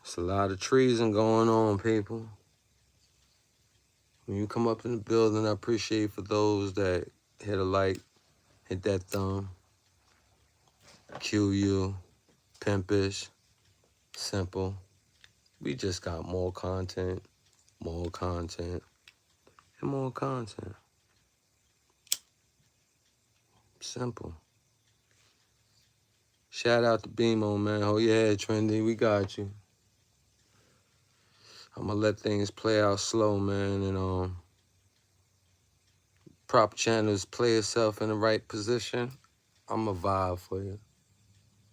It's a lot of treason going on, people. When you come up in the building, I appreciate for those that hit a like, hit that thumb, QU, pimpish, simple. We just got more content, and more content. Simple. Shout out to Bemo, man. Oh yeah, Trendy, we got you. I'm gonna let things play out slow, man, and proper channels play itself in the right position. I'm a vibe for you.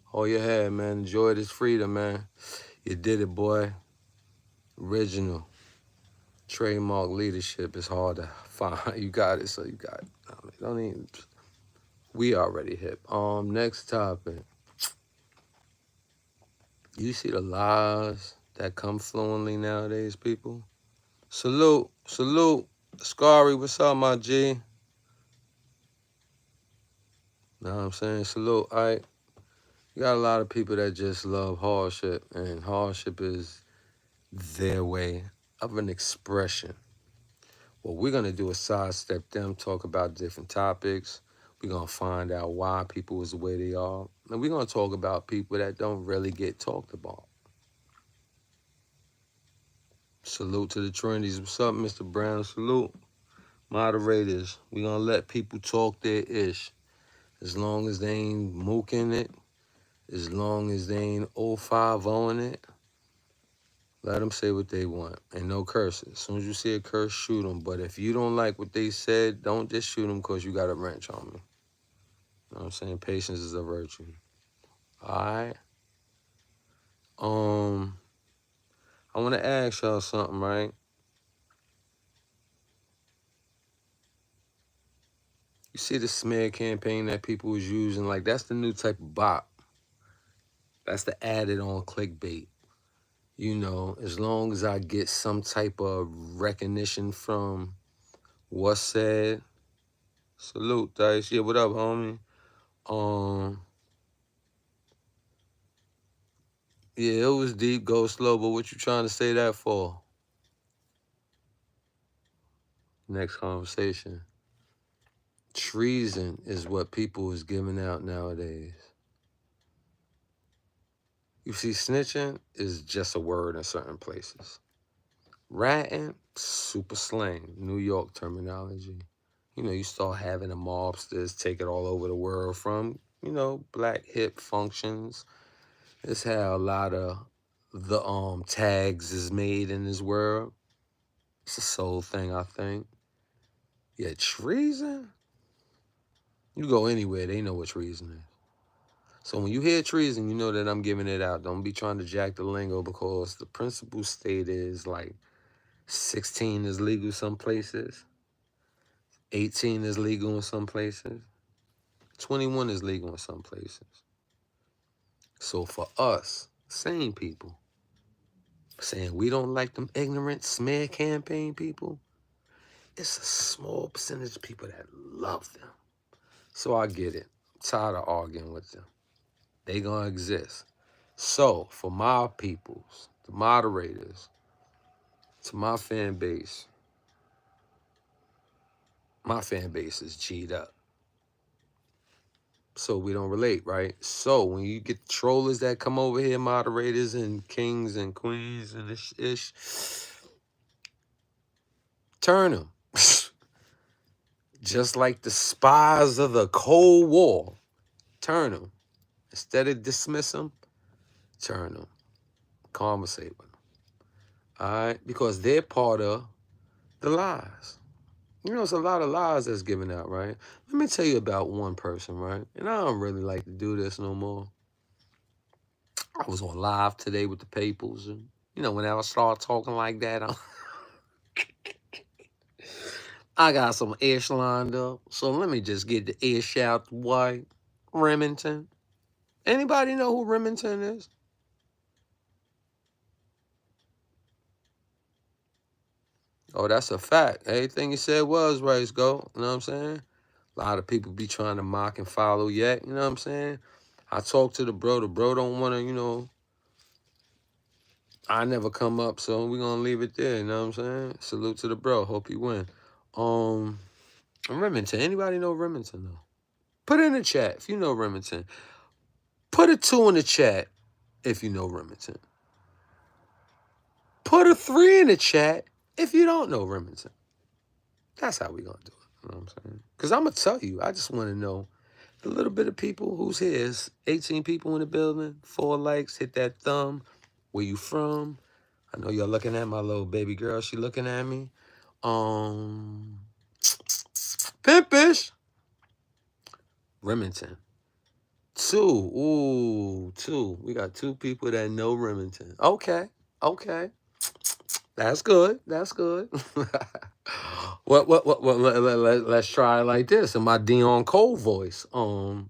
Hold your head, man. Enjoy this freedom, man. You did it, boy. Original. Trademark leadership is hard to find. You got it, so you got it. I mean, don't even. We already hip. Next topic. You see the lies that come fluently nowadays, people? Salute. Scary, what's up, my G? Know what I'm saying? Salute. All right. You got a lot of people that just love hardship, and hardship is their way of an expression. What we're going to do is sidestep them, talk about different topics. We're going to find out why people is the way they are. And we're going to talk about people that don't really get talked about. Salute to the trendies. What's up, Mr. Brown? Salute. Moderators, we're going to let people talk their ish. As long as they ain't mooking it, as long as they ain't 050ing it, let them say what they want. And no curses. As soon as you see a curse, shoot them. But if you don't like what they said, don't just shoot them because you got a wrench on me. You know what I'm saying? Patience is a virtue. All right? I want to ask y'all something, right? You see the smear campaign that people was using? Like, that's the new type of bot. That's the added on clickbait. You know, as long as I get some type of recognition from what's said. Salute, Dice. Yeah, what up, homie? Yeah, it was deep, go slow, but what you trying to say that for? Next conversation. Treason is what people is giving out nowadays. You see, snitching is just a word in certain places. Ratting, super slang, New York terminology. You know, you start having the mobsters take it all over the world from, you know, black hip functions. It's how a lot of the tags is made in this world. It's a soul thing, I think. Yeah, treason? You go anywhere, they know what treason is. So when you hear treason, you know that I'm giving it out. Don't be trying to jack the lingo because the principle state is like 16 is legal some places. 18 is legal in some places. 21 is legal in some places. So for us, sane people, saying we don't like them ignorant smear campaign people, it's a small percentage of people that love them. So I get it. I'm tired of arguing with them. They gonna exist. So for my peoples, the moderators, to my fan base is G'd up. So we don't relate, right? So when you get the trollers that come over here, moderators and kings and queens and this ish, turn them. Just like the spies of the Cold War, turn them. Instead of dismiss them, turn them. Conversate with them. All right? Because they're part of the lies. You know, it's a lot of lies that's given out, right? Let me tell you about one person, right? And I don't really like to do this no more. I was on live today with the Papoose, and, you know, whenever I start talking like that, I got some ish lined up. So let me just get the ish out the way. Remington. Anybody know who Remington is? Oh, that's a fact. Everything he said was right, go. You know what I'm saying? A lot of people be trying to mock and follow yet. You know what I'm saying? I talked to the bro. The bro don't want to, you know, I never come up, so we're gonna leave it there, you know what I'm saying? Salute to the bro. Hope you win. Remington. Anybody know Remington though? Put it in the chat if you know Remington. Put a 2 in the chat if you know Remington. Put a 3 in the chat if you don't know Remington. That's how we gonna do it. You know what I'm saying? Because I'm gonna tell you, I just want to know the little bit of people who's here. It's 18 people in the building, 4 likes, hit that thumb. Where you from? I know y'all looking at my little baby girl. She looking at me. Pimpish. Remington. 2. Ooh, 2. We got 2 people that know Remington. Okay. That's good. Let's try it like this in my Dion Cole voice. Who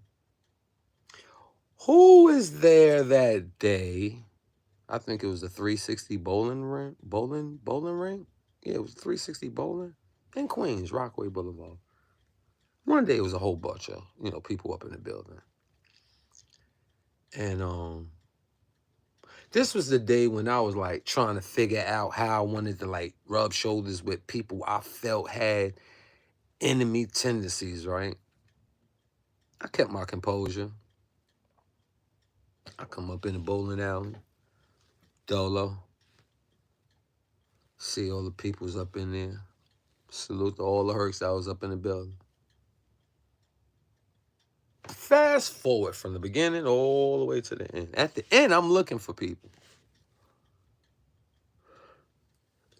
is there that day? I think it was the 360 bowling ring. Bowling ring? Yeah, it was 360 bowling in Queens, Rockaway Boulevard. One day it was a whole bunch of, people up in the building. And this was the day when I was like trying to figure out how I wanted to like rub shoulders with people I felt had enemy tendencies, right? I kept my composure. I come up in the bowling alley, dolo, see all the people's up in there. Salute to all the Hercs that was up in the building. Fast forward from the beginning all the way to the end. At the end, I'm looking for people.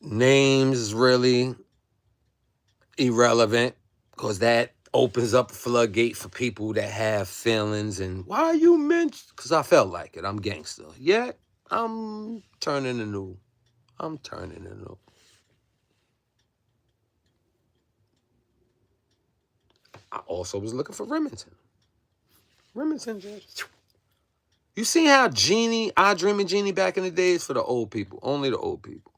Names is really irrelevant because that opens up a floodgate for people that have feelings. And why you mentioned? Because I felt like it. I'm gangster. Yet, I'm turning anew. I also was looking for Remington. You see how I Dream of Genie back in the days for the old people, only the old people.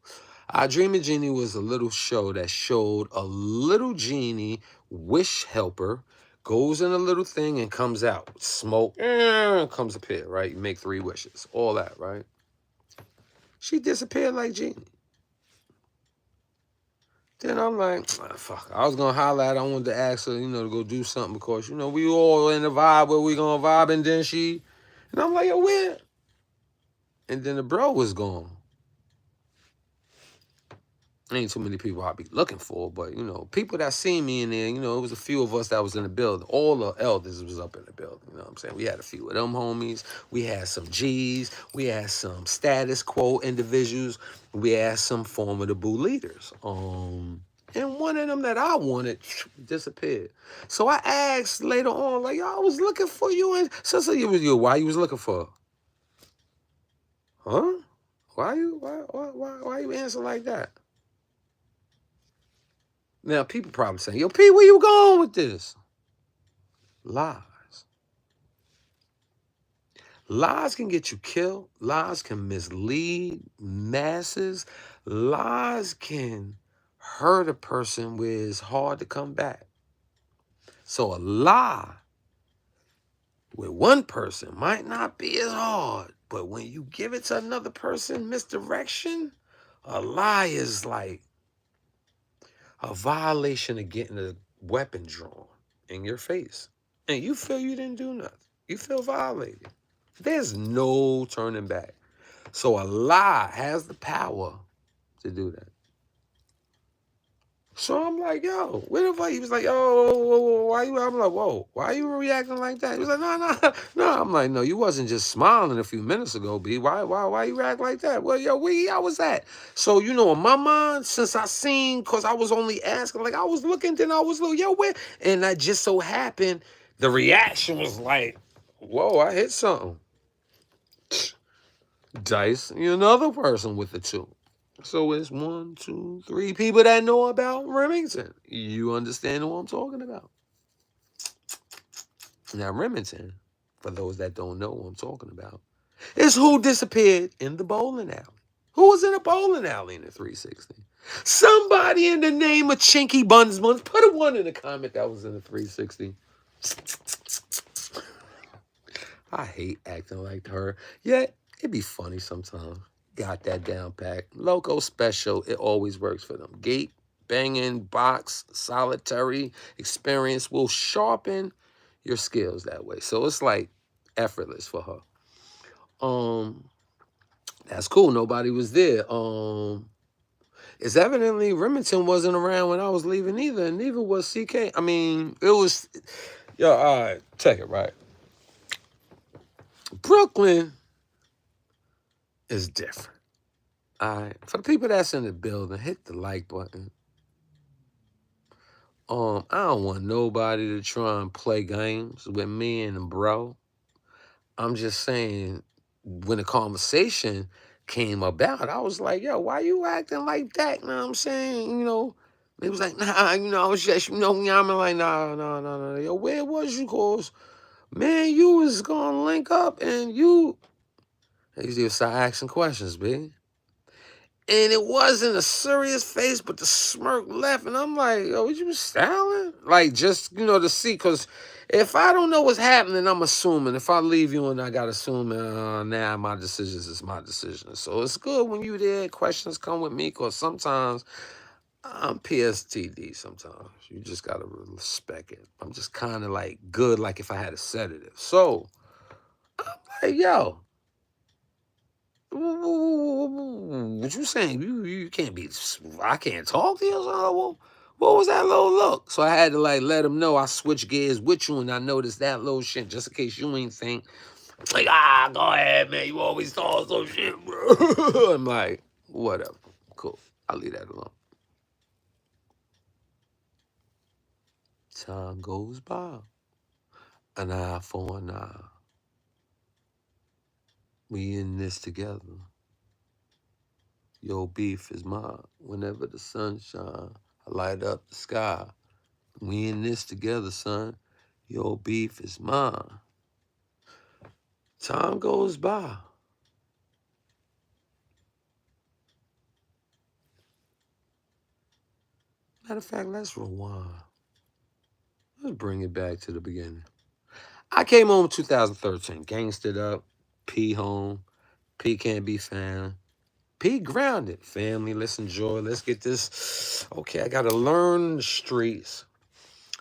I Dream of Genie was a little show that showed a little genie wish helper goes in a little thing and comes out. Smoke, comes up here, right? You make 3 wishes, all that, right? She disappeared like Genie. Then I'm like, fuck. I was gonna holler at her. I wanted to ask her, to go do something because, we all in the vibe where we gonna vibe. And then and I'm like, yo, where? And then the bro was gone. Ain't too many people I be looking for, but, people that seen me in there, it was a few of us that was in the building. All the elders was up in the building, you know what I'm saying? We had a few of them homies. We had some G's. We had some status quo individuals. We had some formidable leaders. And one of them that I wanted disappeared. So I asked later on, like, yo, I was looking for you. And sister, why you was looking for her? Huh? Why you answer like that? Now, people probably saying, yo, P, where you going with this? Lies. Lies can get you killed. Lies can mislead masses. Lies can hurt a person where it's hard to come back. So a lie with one person might not be as hard, but when you give it to another person, misdirection, a lie is like a violation of getting a weapon drawn in your face. And you feel you didn't do nothing. You feel violated. There's no turning back. So a lie has the power to do that. So I'm like, yo, what the fuck? He was like, oh, why you? I'm like, whoa, why you reacting like that? He was like, no. I'm like, no, you wasn't just smiling a few minutes ago, B. Why you act like that? Well, yo, where y'all was at? So, in my mind, since I seen, cause I was only asking, like I was looking, then I was like, yo, where? And I just so happened, the reaction was like, whoa, I hit something. Dice, you're another person with the 2. So it's 1, 2, 3 people that know about Remington. You understand what I'm talking about. Now, Remington, for those that don't know what I'm talking about, is who disappeared in the bowling alley. Who was in a bowling alley in the 360? Somebody in the name of Chinky Buns. Put a 1 in the comment that was in the 360. I hate acting like her. Yet, it'd be funny sometimes. got that down pat. Loco special, it always works for them. Gate, banging, box, solitary experience will sharpen your skills that way. So it's like effortless for her. That's cool. Nobody was there. It's evidently Remington wasn't around when I was leaving either, and neither was CK. I mean, it was, yo, all right, check it, right? Brooklyn is different. All right. For the people that's in the building, hit the like button. I don't want nobody to try and play games with me and the bro. I'm just saying, when the conversation came about, I was like, yo, why you acting like that? You know what I'm saying? You know, it was like, nah, you know, I was just, you know, I'm like, nah. Yo, where was you, cause, man, you was gonna link up and you, they just start asking questions, B. And it wasn't a serious face, but the smirk left. And I'm like, yo, what you styling? Like, just, you know, to see. Because if I don't know what's happening, I'm assuming. If I leave you and I got to assume, now my decisions is my decision. So it's good when you there, questions come with me. Because sometimes I'm PSTD sometimes. You just got to respect it. I'm just kind of like good, like if I had a sedative. So I'm like, yo. What you saying? You can't be. I can't talk to you. So what was that little look? So I had to like let him know I switched gears with you, and I noticed that little shit just in case you ain't think like go ahead, man. You always talk some shit, bro. I'm like, whatever, cool. I'll leave that alone. Time goes by, an eye for an eye. We in this together. Your beef is mine. Whenever the sun shines, I light up the sky. We in this together, son. Your beef is mine. Time goes by. Matter of fact, let's rewind. Let's bring it back to the beginning. I came home in 2013, gangstered up, P home, P can't be found. P grounded. Family, let's enjoy. Let's get this. Okay, I gotta learn the streets.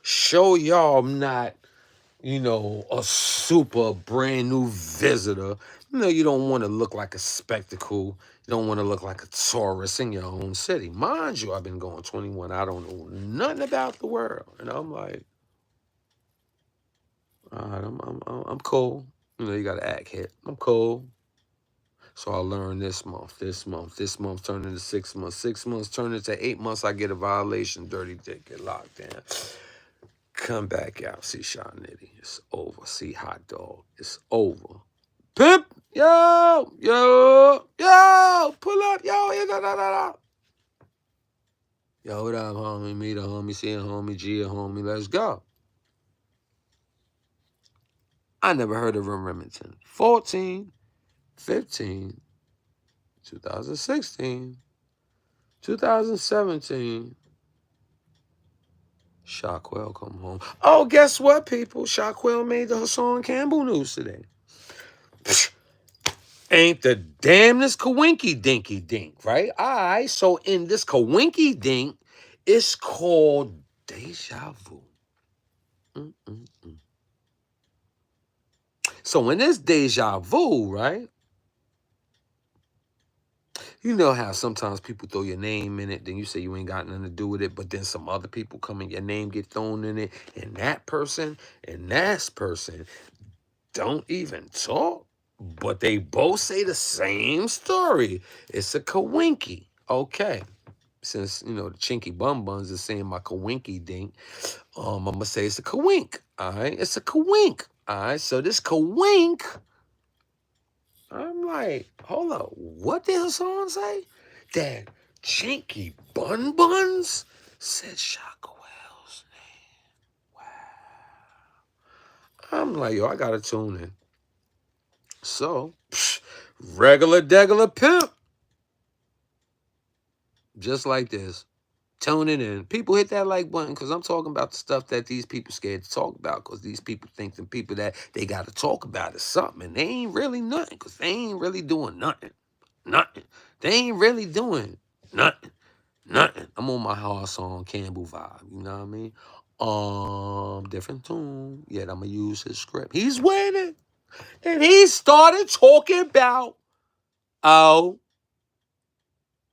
Show y'all I'm not, you know, a super brand new visitor. You know, you don't want to look like a spectacle. You don't want to look like a tourist in your own city. Mind you, I've been going 21. I don't know nothing about the world. And I'm like, all right, I'm cool. You know, you got to act hit. I'm cool. So I learned this month turned into 6 months. 6 months turned into 8 months. I get a violation, dirty dick, get locked in. Come back out, see Sean Nitty. It's over. See Hot Dog. It's over. Pimp, yo, pull up, yo, Yo, what up, homie? Meet a homie, see a homie, G a homie, let's go. I never heard of Remington. 14, 15, 2016, 2017. shaQUell come home. Oh, guess what, people? shaQUell made the Hassan Campbell news today. Ain't the damnedest kawinky dinky dink, right? All right, so in this kawinky dink, it's called deja vu. So in this deja vu, right? You know how sometimes people throw your name in it, then you say you ain't got nothing to do with it, but then some other people come and your name get thrown in it, and that person don't even talk, but they both say the same story. It's a kawinky. Okay. Since, you know, the chinky bum buns is saying my kawinky dink, I'm going to say it's a kawink. All right? It's a kawink. All right? So this kawink, I'm like, hold up. What did Hassan say? That chinky bun buns said shaQUell's name. Wow. I'm like, yo, I got to tune in. So, regular degular pimp. Just like this. Tuning in. People hit that like button because I'm talking about the stuff that these people scared to talk about because these people think the people that they got to talk about is something and they ain't really nothing because they ain't really doing nothing. Nothing. They ain't really doing nothing. Nothing. I'm on my Hassan Campbell vibe. You know what I mean? Different tune. Yet I'm gonna use his script. He's winning. And he started talking about, oh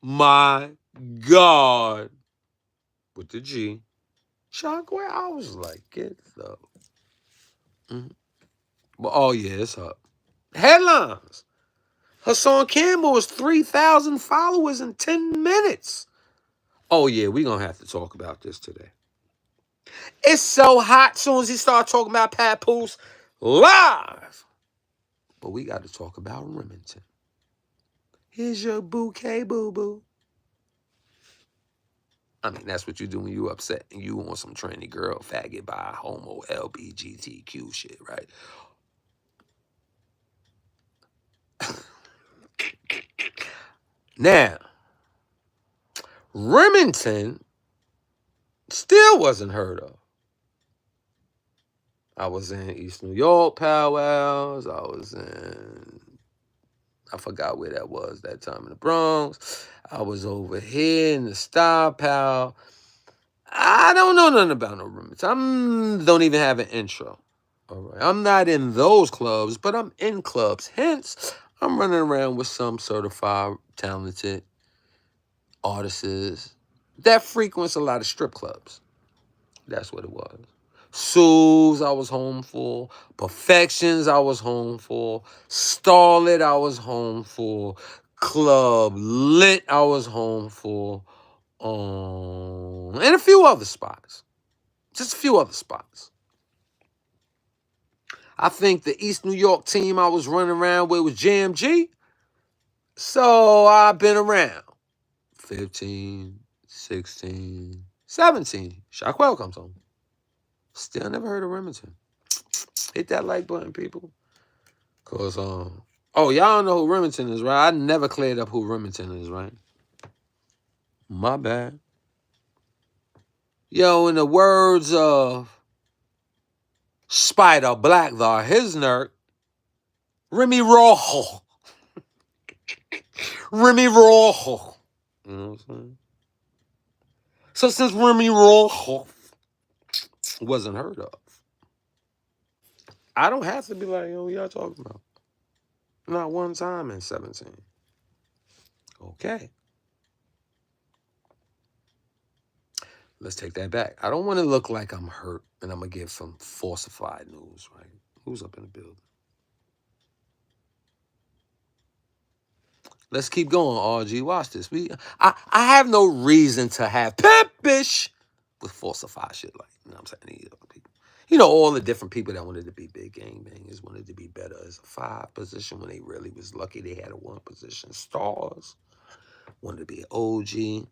my God, with the G. shaQUell. I was like, get the. But oh yeah, it's up. Headlines. Hassan Campbell is 3,000 followers in 10 minutes. Oh yeah, we're gonna have to talk about this today. It's so hot soon as he started talking about Papoose live. But we got to talk about Remington. Here's your bouquet, boo-boo. I mean, that's what you do when you upset and you want some tranny girl, faggot, bi, homo, LBGTQ shit, right? Now, Remington still wasn't heard of. I was in East New York powwows. I forgot where that was that time in the Bronx. I was over here in the Star Pal. I don't know nothing about no Remington. I don't even have an intro. All right. I'm not in those clubs, but I'm in clubs. Hence, I'm running around with some certified, talented artists that frequents a lot of strip clubs. That's what it was. Sues, I was home for. Perfections, I was home for. Starlet, I was home for. Club Lit, I was home for. And a few other spots. Just a few other spots. I think the East New York team I was running around with was JMG. So I've been around. 15, 16, 17. shaQUell comes home. Still never heard of Remington. Hit that like button, people. Cause oh, y'all know who Remington is, right? I never cleared up who Remington is, right? My bad. Yo, in the words of Spider Black, the his nerd, Remy Rojo. Remy Rojo. You know what I'm saying? So since Remy Rojo wasn't heard of, I don't have to be like, yo, what y'all talking about? Not one time in 17. Okay. Let's take that back. I don't want to look like I'm hurt and I'm going to give some falsified news, right? Who's up in the building? Let's keep going, RG. Watch this. I have no reason to have pimpish with falsified shit like, you know what I'm saying? These other people. You know, all the different people that wanted to be big gangbangers, wanted to be better as a 5 position when they really was lucky they had a 1 position. Stars wanted to be an OG.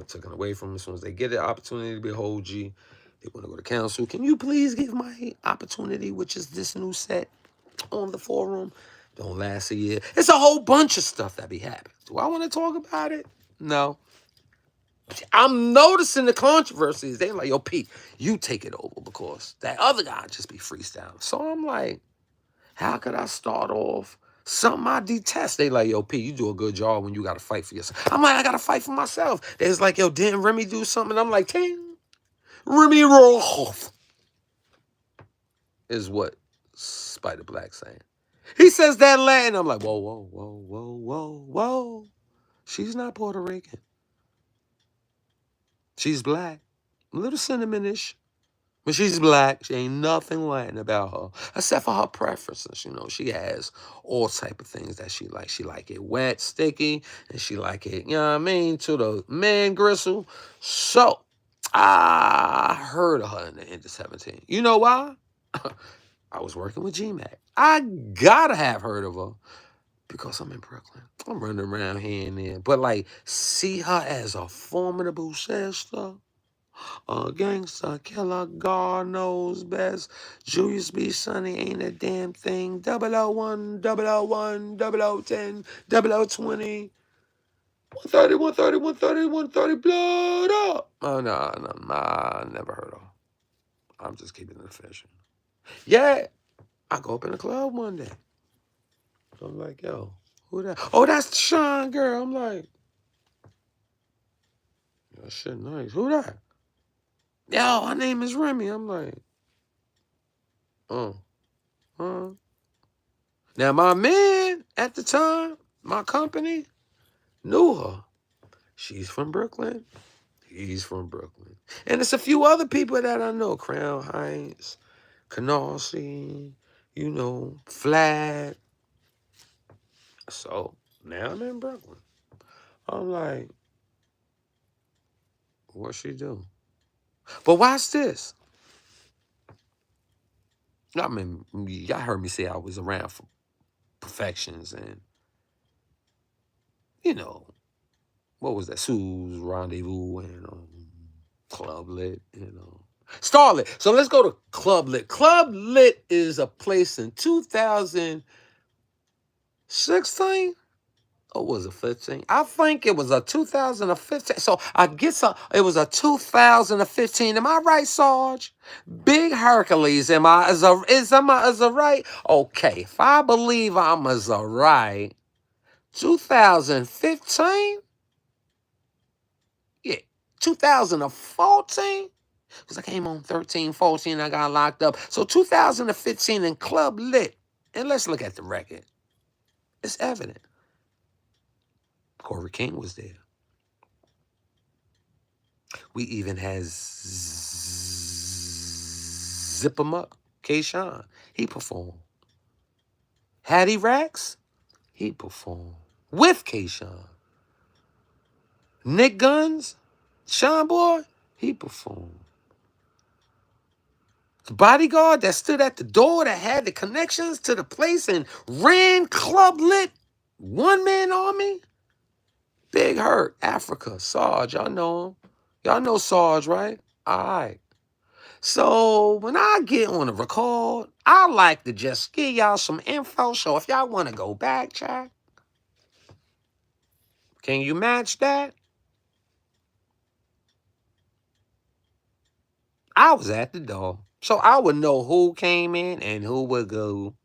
Taken away from them as soon as they get the opportunity to be an OG. They want to go to council. Can you please give my opportunity, which is this new set on the forum? Don't last a year. It's a whole bunch of stuff that be happening. Do I want to talk about it? No. I'm noticing the controversies. They like, yo, Pete, you take it over because that other guy just be freestyling. So I'm like, how could I start off something I detest? They like, yo, Pete, you do a good job when you got to fight for yourself. I'm like, I got to fight for myself. They was like, yo, didn't Remy do something? I'm like, ting. Remy Rojo is what Spider Black saying. He says that in Latin. I'm like, whoa, whoa, whoa, whoa, whoa, whoa. She's not Puerto Rican. She's black. A little cinnamonish. But she's black. She ain't nothing Latin about her. Except for her preferences. You know, she has all type of things that she likes. She like it wet, sticky, and she like it, you know what I mean, to the man gristle. So, I heard of her in the end of 17. You know why? I was working with GMAC. I gotta have heard of her because I'm in Brooklyn. I'm running around here and there. But, like, see her as a formidable sister. A gangster, killer, God knows best. Julius B. Sonny ain't a damn thing. 001, 001, 0010, 0020. 130, 130, 130, 130, blood up. Oh, no, I never heard of her. I'm just keeping it official. Yeah, I go up in the club one day. So I'm like, yo, Who that? Oh, that's the Sean girl. I'm like, that shit nice. Who that? Yo, her name is Remy. I'm like, oh, huh? Now, my man at the time, my company, knew her. She's from Brooklyn. He's from Brooklyn. And it's a few other people that I know. Crown Heights, Canarsie, you know, Flat. So now I'm in Brooklyn. I'm like, what she do? But watch this. I mean, y'all heard me say I was around for perfections and, you know, what was that? Sue's Rendezvous and Club Lit, you know. Starlit. So let's go to Club Lit. Club Lit is a place in 2016. Or was it 15? I think it was a 2015. So I guess it was a 2015. Am I right, Sarge? Big Hercules. Am I as a right? Okay, if I believe I'm as a right, 2015? Yeah, 2014? Because I came on 13, 14, I got locked up. So 2015 in Club Lit. And let's look at the record. It's evident. Corey King was there. We even had Zip 'em Up, K-Shine. He performed. Hattie Rax, he performed. With K-Shine. Nick Guns, Sean Boy, he performed. The bodyguard that stood at the door that had the connections to the place and ran Club Lit, one-man army. Big Hurt, Africa, Sarge, y'all know him. Y'all know Sarge, right? All right. So when I get on a record, I like to just give y'all some info. So if y'all want to go back, check. Can you match that? I was at the door. So I would know who came in and who would go.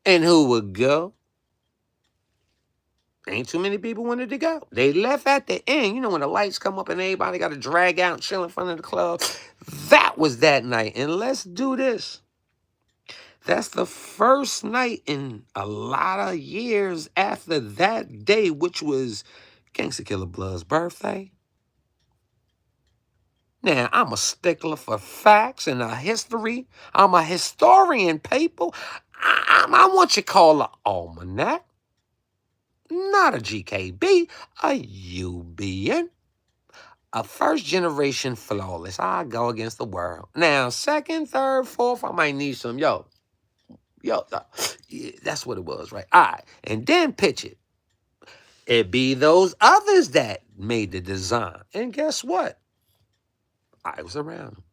And who would go. Ain't too many people wanted to go. They left at the end. You know when the lights come up and everybody got to drag out and chill in front of the club. That was that night. And let's do this. That's the first night in a lot of years after that day, which was Gangsta Killer Blood's birthday. Now, I'm a stickler for facts and a history. I'm a historian, people. I'm what you call an almanac. Not a GKB, a UBN. A first generation flawless. I go against the world. Now, second, third, fourth, I might need some. Yo, yeah, that's what it was, right? All right. And then pitch it. It be those others that made the design. And guess what? I was around him.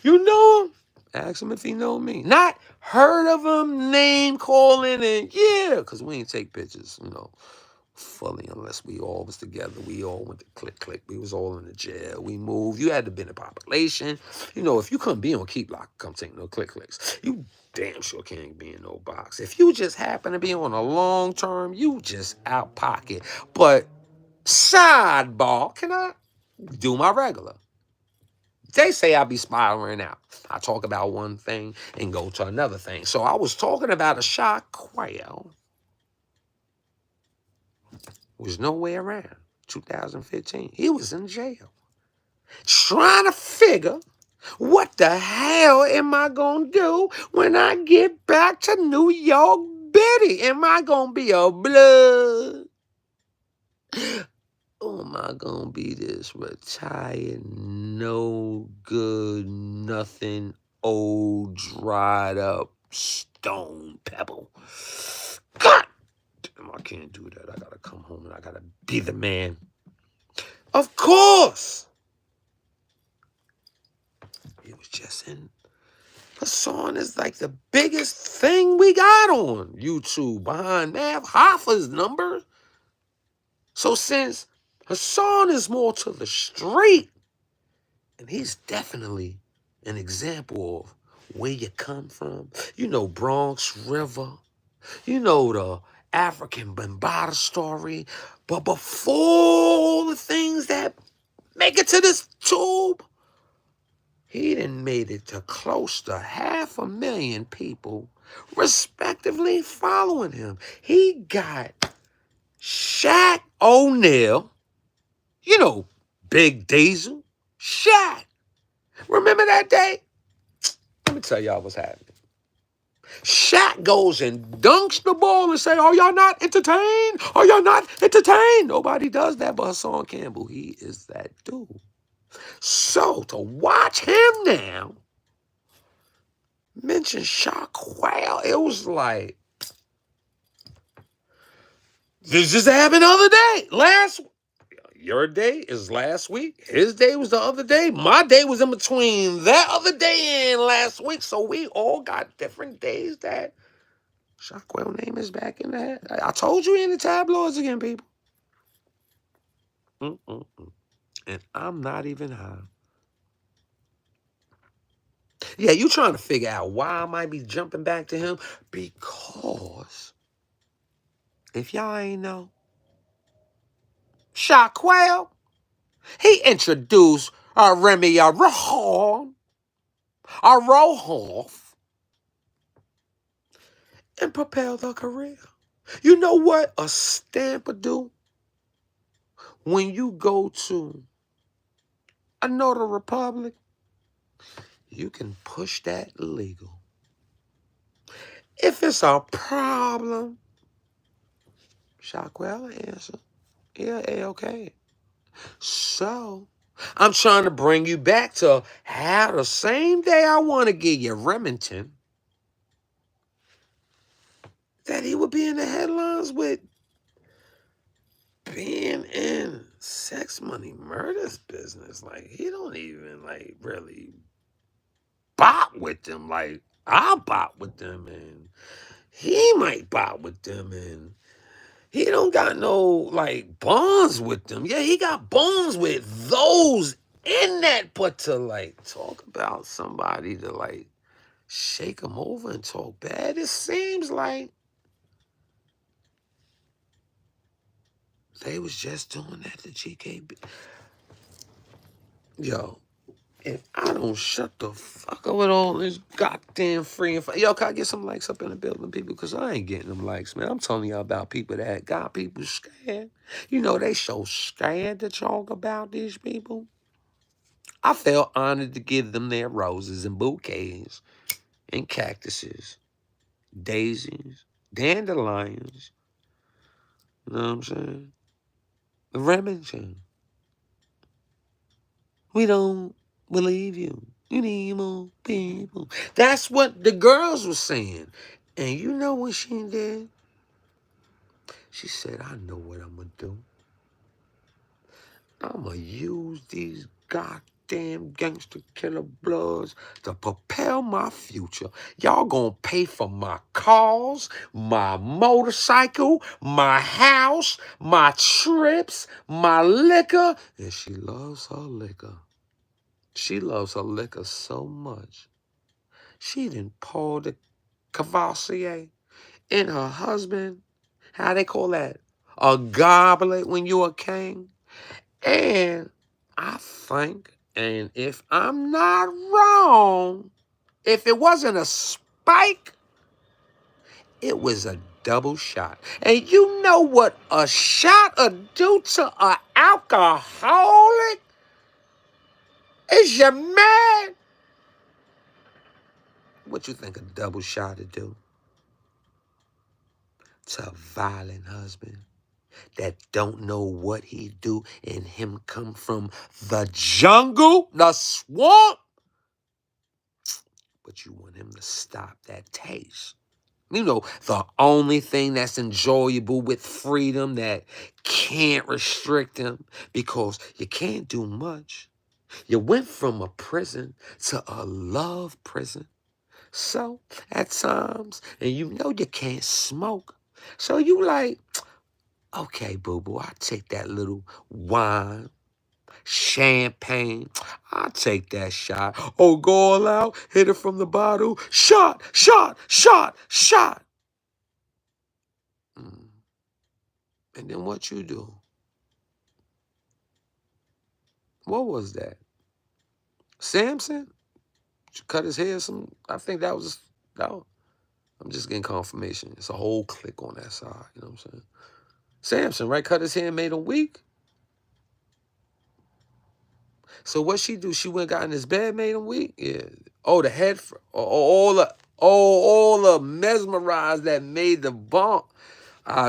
You know him? Ask him if he know me. Not heard of him, name calling, and yeah, because we ain't take pictures, you know, fully unless we all was together. We all went to click, click. We was all in the jail. We moved. You had to be in the population. You know, if you couldn't be on Keep Lock, come take no click, clicks. You damn sure can't be in no box. If you just happen to be on a long term, you just out pocket. But sidebar, can I do my regular? They say I be spiraling out. I talk about one thing and go to another thing. So I was talking about a shaQUell. Was nowhere around. 2015. He was in jail. Trying to figure what the hell am I going to do when I get back to New York Betty? Am I going to be a blood? Or am I going to be this retired, no good, nothing, old, dried up stone pebble? God damn, I can't do that. I got to come home and I got to be the man. Of course. It was just in. Hassan is like the biggest thing we got on YouTube behind Mav Hoffa's number. So since Hassan is more to the street, and he's definitely an example of where you come from. You know, Bronx River. You know, the African Bambaataa story. But before the things that make it to this tube, he done made it to close to 500,000 people, respectively, following him. He got Shaq O'Neal, you know, Big Diesel, Shaq. Remember that day? Let me tell y'all what's happening. Shaq goes and dunks the ball and say, "Are y'all not entertained? Are y'all not entertained?" Nobody does that but Hassan Campbell. He is that dude. So to watch him now mention shaQUell, it was like, this just happened the other day. Your day is last week. His day was the other day. My day was in between that other day and last week. So we all got different days that shaQUell name is back in the head. I told you in the tabloids again, people. And I'm not even high. Yeah, you trying to figure out why I might be jumping back to him? Because if y'all ain't know, shaQUell, he introduced Remy Rohoff and propelled her career. You know what a stamp would do? When you go to another republic, you can push that legal. If it's a problem, shaQUell answer, yeah, okay. So, I'm trying to bring you back to how the same day I want to give you Remington, that he would be in the headlines with being in sex, money, murders business. Like, he don't even, like, really bop with them. Like, I'll bop with them, and he might bop with them, and he don't got no, like, bonds with them. Yeah, he got bonds with those in that, but to, like, talk about somebody to, like, shake them over and talk bad, it seems like they was just doing that to GKB. Yo, if I don't shut the fuck up with all this goddamn free and yo, can I get some likes up in the building, people? Because I ain't getting them likes, man. I'm telling y'all about people that got people scared. You know, they so scared to talk about these people. I felt honored to give them their roses and bouquets and cactuses, daisies, dandelions. You know what I'm saying? Remington. We don't believe you. You need more people. That's what the girls were saying. And you know what she did? She said, I know what I'm going to do. I'm going to use these goddamn gangster killer bloods to propel my future. Y'all going to pay for my cars, my motorcycle, my house, my trips, my liquor. And she loves her liquor. She loves her liquor so much. She didn't pour the Cavassier in her husband. How they call that? A goblet when you're a king. And I think, and if I'm not wrong, if it wasn't a spike, it was a double shot. And you know what a shot would do to an alcoholic? Is you mad? What you think a double shot would do to a violent husband that don't know what he do and him come from the jungle, the swamp? But you want him to stop that taste. You know, the only thing that's enjoyable with freedom that can't restrict him because you can't do much. You went from a prison to a love prison. So, at times, and you know you can't smoke. So you like, okay, boo-boo, I'll take that little wine, champagne. I'll take that shot. Oh, go all out, hit it from the bottle. Shot, shot, shot, shot. And then what you do? What was that? Samson? Cut his hair I think that was, I'm just getting confirmation. It's a whole clique on that side, you know what I'm saying? Samson, right? Cut his hair and made him weak. So what she do? She went got in his bed, made him weak? Yeah. Oh, the head, all the mesmerized that made the bump.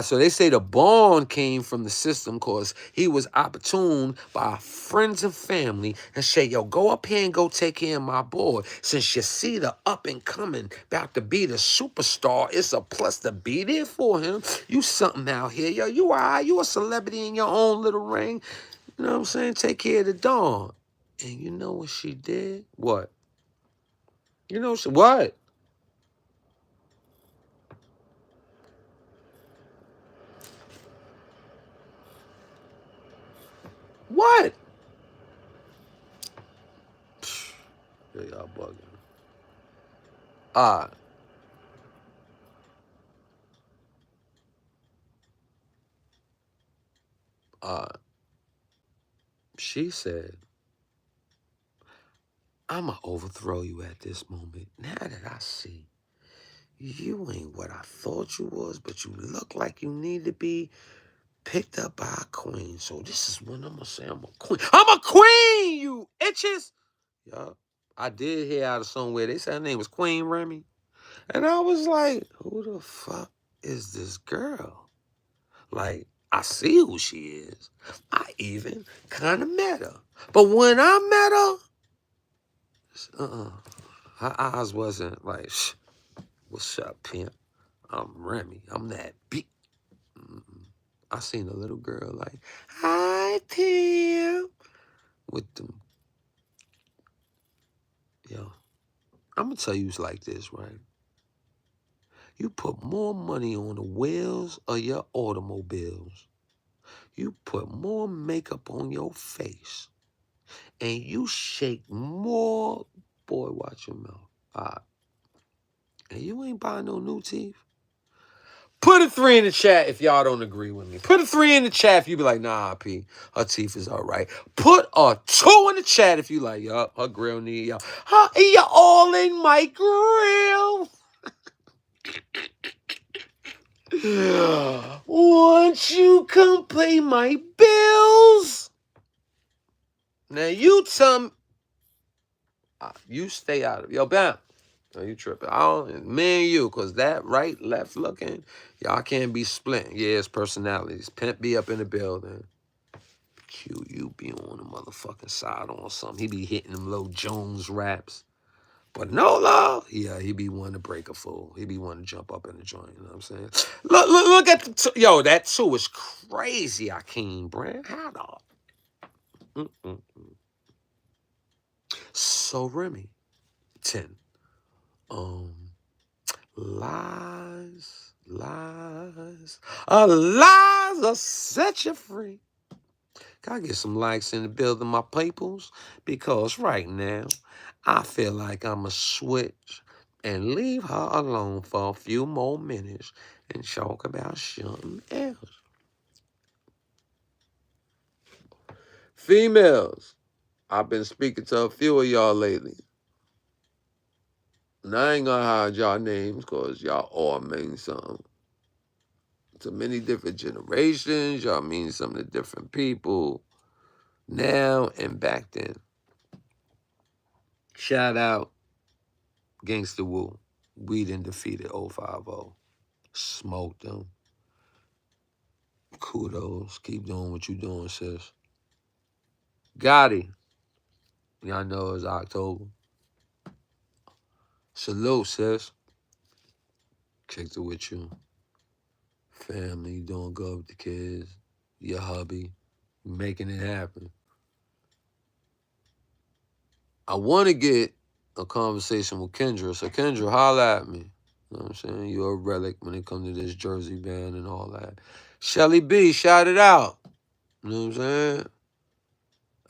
So they say the bond came from the system because he was opportune by friends and family and say, yo, go up here and go take care of my boy. Since you see the up and coming, about to be the superstar, it's a plus to be there for him. You something out here. Yo, you all right. You a celebrity in your own little ring. You know what I'm saying? Take care of the dawn. And you know what she did? What? You know what? What? Yeah, y'all bugging. Uh, uh, she said, I'ma overthrow you at this moment. Now that I see you ain't what I thought you was, but you look like you need to be picked up by a queen. So this is when I'm gonna say I'm a queen. I'm a queen, you itches. Yup. I did hear out of somewhere they said her name was Queen Remy. And I was like, who the fuck is this girl? Like, I see who she is. I even kind of met her. But when I met her, her eyes wasn't like, what's up, pimp? I'm Remy. I'm that beat. I seen a little girl like, hi, pimp. With them. Yo, I'm going to tell you it's like this, right? You put more money on the wheels of your automobiles. You put more makeup on your face. And you shake more. Boy, watch your mouth. And you ain't buying no new teeth. Put a 3 in the chat if y'all don't agree with me. Put a 3 in the chat if you be like, nah, P, her teeth is all right. Put a 2 in the chat if you like, yup, her grill need y'all. You all in my grill. Won't you come pay my bills? Now you tell me, you stay out of it. Yo, Bam. No, you tripping. Me and you, because that right, left looking, y'all can't be split. Yeah, it's personalities. Pimp be up in the building. Q, you be on the motherfucking side on something. He be hitting them low Jones raps. But no love, yeah, he be wanting to break a fool. He be wanting to jump up in the joint, you know what I'm saying? Look at the yo, that two is crazy, Akeem Brand. How the So Remy, 10. Lies, lies, lies will set you free. Gotta get some likes in the building, my peoples, because right now, I feel like I'ma switch and leave her alone for a few more minutes and talk about something else. Females, I've been speaking to a few of y'all lately. And I ain't gonna hide y'all names because y'all all mean something. To many different generations, y'all mean something to different people now and back then. Shout out Gangsta Woo. We done defeated 050. Smoked them. Kudos. Keep doing what you doing, sis. Gotti. Y'all know it's October. Salute, sis. Kicked it with you. Family, you doing good with the kids. Your hubby. Making it happen. I want to get a conversation with Kendra. So, Kendra, holla at me. You know what I'm saying? You're a relic when it comes to this Jersey band and all that. Shelly B, shout it out. You know what I'm saying?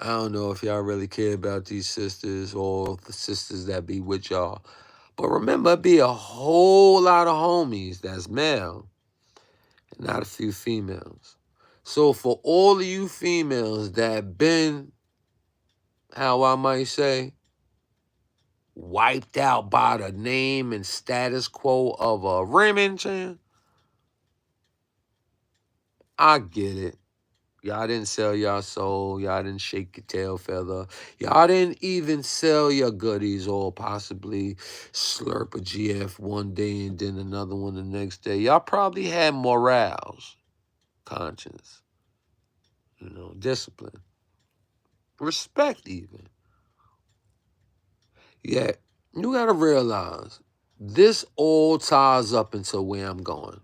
I don't know if y'all really care about these sisters or the sisters that be with y'all. But remember, it be a whole lot of homies that's male and not a few females. So for all of you females that been, how I might say, wiped out by the name and status quo of a Remington, I get it. Y'all didn't sell y'all soul. Y'all didn't shake your tail feather. Y'all didn't even sell your goodies or possibly slurp a GF one day and then another one the next day. Y'all probably had morals, conscience, discipline, respect even. Yet, you got to realize this all ties up into where I'm going.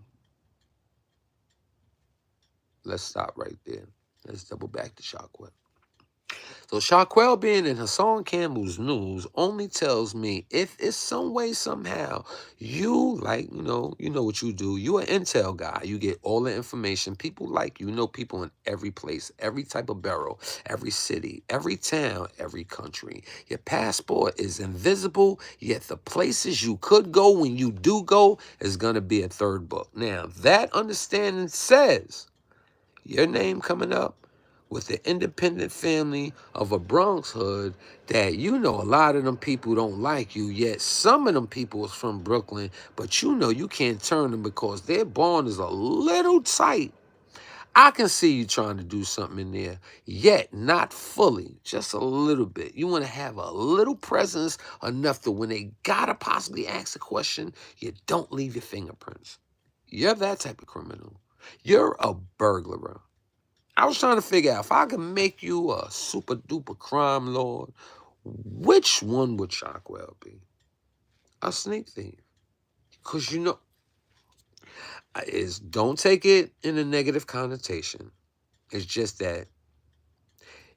Let's stop right there. Let's double back to shaQUell. So shaQUell being in Hassan Campbell's news only tells me if it's some way, somehow, you like, you know what you do. You an intel guy. You get all the information. People like you. Know people in every place, every type of borough, every city, every town, every country. Your passport is invisible, yet the places you could go when you do go is going to be a third book. Now, that understanding says your name coming up with the independent family of a Bronx hood that a lot of them people don't like you, yet some of them people is from Brooklyn, but you can't turn them because their bond is a little tight. I can see you trying to do something in there, yet not fully, just a little bit. You want to have a little presence enough that when they gotta possibly ask a question, you don't leave your fingerprints. You're that type of criminal. You're a burglar. I was trying to figure out if I could make you a super duper crime lord, which one would shaQUell be? A sneak thief. Because don't take it in a negative connotation. It's just that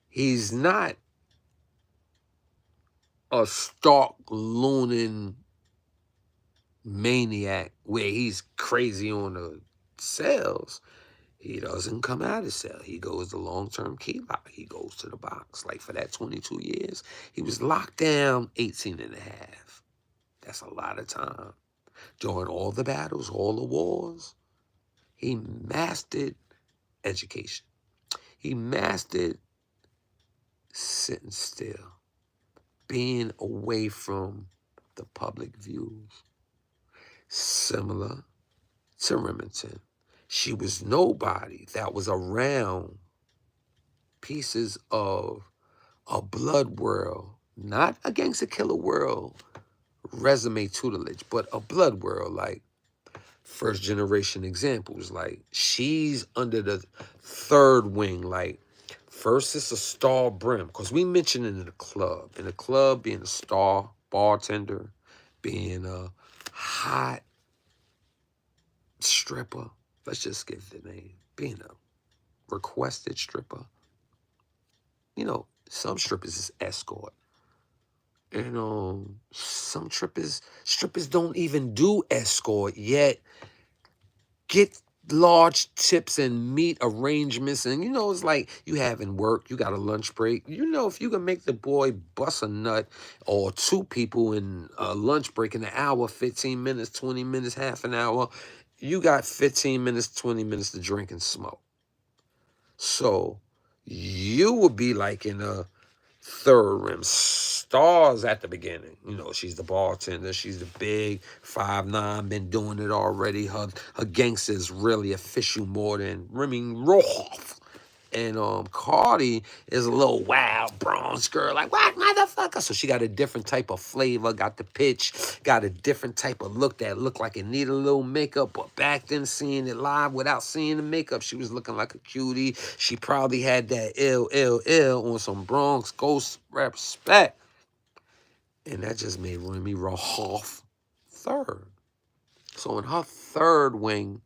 he's not a stark looning maniac where he's crazy on the cells. He doesn't come out of cell. He goes to long-term key lock. He goes to the box. Like for that 22 years, he was locked down 18 and a half. That's a lot of time. During all the battles, all the wars, he mastered education. He mastered sitting still, being away from the public views. Similar to Remington. She was nobody that was around pieces of a blood world, not a gangster killer world resume tutelage, but a blood world, like first generation examples. Like she's under the third wing, like first it's a star brim, because we mentioned it in the club being a star bartender, being a hot stripper. Let's just give the name. Being a requested stripper. Some strippers is escort. And some strippers don't even do escort yet. Get large tips and meet arrangements. And it's like you having work, you got a lunch break. If you can make the boy bust a nut or two people in a lunch break in an hour, 15 minutes, 20 minutes, half an hour, you got 15 minutes, 20 minutes to drink and smoke. So you would be like in a third rim. Stars at the beginning. She's the bartender. She's the big 5'9", been doing it already. Her gangster is really official more than Remy Roth. And Cardi is a little wild bronze girl, like, what, motherfucker? So she got a different type of flavor, got the pitch, got a different type of look that looked like it needed a little makeup. But back then, seeing it live without seeing the makeup, she was looking like a cutie. She probably had that ill on some Bronx ghost respect. And that just made Remy Roth third. So in her third wing,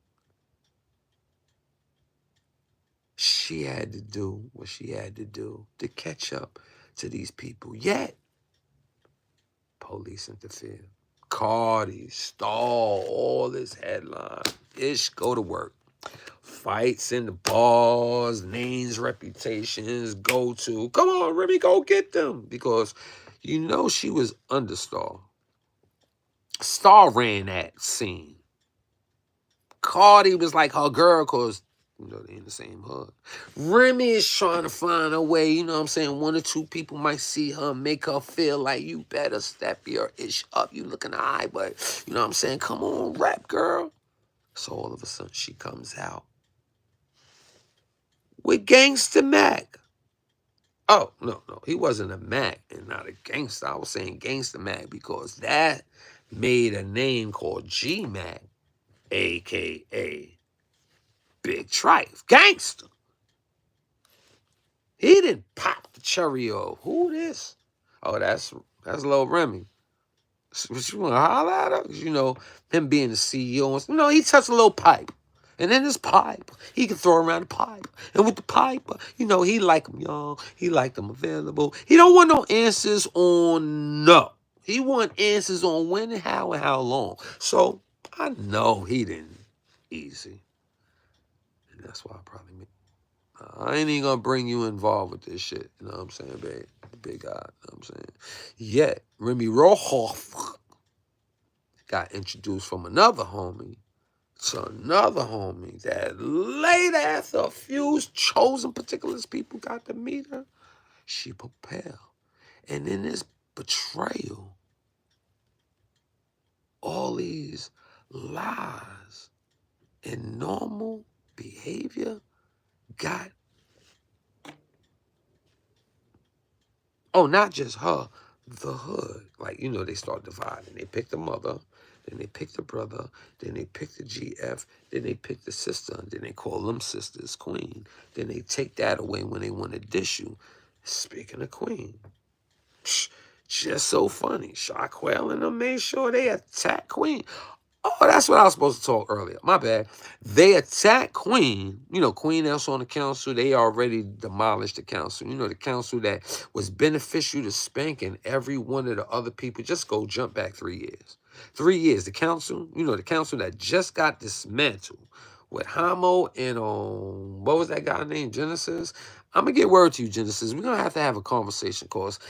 she had to do what she had to do to catch up to these people. Yet, police interfered. Cardi, stall, all this headline. Ish, go to work. Fights in the bars, names, reputations, go to. Come on, Remy, go get them. Because she was under Star. Star ran that scene. Cardi was like her girl because You know, they in the same hood. Remy is trying to find a way, you know what I'm saying? One or two people might see her, make her feel like you better step your ish up. You looking high, but you know what I'm saying? Come on, rap girl. So all of a sudden she comes out with Gangsta Mac. Oh, no, he wasn't a Mac and not a gangster. I was saying Gangsta Mac because that made a name called G Mac, a.k.a. Big Trife. Gangster. He didn't pop the cherry off. Who this? Oh, that's Lil Remy. What you want to holler at her? 'Cause, you know, him being the CEO. You know, he touched a little pipe. And in his pipe, he can throw around the pipe. And with the pipe, you know, he like them young. He like them available. He don't want no answers on no. He want answers on when and how long. So, I know he didn't easy. And that's why I probably made. I ain't even gonna bring you involved with this shit. You know what I'm saying, babe? Big guy, you know what I'm saying? Yet, Remy Rohoff got introduced from another homie to another homie that later, after a few chosen particulars people got to meet her, she propelled. And in this betrayal, all these lies and normal behavior got, oh, not just her, the hood. Like, you know, they start dividing. They pick the mother, then they pick the brother, then they pick the GF, then they pick the sister, and then they call them sisters queen. Then they take that away when they want to dish you. Speaking of queen, just so funny. shaQUell and them made sure they attack queen. Oh, that's what I was supposed to talk earlier. My bad. They attacked Queen. You know, Queen else on the council. They already demolished the council. You know, the council that was beneficial to spanking every one of the other people. Just go jump back 3 years. 3 years. The council, you know, the council that just got dismantled with Homo and what was that guy named? Genesis? I'm going to get word to you, Genesis. We're going to have a conversation, cause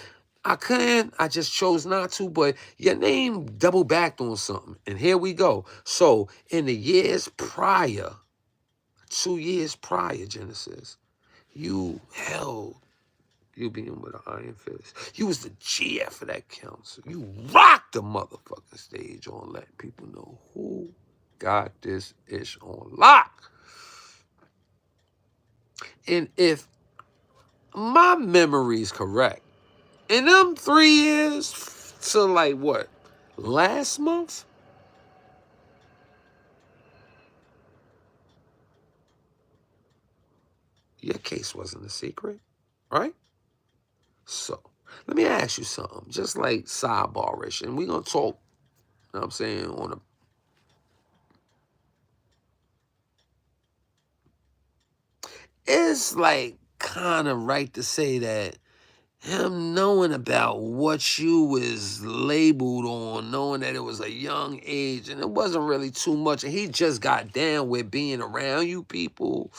I couldn't. I just chose not to. But your name double backed on something. And here we go. So in the years prior, 2 years prior, Genesis, you being with an iron fist. You was the GF of that council. You rocked the motherfucking stage on letting people know who got this ish on lock. And if my memory is correct, in them 3 years to like what? Last month? Your case wasn't a secret, right? So, let me ask you something, just like sidebar-ish, and we're going to talk, you know what I'm saying, on a... It's like kind of right to say that him knowing about what you was labeled on, knowing that it was a young age, and it wasn't really too much, and he just got down with being around you people,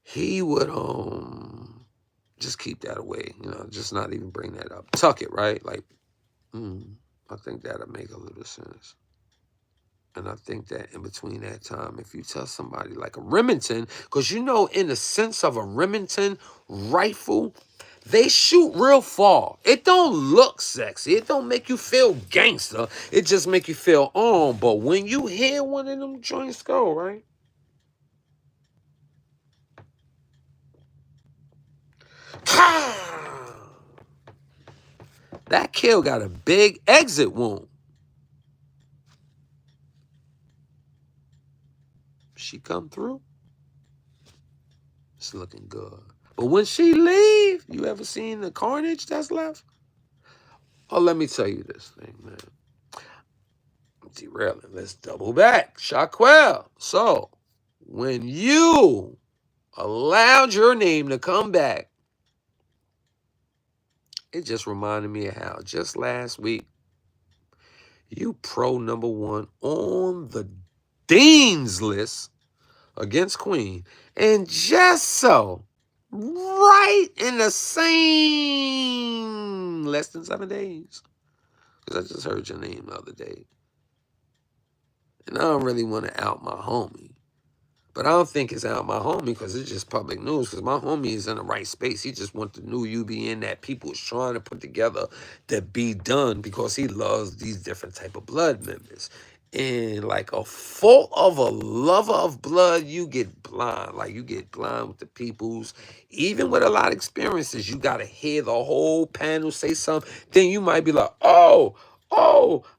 he would just keep that away, you know, just not even bring that up. Tuck it, right? Like, I think that'll make a little sense. And I think that in between that time, if you tell somebody like a Remington, because you know, in the sense of a Remington rifle, they shoot real far. It don't look sexy. It don't make you feel gangster. It just make you feel on. But when you hear one of them joints go, right? That kill got a big exit wound. She come through, it's looking good. But when she leave, you ever seen the carnage that's left? Oh, let me tell you this thing, man. I'm derailing. Let's double back. shaQUell. So, when you allowed your name to come back, it just reminded me of how just last week, you pro #1 on the Dean's list against Queen. And just so, right in the same less than 7 days, because I just heard your name the other day, and I don't really want to out my homie, But I don't think it's out my homie because it's just public news. Because my homie is in the right space. He just wants the new UBN that people is trying to put together to be done because he loves these different type of blood members. And like a fault of a lover of blood, you get blind. Like you get blind with the peoples. Even with a lot of experiences, you got to hear the whole panel say something. Then you might be like, oh,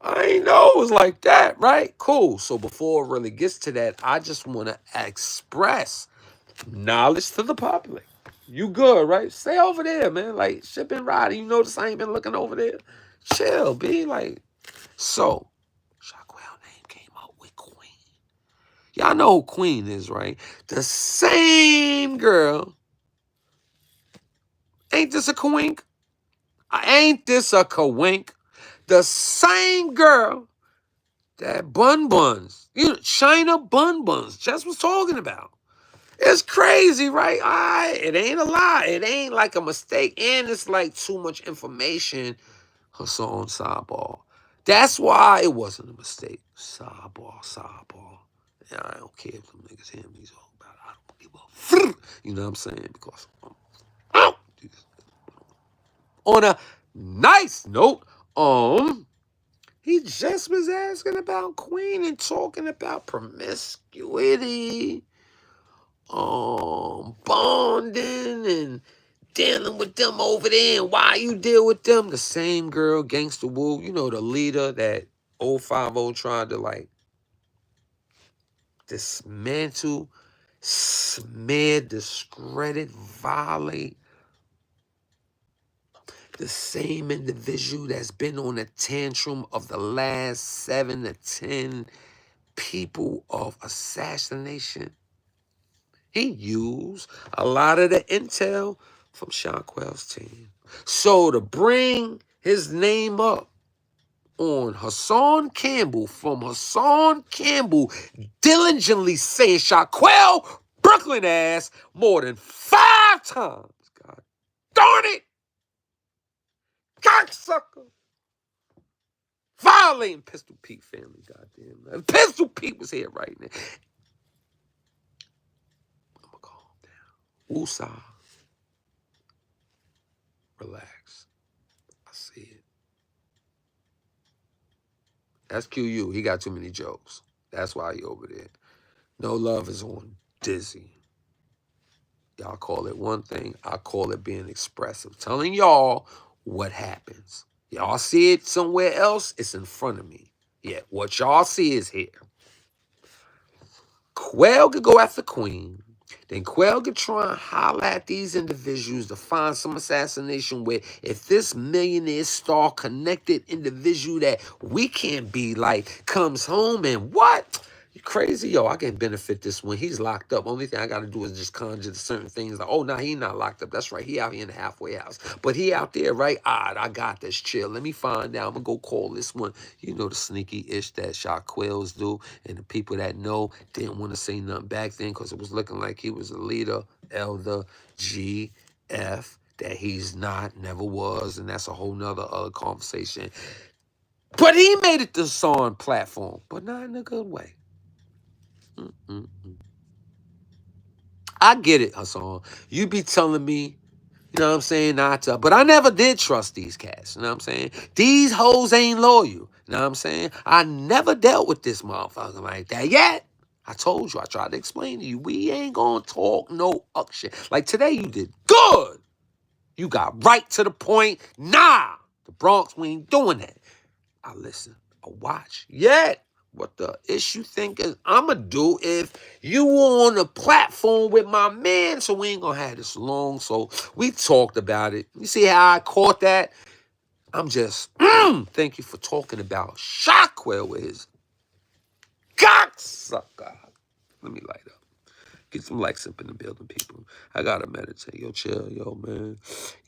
I ain't know it was like that, right? Cool. So before it really gets to that, I just want to express knowledge to the public. You good, right? Stay over there, man. Like, shit been riding. You notice I ain't been looking over there? Chill, be like. So, shaQUell name came out with Queen. Y'all know who Queen is, right? The same girl. Ain't this a coink? Ain't this a coink? The same girl that Buns, you know, Chyna Buns just was talking about. It's crazy, right? It ain't a lie. It ain't like a mistake. And it's like too much information. Hassan sidebar. That's why it wasn't a mistake. Sidebar. Yeah, I don't care if some niggas hear me talk about it. I don't give a you know what I'm saying? Because on a nice note, he just was asking about Queen and talking about promiscuity, bonding and dealing with them over there and why you deal with them. The same girl, Gangsta Woo, you know, the leader that 050 tried to like dismantle, smear, discredit, violate. The same individual that's been on a tantrum of the last 7 to 10 people of assassination. He used a lot of the intel from shaQUell's team. So to bring his name up on Hassan Campbell, from Hassan Campbell diligently saying shaQUell Brooklyn ass more than 5 times. God darn it! Cocksucker! Violating Pistol Pete family, goddamn. Man. Pistol Pete was here right now. I'm gonna calm down. Woosah. Relax. I see it. That's QU. He got too many jokes. That's why he over there. No love is on Dizzy. Y'all call it one thing. I call it being expressive. Telling y'all what happens. Y'all see it somewhere else, it's in front of me. Yeah, what y'all see is here. Quell could go after Queen. Then Quell could try and holler at these individuals to find some assassination where if this millionaire star connected individual that we can't be like comes home and what? You crazy? Yo, I can benefit this when he's locked up. Only thing I got to do is just conjure certain things. Like, oh, no, he not locked up. That's right. He out here in the halfway house. But he out there, right? All right, I got this. Chill. Let me find out. I'm going to go call this one. You know the sneaky-ish that shaQUells do. And the people that know didn't want to say nothing back then because it was looking like he was a leader, elder, GF, that he's not, never was. And that's a whole nother other conversation. But he made it to Hassan platform. But not in a good way. I get it, Hassan. You be telling me, you know what I'm saying, not to, but I never did trust these cats, you know what I'm saying? These hoes ain't loyal, you know what I'm saying? I never dealt with this motherfucker like that yet. I told you, I tried to explain to you, we ain't gonna talk no up shit. Like today you did good. You got right to the point. Nah, the Bronx, we ain't doing that. I listen, I watch. Yet, what the issue think is I'ma do if you on a platform with my man, so we ain't gonna have this long. So we talked about it. You see how I caught that? I'm just, thank you for talking about shaQUell with his cocksucker. Let me light up. Get some likes up in the building, people. I gotta meditate. Yo, chill, yo, man.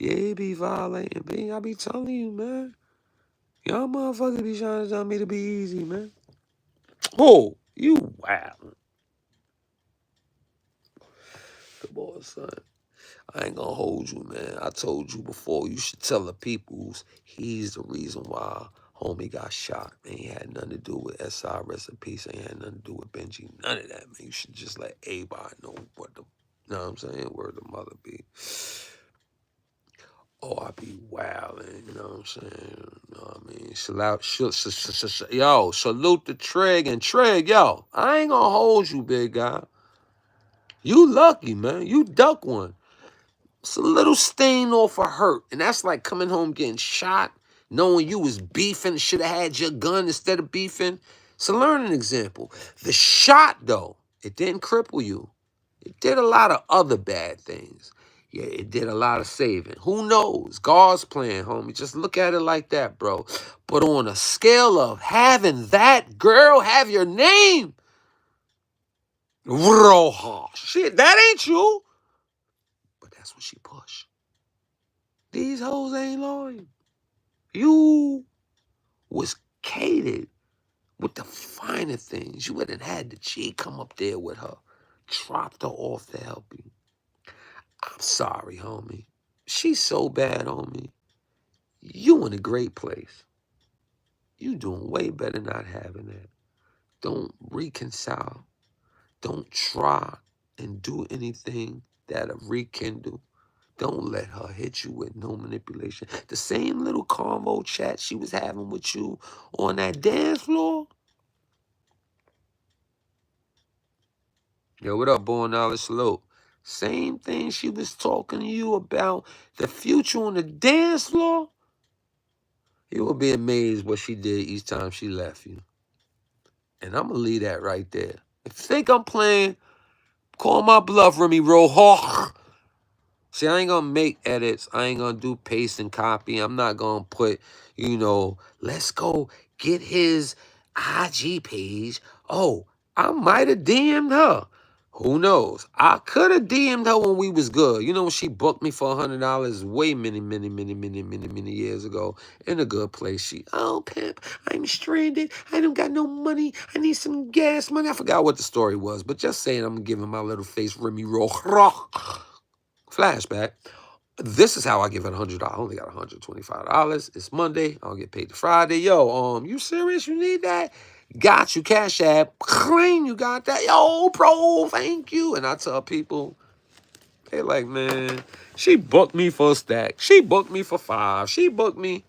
Yeah, it be violating, B. I be telling you, man. Y'all motherfuckers be trying to tell me to be easy, man. Oh, you wow. Come on, son. I ain't gonna hold you, man. I told you before, you should tell the peoples he's the reason why Homie got shot. Ain't had nothing to do with SI, rest in peace. Ain't had nothing to do with Benji. None of that, man. You should just let everybody know what the, you know what I'm saying, where the mother be. Oh, I be wildin', you know what I'm saying? You know what I mean? Yo, salute to Trig and Trig, yo. I ain't gonna hold you, big guy. You lucky, man. You duck one. It's a little stain off a hurt. And that's like coming home getting shot, knowing you was beefing, should have had your gun instead of beefing. So learn an example. The shot, though, it didn't cripple you. It did a lot of other bad things. Yeah, it did a lot of saving. Who knows? God's plan, homie. Just look at it like that, bro. But on a scale of having that girl have your name, Roja, shit, that ain't you. But that's what she pushed. These hoes ain't loyal. You was catered with the finer things. You wouldn't had the G come up there with her, dropped her off to help you. I'm sorry, homie. She's so bad, homie. You in a great place. You doing way better not having that. Don't reconcile. Don't try and do anything that'll rekindle. Don't let her hit you with no manipulation. The same little convo chat she was having with you on that dance floor. Yo, what up, Born Knowledge Salute? Same thing she was talking to you about the future on the dance floor. You will be amazed what she did each time she left you. And I'm going to leave that right there. If you think I'm playing, call my bluff, Remy Roja. See, I ain't going to make edits. I ain't going to do paste and copy. I'm not going to put, let's go get his IG page. Oh, I might have DM'd her. Who knows? I could have DM'd her when we was good. You know, when she booked me for $100 way many years ago in a good place. Oh, pimp, I'm stranded. I don't got no money. I need some gas money. I forgot what the story was, but just saying I'm giving my little face Remy Roja. Flashback. This is how I give it $100. I only got $125. It's Monday. I'll get paid Friday. Yo, you serious? You need that? Got you. Cash App. Clean. You got that? Yo, bro, thank you. And I tell people, they like, man, she booked me for a stack. She booked me for 5. She booked me.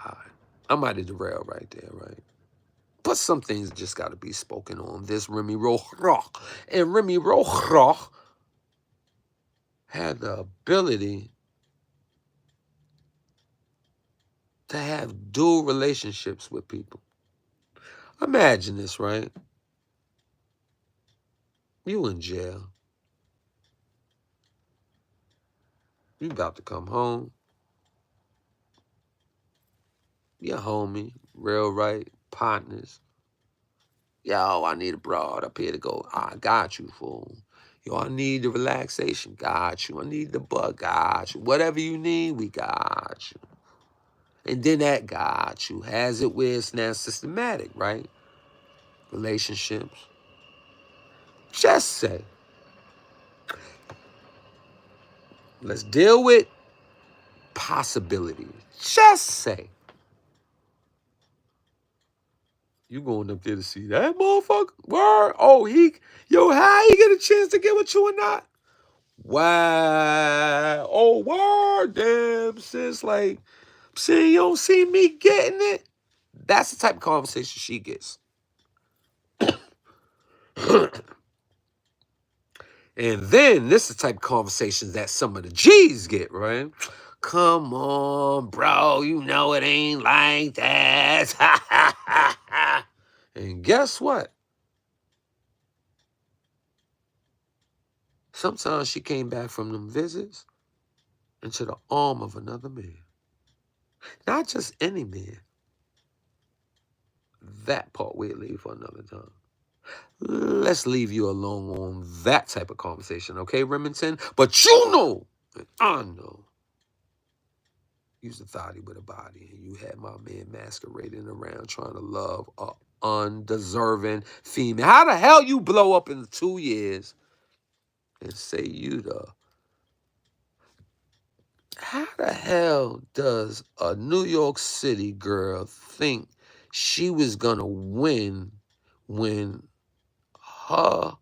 All right. I might have derailed right there, right? But some things just got to be spoken on. This Remy Roja. And Remy Roja had the ability to have dual relationships with people. Imagine this, right? You in jail. You about to come home. Your homie, real right, partners. Yo, I need a broad up here to go. I got you, fool. Yo, I need the relaxation. Got you. I need the bug. Got you. Whatever you need, we got you. And then that got you. Has it where it's now systematic, right? Relationships. Just say, let's deal with possibilities. Just say, you going up there to see that motherfucker? Word? Oh, how he get a chance to get with you or not? Wow. Oh, word. Damn, sis. Like, I'm saying you don't see me getting it. That's the type of conversation she gets. And then this is the type of conversations that some of the G's get, right? Come on, bro. You know it ain't like that. And guess what? Sometimes she came back from them visits into the arm of another man. Not just any man. That part we'll leave for another time. Let's leave you alone on that type of conversation, okay, Remington? But you know, and I know, you's a thotty with a body, and you had my man masquerading around trying to love a undeserving female. How the hell you blow up in 2 years and say you the How the hell does a New York City girl think she was gonna win when her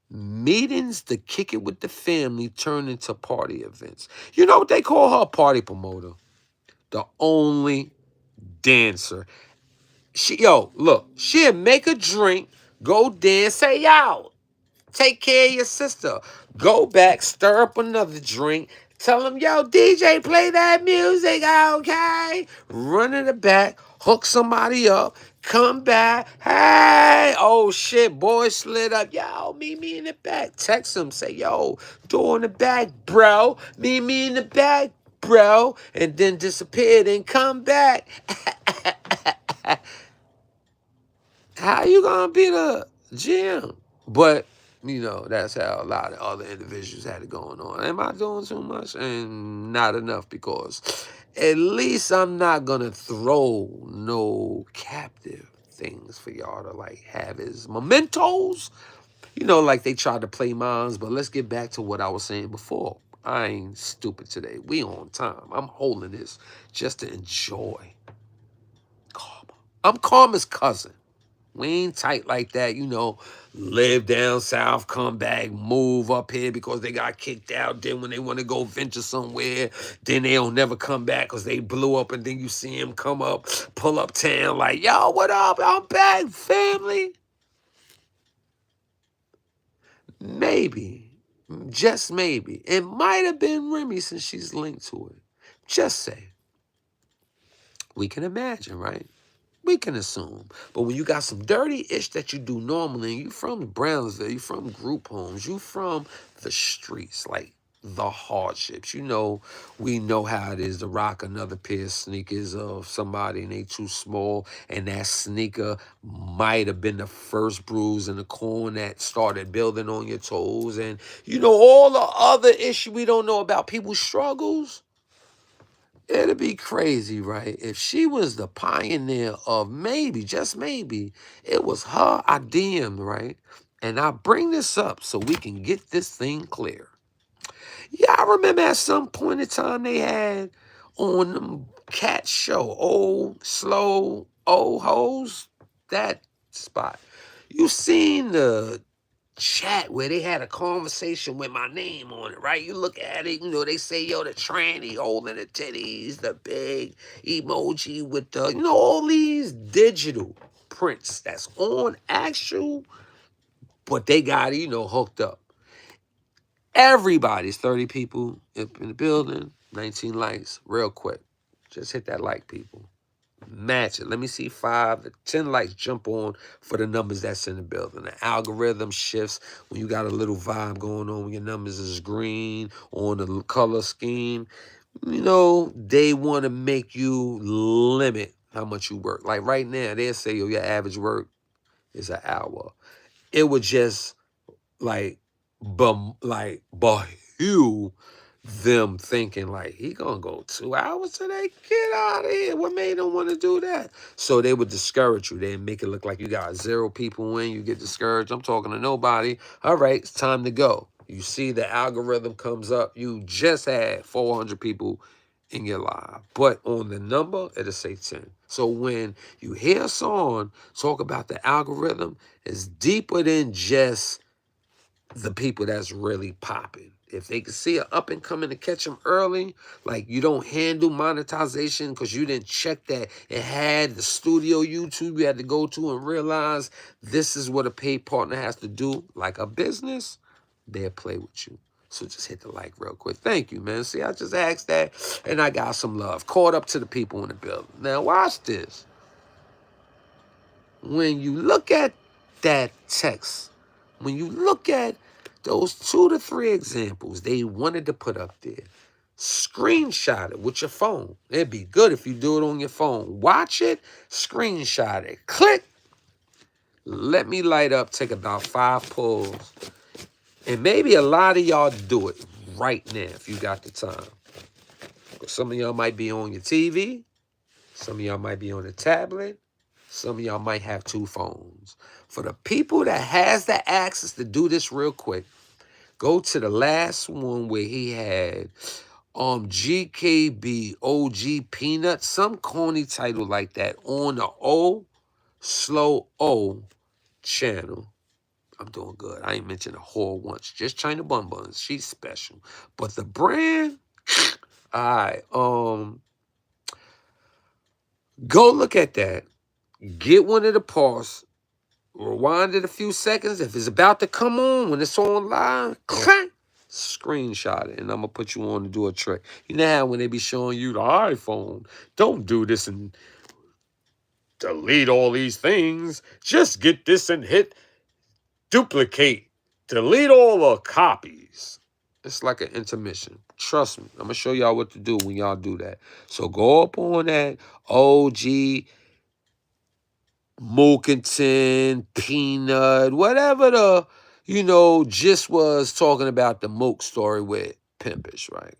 meetings to kick it with the family turned into party events? You know what they call her? A party promoter. The only dancer. Look, she'll make a drink, go dance, say, yo, take care of your sister. Go back, stir up another drink. Tell them, yo, DJ, play that music, okay? Run in the back, hook somebody up, come back. Hey, oh shit, boy slid up. Yo, meet me in the back. Text him, say, yo, door in the back, bro. Meet me in the back, bro. And then disappear, then come back. How you gonna be the GM? But, that's how a lot of other individuals had it going on. Am I doing too much? And not enough, because at least I'm not gonna throw no captive things for y'all to like have as mementos. Like they tried to play mines, but let's get back to what I was saying before. I ain't stupid today. We on time. I'm holding this just to enjoy karma. I'm Karma's cousin. We ain't tight like that, live down south, come back, move up here because they got kicked out. Then when they want to go venture somewhere, then they don't never come back because they blew up. And then you see them come up, pull up town like, yo, what up? I'm back, family. Maybe, just maybe. It might have been Remy since she's linked to it. Just say. We can imagine, right? We can assume. But when you got some dirty ish that you do normally, and you from Brownsville, you from group homes, you from the streets, like the hardships. We know how it is to rock another pair of sneakers of somebody and they too small, and that sneaker might have been the first bruise in the corn that started building on your toes. And all the other issue we don't know about people's struggles. It'd be crazy, right? If she was the pioneer of maybe, just maybe, it was her I DM'd, right? And I bring this up so we can get this thing clear. Yeah, I remember at some point in time they had on them cat show, old, slow, old hoes, that spot. You seen the chat where they had a conversation with my name on it, right? You look at it, they say, yo, the tranny holding the titties, the big emoji with the, all these digital prints that's on actual, but they got it, hooked up. Everybody's 30 people up in the building, 19 likes, real quick. Just hit that like, people. Match it. Let me see 5 to 10 likes jump on for the numbers that's in the building. The algorithm shifts when you got a little vibe going on, when your numbers is green on the color scheme. They want to make you limit how much you work. Like right now, they'll say, yo, your average work is an hour. It would just behoove them thinking like, he gonna go 2 hours today? Get out of here. What made them want to do that? So they would discourage you. They make it look like you got 0 people in. You get discouraged. I'm talking to nobody. All right, it's time to go. You see the algorithm comes up. You just had 400 people in your live. But on the number, it'll say 10. So when you hear a song talk about the algorithm, it's deeper than just the people that's really popping. If they can see an up and coming to catch them early, like you don't handle monetization because you didn't check that it had the studio YouTube you had to go to and realize this is what a paid partner has to do, like a business, they'll play with you. So just hit the like real quick. Thank you, man. See, I just asked that and I got some love. Caught up to the people in the building. Now watch this. When you look at that text, when you look at those 2 to 3 examples they wanted to put up there, screenshot it with your phone. It'd be good if you do it on your phone. Watch it, screenshot it, click. Let me light up, take about 5 pulls. And maybe a lot of y'all do it right now if you got the time. Some of y'all might be on your TV. Some of y'all might be on a tablet. Some of y'all might have 2 phones. For the people that has the access to do this real quick, go to the last one where he had GKB, OG Peanut, some corny title like that on the O, slow O channel. I'm doing good. I ain't mentioned a whore once. Just Chyna Buns. She's special. But the brand, all right, go look at that. Get one of the parts. Rewind it a few seconds. If it's about to come on, when it's on live, screenshot it. And I'm going to put you on to do a trick. You know how when they be showing you the iPhone, don't do this and delete all these things. Just get this and hit duplicate. Delete all the copies. It's like an intermission. Trust me. I'm going to show y'all what to do when y'all do that. So go up on that OG Mookington, Peanut, whatever the, just was talking about the Mook story with Pimpish, right?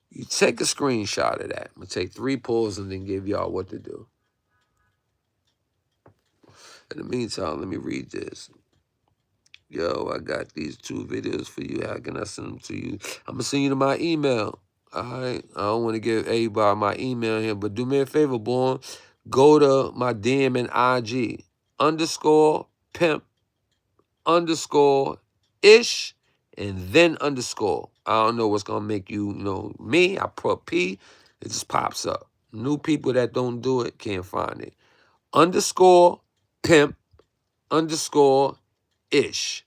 You take a screenshot of that. I'm going to take 3 pulls and then give y'all what to do. In the meantime, let me read this. Yo, I got these 2 videos for you. How can I send them to you? I'm going to send you to my email. All right? I don't want to give everybody my email here, but do me a favor, boy. Go to my DM and IG. _pimp _ish and then _. I don't know what's going to make you, me. I put P. It just pops up. New people that don't do it can't find it. _pimp _ish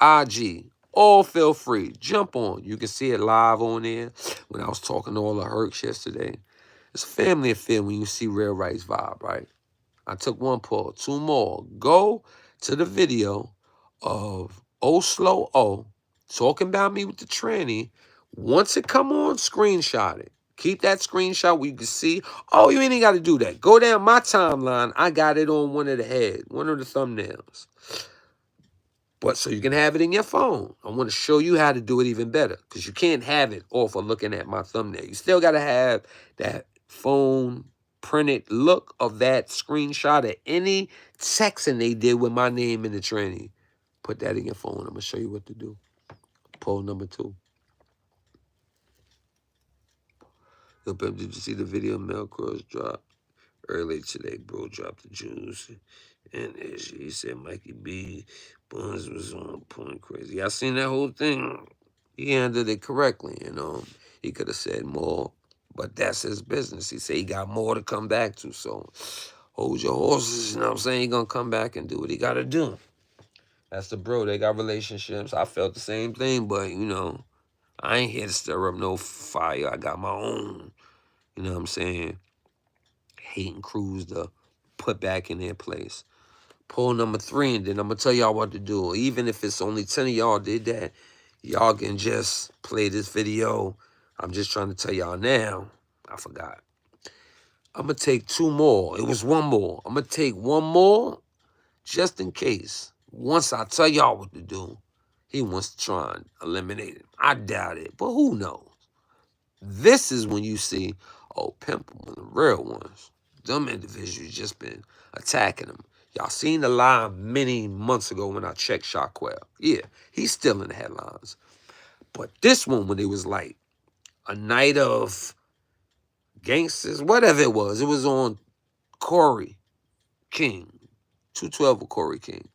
_IG. All feel free. Jump on. You can see it live on there when I was talking to all the Hercs yesterday. It's a family affair when you see Real Rights Vibe, right? I took 1 pull, 2 more. Go to the video of Slow O talking about me with the tranny. Once it come on, screenshot it. Keep that screenshot where you can see. Oh, you ain't got to do that. Go down my timeline. I got it on one of the heads, one of the thumbnails. But so you can have it in your phone. I want to show you how to do it even better because you can't have it off of looking at my thumbnail. You still got to have that phone printed look of that screenshot of any texting they did with my name in the tranny. Put that in your phone. I'm going to show you what to do. Poll number 2. Yo, Pep, did you see the video Mel Cross dropped early today? Bro dropped the juice. And he said Mikey B. Buns was on point crazy. I seen that whole thing. He handled it correctly, He could have said more, but that's his business. He said he got more to come back to, so hold your horses, you know what I'm saying? He gonna come back and do what he gotta do. That's the bro. They got relationships. I felt the same thing, but, I ain't here to stir up no fire. I got my own, you know what I'm saying, hating crews to put back in their place. Pull number 3, and then I'm going to tell y'all what to do. Even if it's only 10 of y'all did that, y'all can just play this video. I'm just trying to tell y'all now. I forgot. I'm going to take 2 more. It was 1 more. I'm going to take 1 more just in case. Once I tell y'all what to do, he wants to try and eliminate it. I doubt it, but who knows? This is when you see, Pimp, one of the real ones. Them individuals just been attacking him. Y'all seen the live many months ago when I checked shaQUell. Yeah, he's still in the headlines. But this one, when it was like a night of gangsters, whatever it was on Corey King, 212 with Corey King.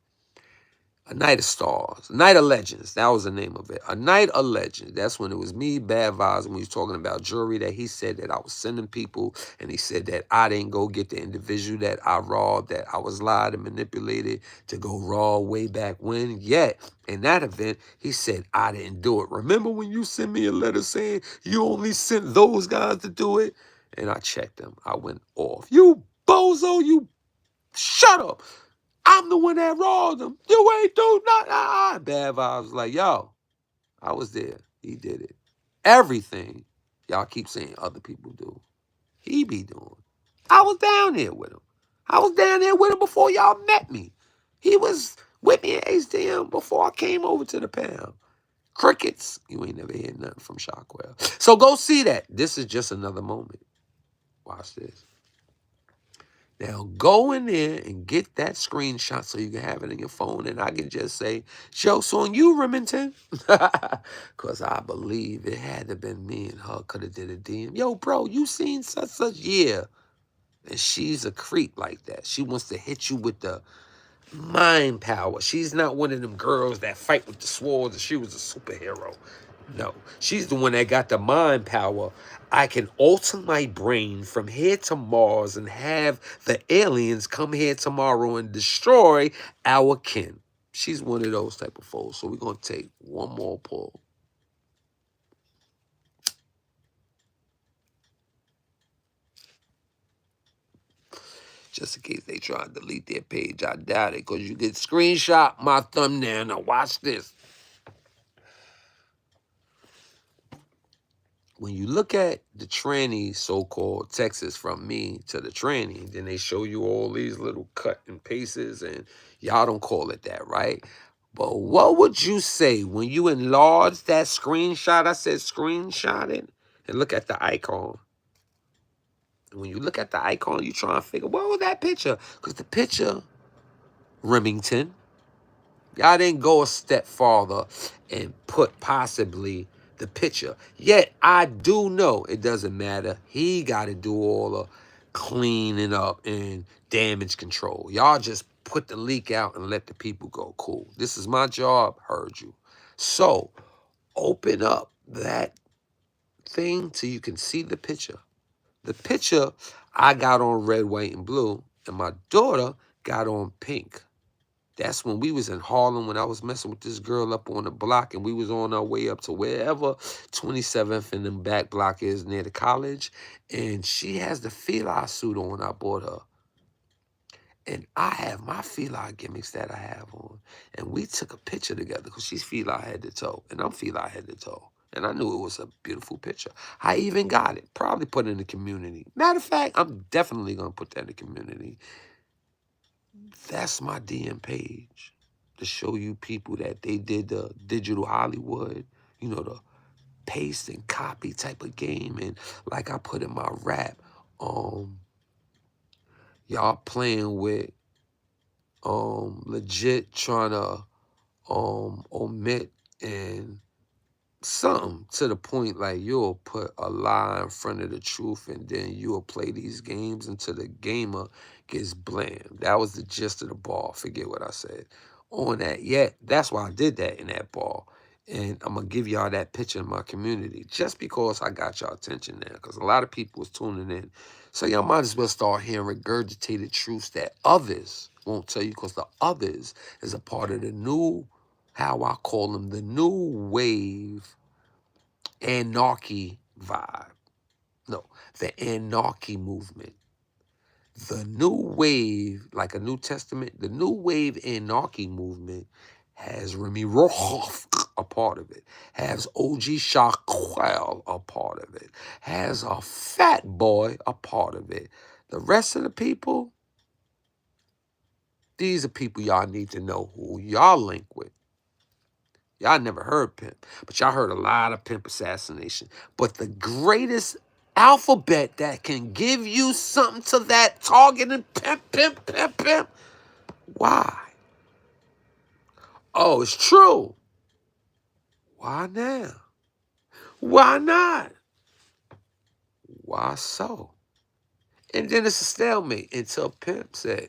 A Night of Stars, A Night of Legends, that was the name of it. A Night of Legends, that's when it was me, Bad Vibes, and we was talking about jury, that he said that I was sending people, and he said that I didn't go get the individual that I robbed, that I was lied and manipulated to go raw way back when. Yet, in that event, he said I didn't do it. Remember when you sent me a letter saying you only sent those guys to do it? And I checked them. I went off. You bozo, you shut up. I'm the one that robbed him. You ain't do nothing. Bad Vibes was like, yo, I was there. He did it. Everything y'all keep saying other people do, he be doing. I was down there with him. I was down there with him before y'all met me. He was with me at HDM before I came over to the pound. Crickets. You ain't never heard nothing from shaQUell. So go see that. This is just another moment. Watch this. Now go in there and get that screenshot so you can have it in your phone, and I can just say, "Joke's on you, Remington," because I believe it had to been me and her could have did a DM. Yo, bro, you seen such? Yeah, and she's a creep like that. She wants to hit you with the mind power. She's not one of them girls that fight with the swords and she was a superhero. No, she's the one that got the mind power. I can alter my brain from here to Mars and have the aliens come here tomorrow and destroy our kin. She's one of those type of foes. So we're going to take one more pull. Just in case they try to delete their page. I doubt it, because you can screenshot my thumbnail. Now watch this. When you look at the tranny so-called Texas from me to the tranny, then they show you all these little cut and pastes, and y'all don't call it that, right? But what would you say when you enlarge that screenshot? I said screenshot it, and look at the icon. When you look at the icon, you try and figure, what was that picture? Because the picture, Remington, y'all didn't go a step farther and put possibly the picture. Yet I do know it doesn't matter. He got to do all the cleaning up and damage control. Y'all just put the leak out and let the people go. Cool. This is my job. Heard you. So open up that thing till you can see the picture. The picture I got on red, white, and blue, and my daughter got on pink. That's when we was in Harlem, when I was messing with this girl up on the block, and we was on our way up to wherever 27th and the back block is near the college. And she has the feline suit on I bought her. And I have my feline gimmicks that I have on. And we took a picture together because she's feline head to toe, and I'm feline head to toe. And I knew it was a beautiful picture. I even got it. Probably put it in the community. Matter of fact, I'm definitely going to put that in the community. That's my DM page, to show you people that they did the digital Hollywood, you know, the paste and copy type of game. And like I put in my rap, y'all playing with legit trying to omit and something to the point like you'll put a lie in front of the truth, and then you'll play these games until the gamer gets blamed. That was the gist of the ball. Forget what I said on that. Yeah, that's why I did that in that ball. And I'm going to give y'all that picture in my community just because I got y'all attention now, because a lot of people was tuning in. So y'all might as well start hearing regurgitated truths that others won't tell you, because the others is a part of the new, how I call them, the new wave anarchy vibe. No, the anarchy movement. The new wave, like a New Testament, the new wave anarchy movement has Remy a part of it, has OG shaQUell a part of it, has a fat boy a part of it. The rest of the people, these are people y'all need to know who y'all link with. Y'all never heard Pimp, but y'all heard a lot of Pimp assassination. But the greatest alphabet that can give you something to that target and pimp. Why? Oh, it's true. Why now? Why not? Why so? And then it's a stalemate until Pimp said,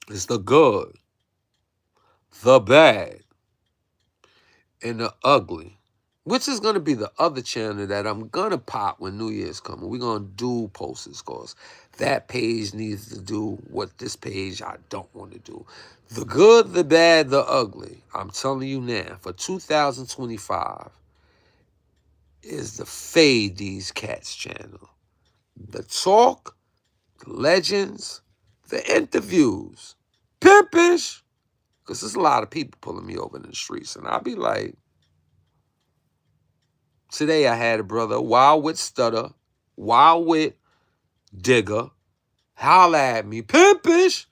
it's the good, the bad, and the ugly, which is going to be the other channel that I'm going to pop when New Year's coming. We're going to do posters, because that page needs to do what this page I don't want to do. The good, the bad, the ugly. I'm telling you now, for 2025 is the Fade These Cats channel. The talk, the legends, the interviews, pimpish, because there's a lot of people pulling me over in the streets, and I'll be like, today I had a brother, wild with stutter, wild with digger, holla at me, pimpish,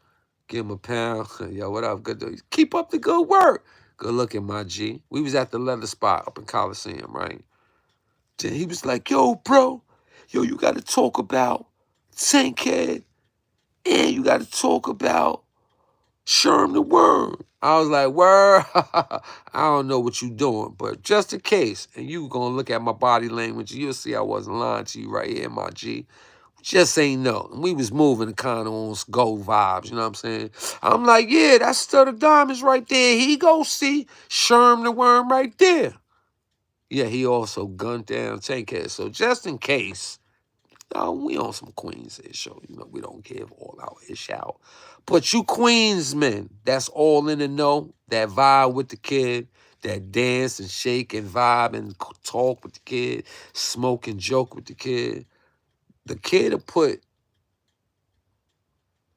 give him a pound. Yo, what up? Good to keep up the good work. Good looking, my G. We was at the leather spot up in Coliseum, right? Then he was like, yo, bro, yo, you got to talk about Tankhead, and you got to talk about Sherm the Worm. I was like, word, I don't know what you doing, but just in case, and you gonna look at my body language, you'll see I wasn't lying to you right here, my G. Just ain't no. And we was moving kind of on gold vibes, you know what I'm saying? I'm like, yeah, that's still the diamonds right there. He go see Sherm the Worm right there. Yeah, he also gunned down Tankhead. So just in case, we on some Queens ish, so we don't give all our ish out. But you Queens men, that's all in the know, that vibe with the kid, that dance and shake and vibe and talk with the kid, smoke and joke with the kid. The kid will put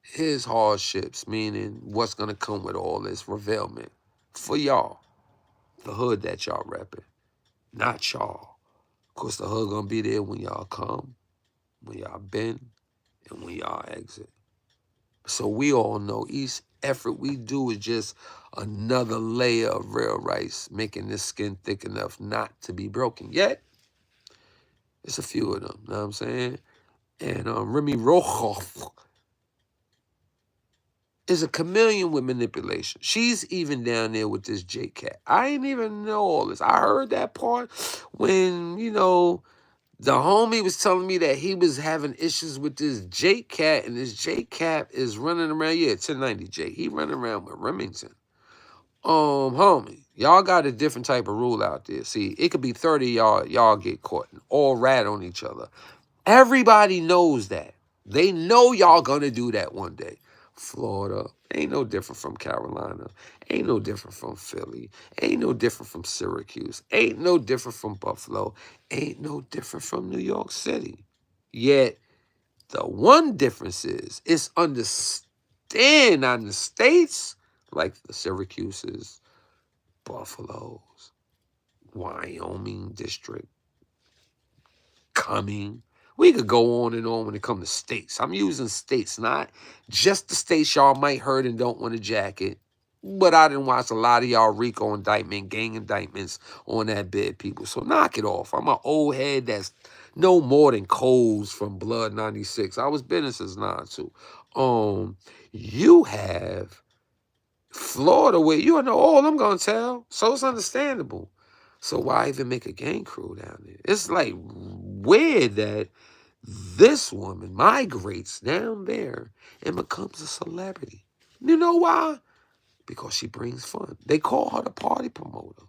his hardships, meaning what's gonna come with all this revealment for y'all, the hood that y'all repping, not y'all. Of course, the hood gonna be there when y'all come, when y'all bend, and when y'all exit. So we all know each effort we do is just another layer of real rice, making this skin thick enough not to be broken. Yet, it's a few of them, know what I'm saying? And Remy Rojoff is a chameleon with manipulation. She's even down there with this J Cat. I ain't even know all this. I heard that part when, the homie was telling me that he was having issues with this J Cat, and this J Cat is running around. Yeah, 1090 J. He running around with Remington. Homie, y'all got a different type of rule out there. See, it could be 30 y'all get caught and all rat on each other. Everybody knows that. They know y'all gonna do that one day. Florida ain't no different from Carolina. Ain't no different from Philly. Ain't no different from Syracuse. Ain't no different from Buffalo. Ain't no different from New York City. Yet, the one difference is, it's understand on the states, like the Syracuses, Buffaloes, Wyoming district, coming. We could go on and on when it comes to states. I'm using states, not just the states y'all might heard and don't want to jacket. But I didn't watch a lot of y'all RICO indictment, gang indictments on that bed, people. So knock it off. I'm an old head that's no more than Coles from Blood 96. I was business since 92. You have Florida where you know all I'm gonna tell. So it's understandable. So why even make a gang crew down there? It's like weird that this woman migrates down there and becomes a celebrity. You know why? Because she brings fun. They call her the party promoter.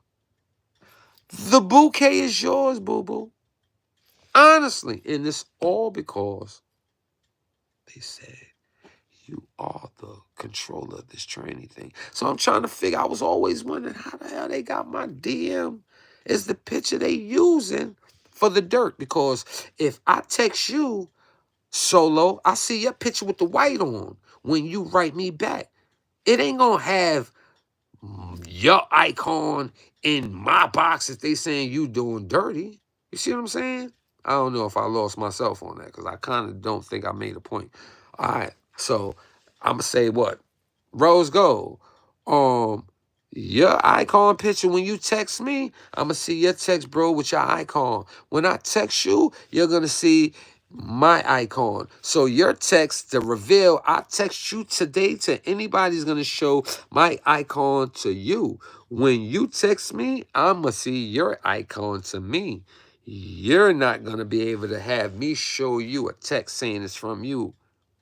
The bouquet is yours, boo-boo. Honestly, and it's all because they said you are the controller of this training thing. So I'm trying to figure, I was always wondering how the hell they got my DM is the picture they using for the dirt. Because if I text you, Solo, I see your picture with the white on when you write me back. It ain't gonna have your icon in my box if they saying you doing dirty. You see what I'm saying? I don't know if I lost myself on that because I kind of don't think I made a point. All right, so I'm gonna say what? Rose gold. Your icon picture when you text me, I'm gonna see your text, bro, with your icon. When I text you, you're gonna see my icon. So your text, the reveal, I text you today to anybody's gonna show my icon to you. When you text me, I'ma see your icon to me. You're not gonna be able to have me show you a text saying it's from you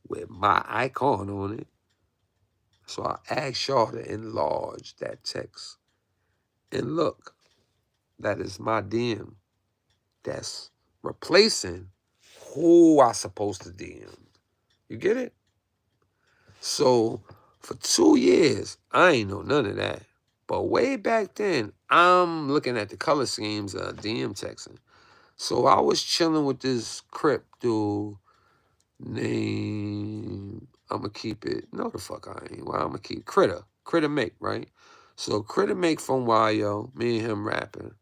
with my icon on it. So I ask y'all to enlarge that text. And look, that is my DM. That's replacing who I supposed to DM. You get it? So for 2 years, I ain't know none of that. But way back then, I'm looking at the color schemes of DM texting. So I was chilling with this Crip dude named, I'm going to keep it, no the fuck I ain't. Well, I'm going to keep Critter Make, right? So Critter Make from YO, me and him rapping.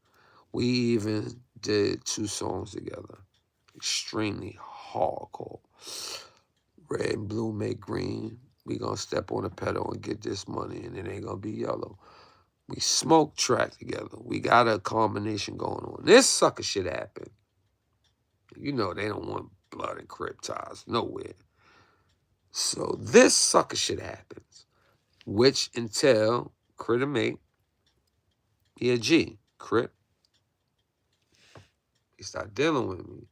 We even did 2 songs together. Extremely hardcore. Red and blue make green. We gonna step on the pedal and get this money, and it ain't gonna be yellow. We smoke track together. We got a combination going on. This sucker shit happened. You know they don't want blood and crip ties nowhere. So this sucker shit happens, which until Critter mate, he a G, Crip, he started dealing with me.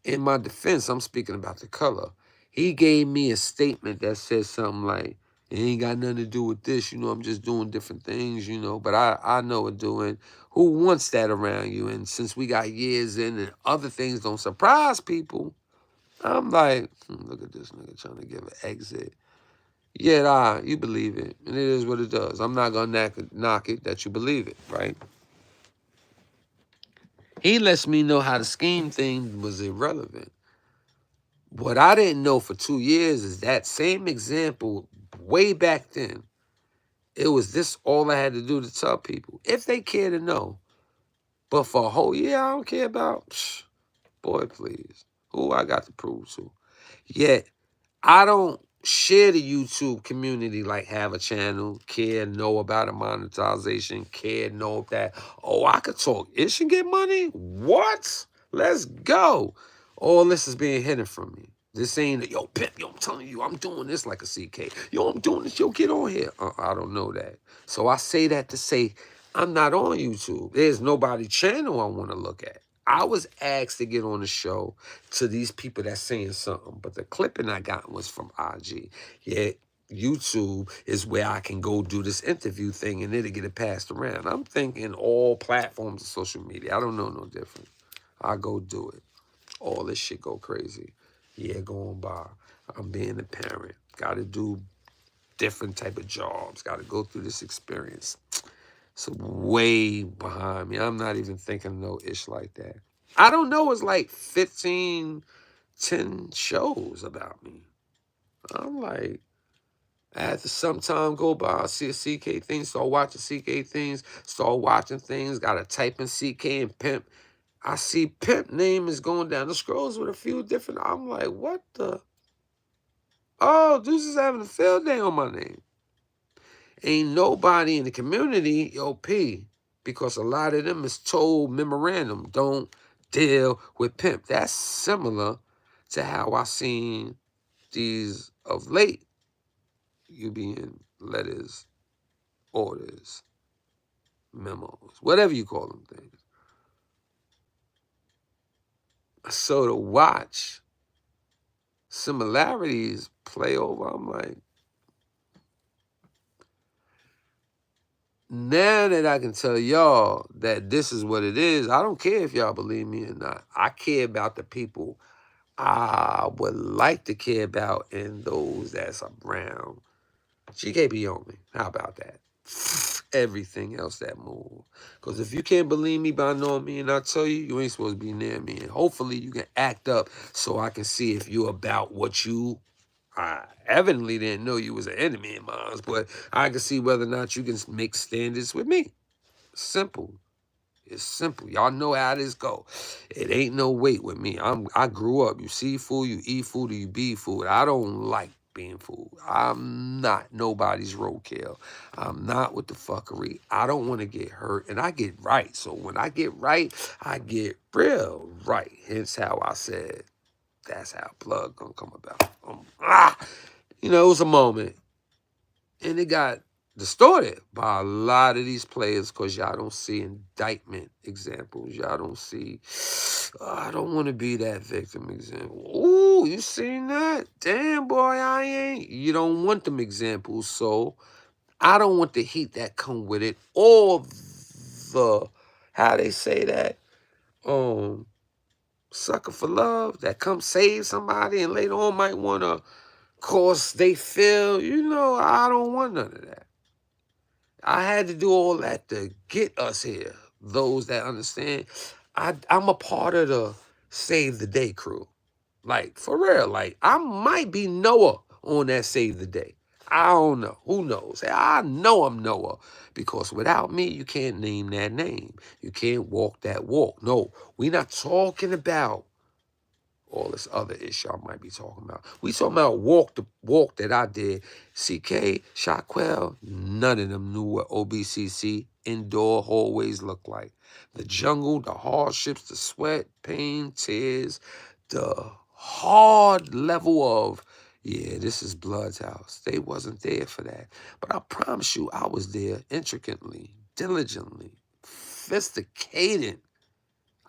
In my defense, I'm speaking about the color. He gave me a statement that said something like, it ain't got nothing to do with this, you know, I'm just doing different things, you know, but I know what doing. Who wants that around you? And since we got years in and other things don't surprise people, I'm like, look at this nigga trying to give an exit. Yeah, you believe it, and it is what it does. I'm not gonna knock it that you believe it, right? He lets me know how the scheme thing was irrelevant. What I didn't know for 2 years is that same example way back then. It was this all I had to do to tell people, if they care to know. But for a whole year, I don't care about, boy, please. Who I got to prove to? Yet, I don't share the YouTube community like have a channel, care, know about a monetization, care, know that, oh, I could talk ish and get money? What? Let's go. All this is being hidden from me. This ain't, yo, Pimp, yo, I'm telling you, I'm doing this like a CK. Yo, I'm doing this, yo, get on here. I don't know that. So I say that to say, I'm not on YouTube. There's nobody channel I want to look at. I was asked to get on the show to these people that's saying something, but the clipping I got was from IG. Yeah, YouTube is where I can go do this interview thing and it'll get it passed around. I'm thinking all platforms of social media. I don't know no different. I go do it. All this shit go crazy. Yeah, going by. I'm being a parent. Got to do different type of jobs. Got to go through this experience. So way behind me. I'm not even thinking no ish like that. I don't know. It's like 15, 10 shows about me. I'm like, after some time go by, I see a CK thing, start watching CK things, start watching things, got to type in CK and Pimp. I see Pimp name is going down the scrolls with a few different, I'm like, what the? Oh, Deuce is having a field day on my name. Ain't nobody in the community, yo, P, because a lot of them is told memorandum, don't deal with Pimp. That's similar to how I seen these of late, you being letters, orders, memos, whatever you call them things. So to watch similarities play over, I'm like, now that I can tell y'all that this is what it is, I don't care if y'all believe me or not. I care about the people I would like to care about and those that's around. GKB on me. How about that? Everything else that move. Because if you can't believe me by knowing me and I tell you, you ain't supposed to be near me. And hopefully you can act up so I can see if you about what you... I evidently didn't know you was an enemy of mine, but I can see whether or not you can make standards with me. Simple. It's simple. Y'all know how this go. It ain't no weight with me. I grew up. You see food, you eat food, or you be food. I don't like being food. I'm not nobody's roadkill. I'm not with the fuckery. I don't want to get hurt, and I get right. So when I get right, I get real right. Hence how I said, that's how blood gonna come about. You know, it was a moment. And it got distorted by a lot of these players because y'all don't see indictment examples. Y'all don't see, I don't want to be that victim example. Ooh, you seen that? Damn, boy, I ain't. You don't want them examples. So I don't want the heat that come with it or the, how they say that, sucker for love that come save somebody and later on might want to cause they feel, you know, I don't want none of that. I had to do all that to get us here. Those that understand, I'm a part of the Save the Day crew. Like, for real, like, I might be Noah on that Save the Day. I don't know. Who knows? I know I'm Noah because without me, you can't name that name. You can't walk that walk. No, we're not talking about all this other issue I might be talking about. We talking about the walk that I did. CK, shaQUell, none of them knew what OBCC indoor hallways look like. The jungle, the hardships, the sweat, pain, tears, the hard level of, yeah, this is Blood's house. They wasn't there for that. But I promise you, I was there intricately, diligently, sophisticated.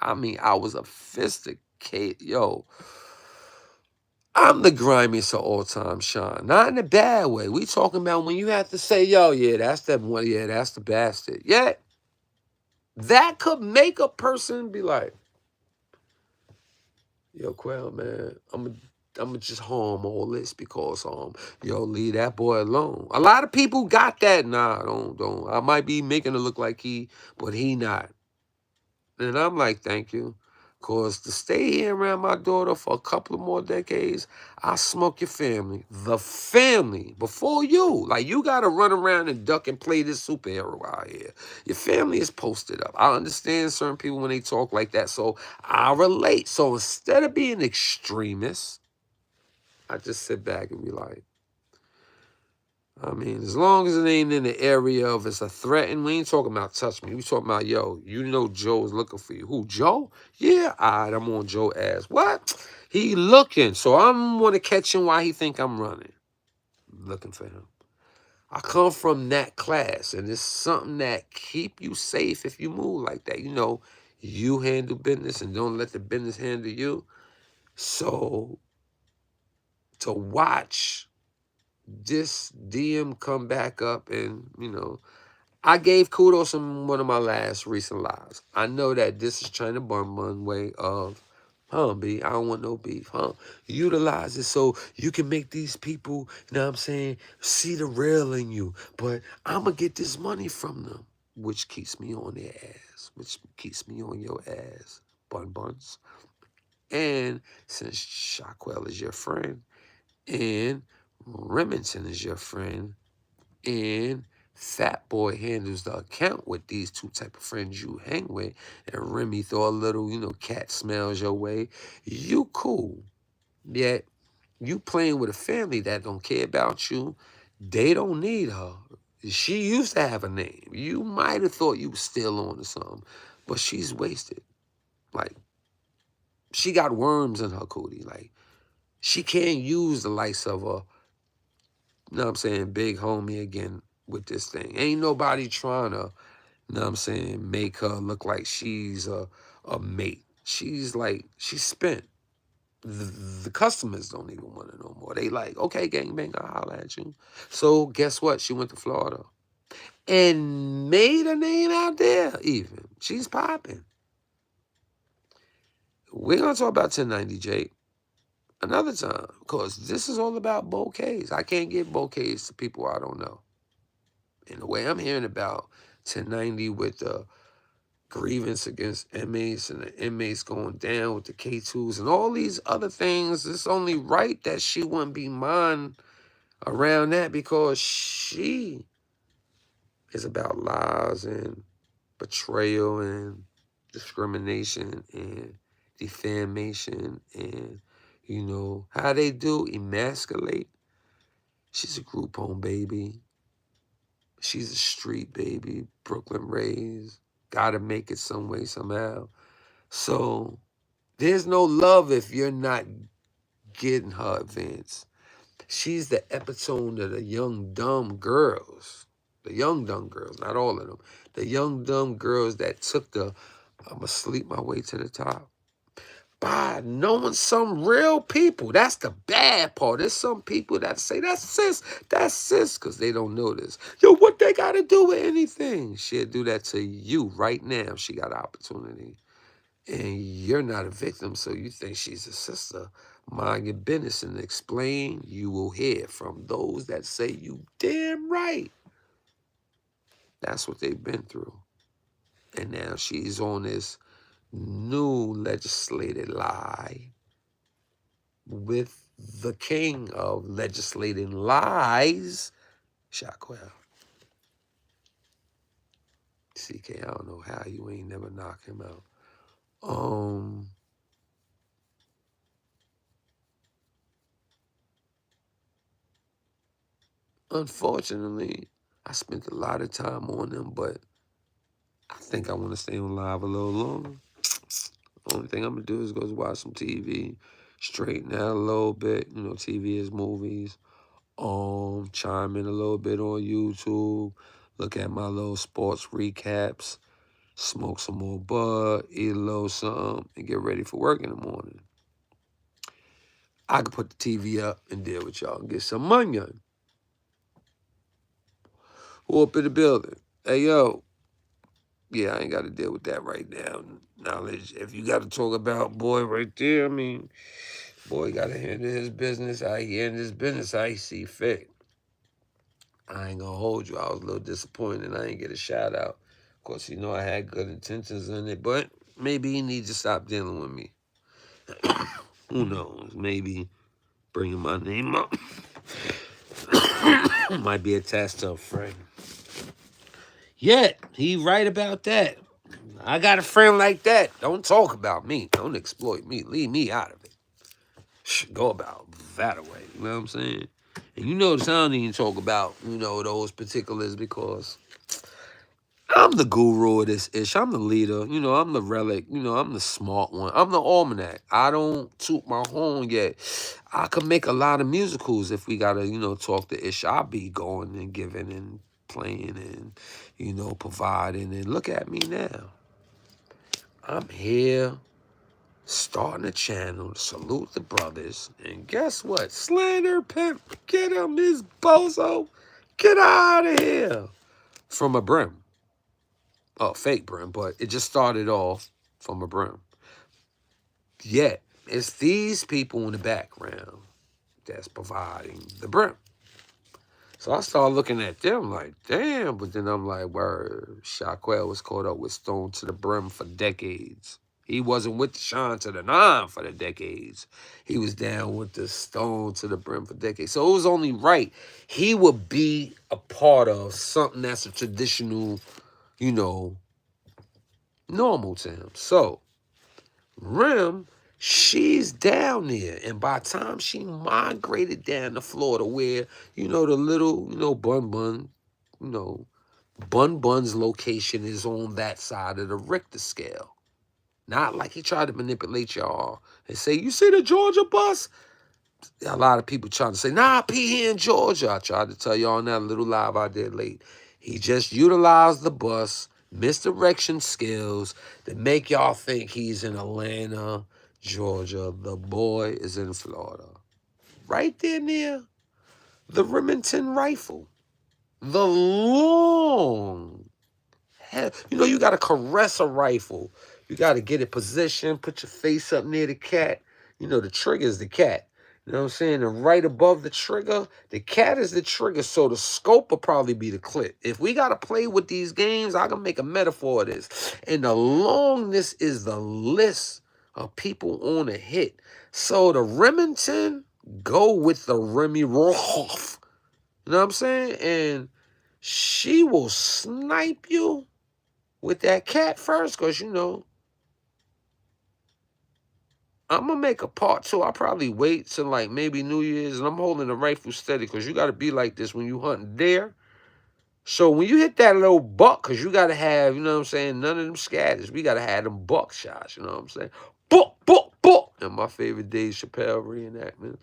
I mean, I was a sophisticated, yo. I'm the grimiest of all time, Sean. Not in a bad way. We talking about when you have to say, yo, yeah, that's that one, yeah, that's the bastard. Yeah, that could make a person be like, yo, Quell, man, I'm just harm all this because yo, leave that boy alone. A lot of people got that. Nah, don't. I might be making it look like but he not. And I'm like, thank you. Because to stay here around my daughter for a couple of more decades, I smoke your family. The family. Before you. Like, you got to run around and duck and play this superhero out here. Your family is posted up. I understand certain people when they talk like that, so I relate. So instead of being extremist, I just sit back and be like, I mean, as long as it ain't in the area of it's a threat, and we ain't talking about touch me. We talking about, yo, you know Joe is looking for you. Who, Joe? Yeah, all right, I'm on Joe's ass. What? He looking, so I'm going to catch him while he think I'm running. Looking for him. I come from that class, and it's something that keep you safe if you move like that. You know, you handle business and don't let the business handle you. So to watch this DM come back up and, you know, I gave kudos in one of my last recent lives. I know that this is Chyna Bun way of, B, I don't want no beef, Utilize it so you can make these people, you know what I'm saying, see the real in you. But I'm going to get this money from them, which keeps me on their ass, which keeps me on your ass, Buns. And since shaQUell is your friend, and Remington is your friend, and Fat Boy handles the account with these two type of friends you hang with, and Remy throw a little, you know, cat smells your way, you cool. Yet, you playing with a family that don't care about you. They don't need her. She used to have a name. You might have thought you was still on to something, but she's wasted. Like, she got worms in her cootie. Like, she can't use the likes of a, you know what I'm saying, big homie again with this thing. Ain't nobody trying to, you know what I'm saying, make her look like she's a mate. She's like, she's spent. The customers don't even want her no more. They like, okay, gangbang, I'll holler at you. So guess what? She went to Florida and made a name out there even. She's popping. We're going to talk about 1090, Jake, another time, because this is all about bouquets. I can't give bouquets to people I don't know. And the way I'm hearing about 1090 with the grievance against inmates and the inmates going down with the K2s and all these other things, it's only right that she wouldn't be mine around that, because she is about lies and betrayal and discrimination and defamation and, you know, how they do emasculate. She's a group home baby. She's a street baby, Brooklyn raised, gotta make it some way, somehow. So there's no love if you're not getting her advance. She's the epitome of the young, dumb girls. The young, dumb girls, not all of them. The young, dumb girls that took the, I'm gonna sleep my way to the top, by knowing some real people. That's the bad part. There's some people that say, that's sis, because they don't know this. Yo, what they got to do with anything? She'll do that to you right now. She got an opportunity. And you're not a victim, so you think she's a sister. Mind your business and explain. You will hear from those that say you damn right. That's what they've been through. And now she's on this new legislated lie with the king of legislating lies, shaQUell. CK, I don't know how you ain't never knock him out. unfortunately, I spent a lot of time on them, but I think I want to stay on live a little longer. Only thing I'm going to do is go watch some TV, straighten out a little bit. You know, TV is movies. Chime in a little bit on YouTube, look at my little sports recaps, smoke some more bud, eat a little something, and get ready for work in the morning. I could put the TV up and deal with y'all and get some money. Who up in the building? Hey, yo. Yeah, I ain't got to deal with that right now. Knowledge, if you got to talk about boy right there, I mean, boy got to handle his business how he handle his business how he see fit. I ain't gonna hold you. I was a little disappointed I ain't get a shout out. Of course, you know I had good intentions in it, but maybe he needs to stop dealing with me. Who knows? Maybe bringing my name up might be attached to a friend. Yet, he right about that. I got a friend like that. Don't talk about me. Don't exploit me. Leave me out of it. Go about that way. You know what I'm saying? And you notice I don't even talk about, you know, those particulars because I'm the guru of this ish. I'm the leader. You know, I'm the relic. You know, I'm the smart one. I'm the almanac. I don't toot my horn yet. I could make a lot of musicals if we got to, you know, talk the ish. I'll be going and giving and playing and, you know, providing. And look at me now. I'm here starting a channel to salute the brothers. And guess what? Slander Pimp. Get him, this bozo. Get out of here. From a brim. Oh, fake brim, but it just started off from a brim. Yet, it's these people in the background that's providing the brim. So I started looking at them like, damn, but then I'm like, word, shaQUell was caught up with Stone to the Brim for decades. He wasn't with the Shine to the Nine for the decades. He was down with the Stone to the Brim for decades. So it was only right. He would be a part of something that's a traditional, you know, normal to him. So, Rem, she's down there. And by the time she migrated down to Florida where, you know, the little, you know, Bun's location is on that side of the Richter scale. Not like he tried to manipulate y'all and say, you see the Georgia bus? A lot of people trying to say, nah, P here in Georgia. I tried to tell y'all on that little live I did late. He just utilized the bus, misdirection skills to make y'all think he's in Atlanta, Georgia. The boy is in Florida. Right there near the Remington rifle. The long. You know, you got to caress a rifle. You got to get it positioned, put your face up near the cat. You know, the trigger is the cat. You know what I'm saying? And right above the trigger, the cat is the trigger, so the scope will probably be the clip. If we got to play with these games, I can make a metaphor of this. And the longness is the list of people on a hit. So the Remington, go with the Remy Roth. You know what I'm saying? And she will snipe you with that cat first, because, you know, I'm going to make a part two. I'll probably wait till, like, maybe New Year's, and I'm holding the rifle steady, because you got to be like this when you hunting deer. So when you hit that little buck, because you got to have, you know what I'm saying, none of them scatters. We got to have them buck shots, you know what I'm saying? Buck, buck, buck. And my favorite Dave Chappelle reenactment.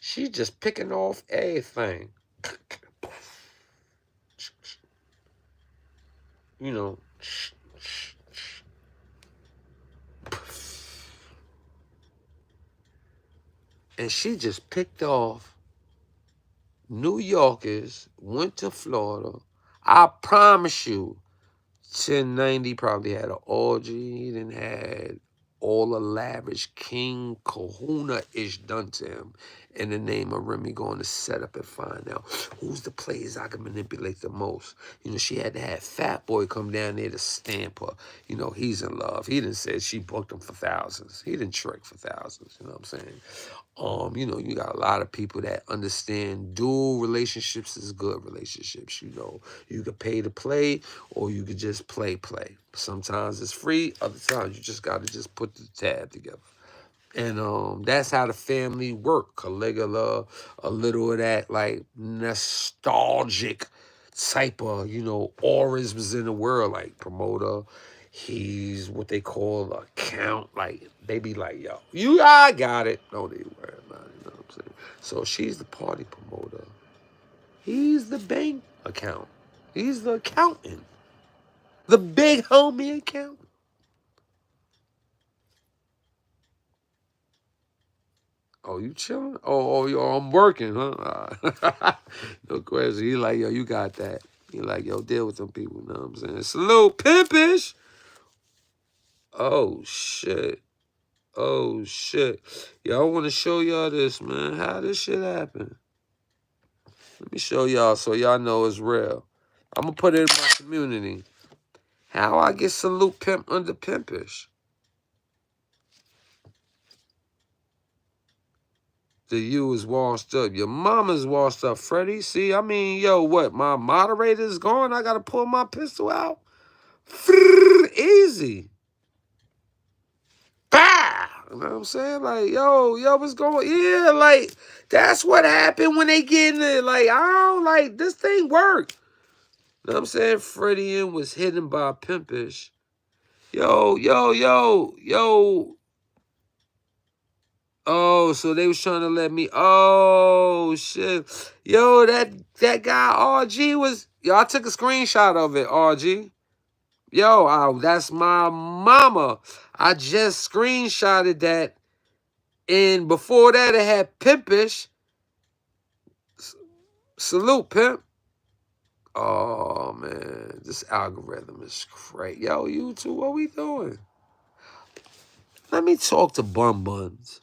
She's just picking off everything. You know, and she just picked off New Yorkers, went to Florida. I promise you, 1090 probably had an orgy. He done had all the lavish king kahuna-ish done to him in the name of Remy going to set up and find out who's the players I can manipulate the most. You know, she had to have Fat Boy come down there to stamp her. You know, he's in love. He done said she booked him for thousands. He didn't trick for thousands, you know what I'm saying? You know, you got a lot of people that understand dual relationships is good relationships. You know, you could pay to play or you could just play. Sometimes it's free. Other times you just got to just put the tab together. And that's how the family worked. Caligula, a little of that like nostalgic type of, auras was in the world. Like promoter, he's what they call a count. Like they be like, yo, I got it. Don't even worry about it. You know what I'm saying? So she's the party promoter. He's the bank account. He's the accountant. The big homie accountant. Oh, you chilling? Yo, I'm working, huh? No question. He like, yo, you got that. He like, yo, deal with them people, you know what I'm saying? Salute, pimpish. Oh, shit. Oh, shit. Y'all want to show y'all this, man. How this shit happen? Let me show y'all so y'all know it's real. I'm going to put it in my community. How I get salute pimp under pimpish? The you is washed up. Your mama's washed up, Freddie. See, I mean, yo, what? My moderator's gone. I got to pull my pistol out. Easy. Bah! You know what I'm saying? Like, yo, what's going on? Yeah, like, that's what happened when they get in it. Like, I don't, like, this thing worked. You know what I'm saying? Freddie in was hidden by pimpish. Yo. Oh, so they was trying to let me. Oh shit, yo, that guy RG was. Yo, I took a screenshot of it. RG, yo, that's my mama. I just screenshotted that, and before that, it had pimpish. Salute, pimp. Oh man, this algorithm is crazy. Yo, YouTube, what we doing? Let me talk to Buns.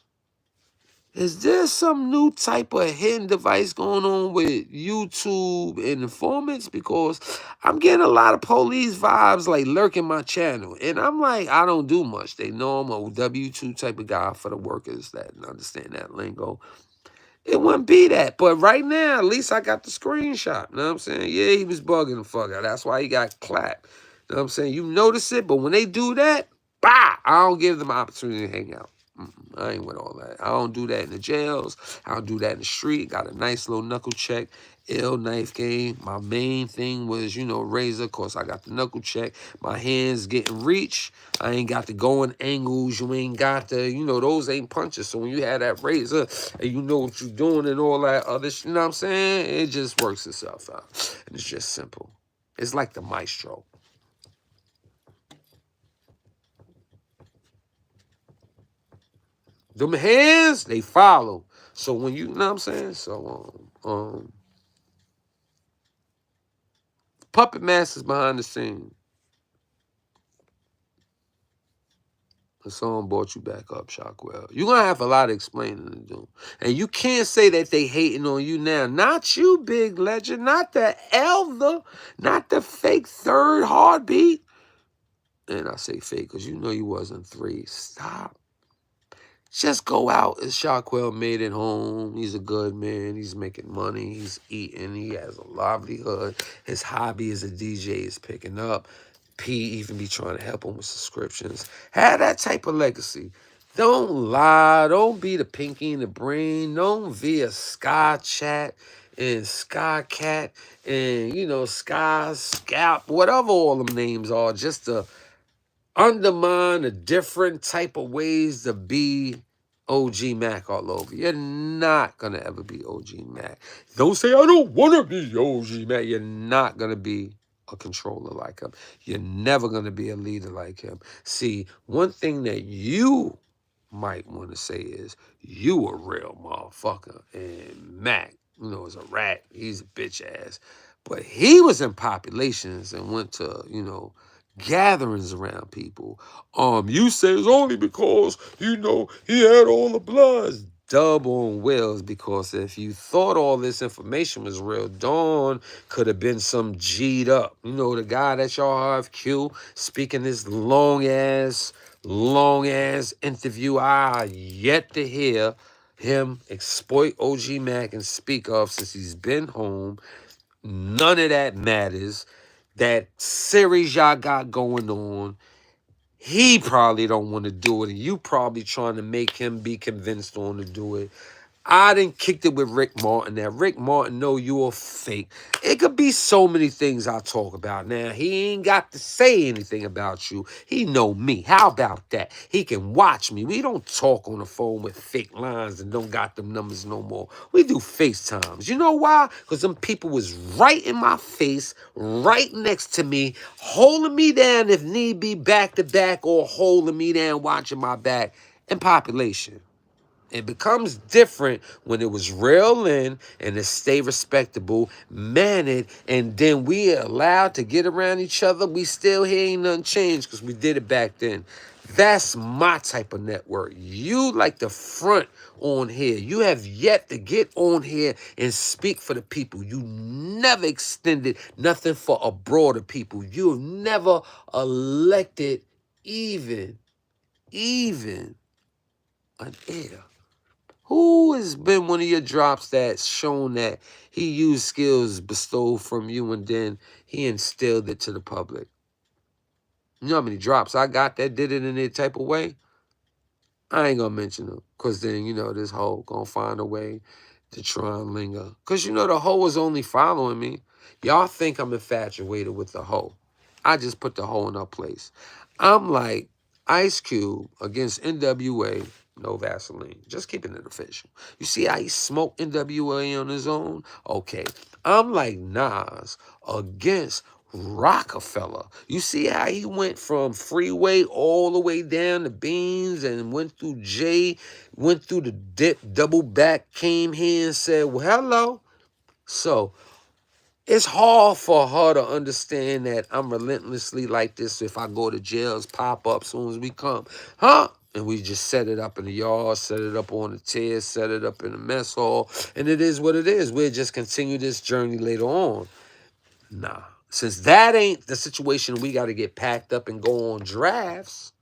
Is there some new type of hidden device going on with YouTube and informants? Because I'm getting a lot of police vibes like lurking my channel. And I'm like, I don't do much. They know I'm a W-2 type of guy for the workers that understand that lingo. It wouldn't be that. But right now, at least I got the screenshot. You know what I'm saying? Yeah, he was bugging the fuck out. That's why he got clapped. You know what I'm saying? You notice it, but when they do that, bah! I don't give them an opportunity to hang out. I ain't with all that. I don't do that in the jails. I don't do that in the street. Got a nice little knuckle check. Ill knife game. My main thing was, razor. Of course, I got the knuckle check. My hands getting reach. I ain't got the going angles. You ain't got the, those ain't punches. So when you have that razor and you know what you're doing and all that other shit, you know what I'm saying? It just works itself out. And it's just simple. It's like the maestro. Them hands, they follow. So when you know what I'm saying? So, puppet masters behind the scene. Hassan brought you back up, shaQUell. You're going to have a lot of explaining to do. And you can't say that they hating on you now. Not you, big legend. Not the elder. Not the fake third heartbeat. And I say fake because you know you wasn't 3. Stop. Just go out. As shaQUell made it home. He's a good man. He's making money. He's eating. He has a livelihood. His hobby as a DJ is picking up. P even be trying to help him with subscriptions. Have that type of legacy. Don't lie. Don't be the pinky in the brain. Don't be a Sky Chat and Sky Cat and, Sky Scalp, whatever all them names are, just to undermine a different type of ways to be OG Mac all over. You're not going to ever be OG Mac. Don't say, I don't want to be OG Mac. You're not going to be a controller like him. You're never going to be a leader like him. See, one thing that you might want to say is you a real motherfucker. And Mac, is a rat. He's a bitch ass. But he was in populations and went to, gatherings around people. You say it's only because, he had all the bloods. Double on Wells, because if you thought all this information was real, Dawn could have been some G'd up. The guy that y'all have Q speaking this long ass interview. I yet to hear him exploit OG Mac and speak of since he's been home. None of that matters. That series y'all got going on, He probably don't want to do it, and you probably trying to make him be convinced on to do it. I done kicked it with Rick Martin. Now, Rick Martin know you a fake. It could be so many things I talk about. Now, he ain't got to say anything about you. He know me. How about that? He can watch me. We don't talk on the phone with fake lines and don't got them numbers no more. We do FaceTimes. You know why? Because them people was right in my face, right next to me, holding me down if need be, back to back, or holding me down, watching my back, and population. It becomes different when it was real in and it stay respectable, mannered, and then we allowed to get around each other. We still here ain't nothing changed because we did it back then. That's my type of network. You like the front on here. You have yet to get on here and speak for the people. You never extended nothing for a broader people. You have never elected even an heir. Who has been one of your drops that's shown that he used skills bestowed from you and then he instilled it to the public? You know how many drops I got that did it in that type of way? I ain't gonna mention them, because then, this hoe gonna find a way to try and linger. Because, the hoe was only following me. Y'all think I'm infatuated with the hoe. I just put the hoe in her place. I'm like Ice Cube against NWA, no Vaseline. Just keeping it official. You see how he smoked NWA on his own? Okay. I'm like Nas against Rockefeller. You see how he went from Freeway all the way down to Beans and went through J, went through the dip, double back, came here and said, well, hello. So it's hard for her to understand that I'm relentlessly like this. If I go to jails, pop up soon as we come. Huh? And we just set it up in the yard, set it up on the tier, set it up in the mess hall. And it is what it is. We'll just continue this journey later on. Nah. Since that ain't the situation, we got to get packed up and go on drafts.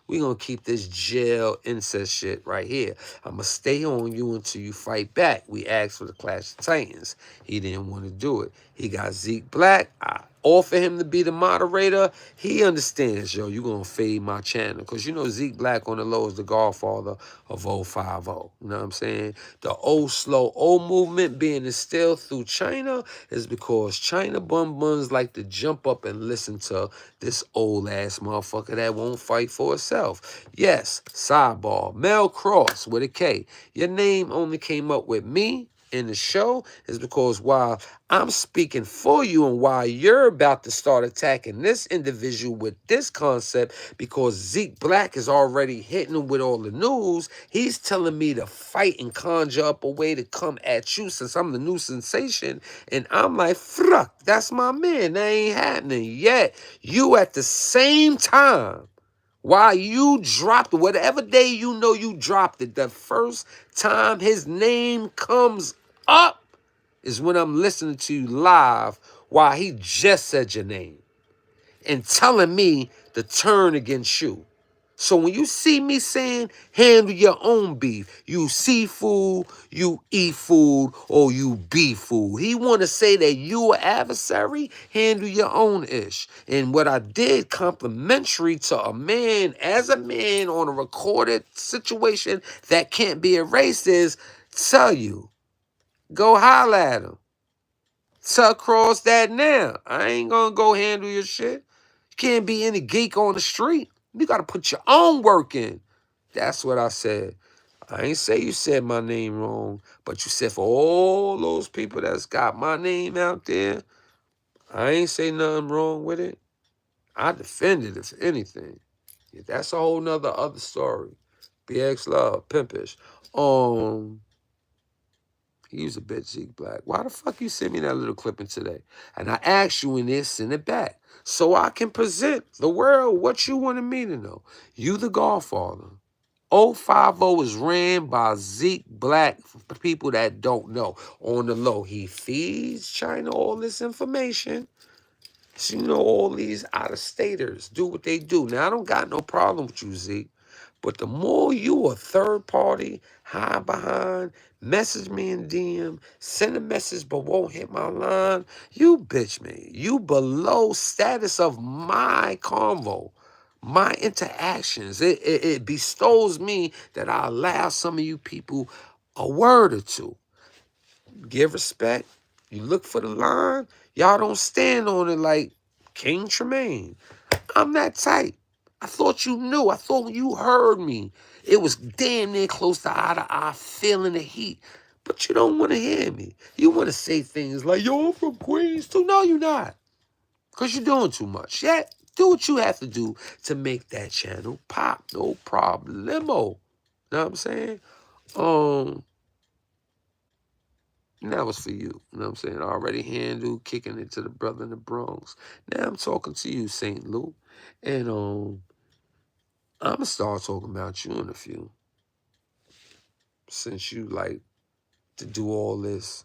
We gonna keep this jail incest shit right here. I'ma stay on you until you fight back. We asked for the Clash of Titans. He didn't want to do it. He got Zeke Black. I offer him to be the moderator. He understands, yo, you gonna fade my channel. Because Zeke Black on the low is the godfather of 050. You know what I'm saying? The old slow old movement being instilled through Chyna is because Chyna buns like to jump up and listen to this old ass motherfucker that won't fight for itself. Yes, sidebar. Mel Cross with a K. Your name only came up with me in the show is because while I'm speaking for you and why you're about to start attacking this individual with this concept, because Zeke Black is already hitting him with all the news, he's telling me to fight and conjure up a way to come at you since I'm the new sensation. And I'm like, fuck, that's my man. That ain't happening yet. You at the same time, while you dropped it, whatever day you dropped it, the first time his name comes up is when I'm listening to you live while he just said your name and telling me to turn against you. So when you see me saying handle your own beef, you see food, you eat food, or you be food. He want to say that you an adversary, handle your own ish. And what I did complimentary to a man as a man on a recorded situation that can't be erased is tell you, go holler at him. Tell Cross that now. I ain't gonna go handle your shit. You can't be any geek on the street. You got to put your own work in. That's what I said. I ain't say you said my name wrong, but you said for all those people that's got my name out there, I ain't say nothing wrong with it. I defended it, if anything. Yeah, that's a whole nother other story. BX Love, Pimpish. He was a bitch, Zeke Black. Why the fuck you send me that little clipping today? And I asked you in this, send it back. So I can present the world what you wanted me to know. You the Godfather. 050 is ran by Zeke Black, for people that don't know. On the low, he feeds China all this information. So all these out-of-staters do what they do. Now, I don't got no problem with you, Zeke. But the more you a third party, hide behind, message me in DM, send a message but won't hit my line, you bitch me. You below status of my convo. My interactions, it bestows me that I allow some of you people a word or two. Give respect. You look for the line. Y'all don't stand on it like King Tremaine. I'm that type. I thought you knew. I thought you heard me. It was damn near close to eye to eye, feeling the heat. But you don't want to hear me. You want to say things like, yo, I'm from Queens too. No, you're not. Because you're doing too much. Yeah, do what you have to do to make that channel pop. No problemo. Know what I'm saying? That was for you. You know what I'm saying? Already handled, kicking it to the brother in the Bronx. Now I'm talking to you, St. Lou. And I'm going to start talking about you in a few. Since you like to do all this,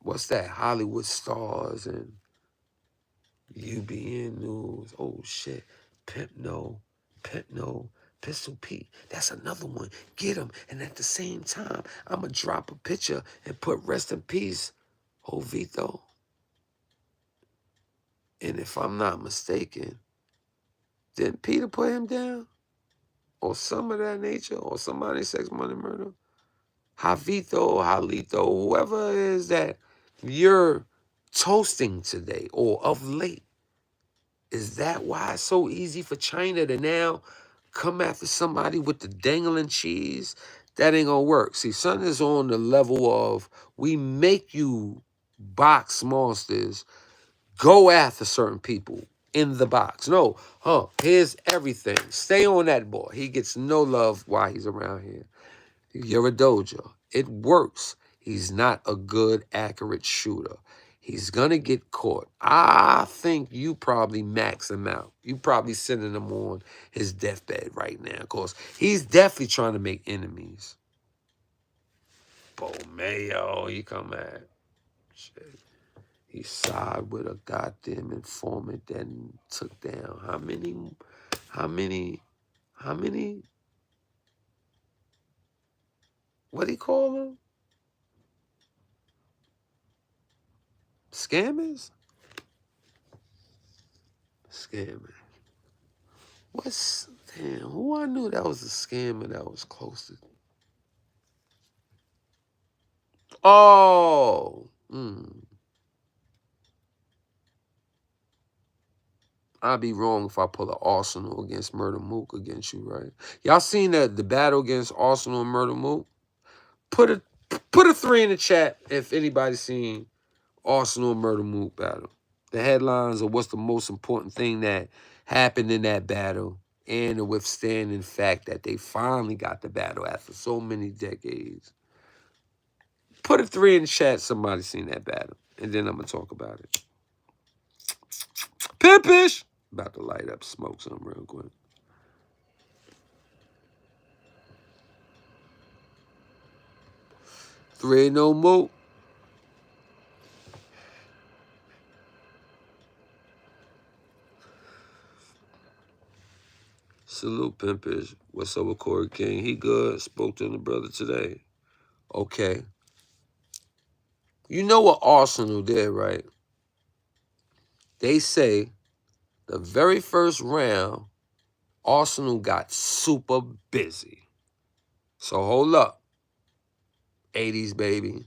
what's that? Hollywood stars and UBN News. Oh, shit. Pimp No, Pistol Pete. That's another one. Get him. And at the same time, I'm going to drop a picture and put rest in peace, Jovito. And if I'm not mistaken, didn't Peter put him down? Or some of that nature? Or somebody sex, money, murder? Javito, Jalito, whoever it is that you're toasting today or of late. Is that why it's so easy for Chyna to now come after somebody with the dangling cheese? That ain't gonna work. See, son is on the level of we make you box monsters go after certain people in the box. No, here's everything. Stay on that boy. He gets no love while he's around here. You're a dojo. It works. He's not a good, accurate shooter. He's going to get caught. I think you probably max him out. You probably sending him on his deathbed right now because he's definitely trying to make enemies. Bo Mayo, he come at. Shit. He side with a goddamn informant that took down how many, what do you call them? Scammers? Scammers. Damn, who I knew that was a scammer that was close to? Oh, I'd be wrong if I pull an Arsenal against Murder Mook against you, right? Y'all seen the battle against Arsenal and Murder Mook? Put a 3 in the chat if anybody's seen Arsenal and Murder Mook battle. The headlines of what's the most important thing that happened in that battle and the withstanding fact that they finally got the battle after so many decades. Put a 3 in the chat, somebody seen that battle. And then I'm going to talk about it. Pimpish! About to light up, smoke some real quick. Three no more. Salute, Pimpish. What's up with Corey King? He good. Spoke to the brother today. Okay. You know what Arsenal did, right? They say the very first round, Arsenal got super busy. So hold up. 80s, baby.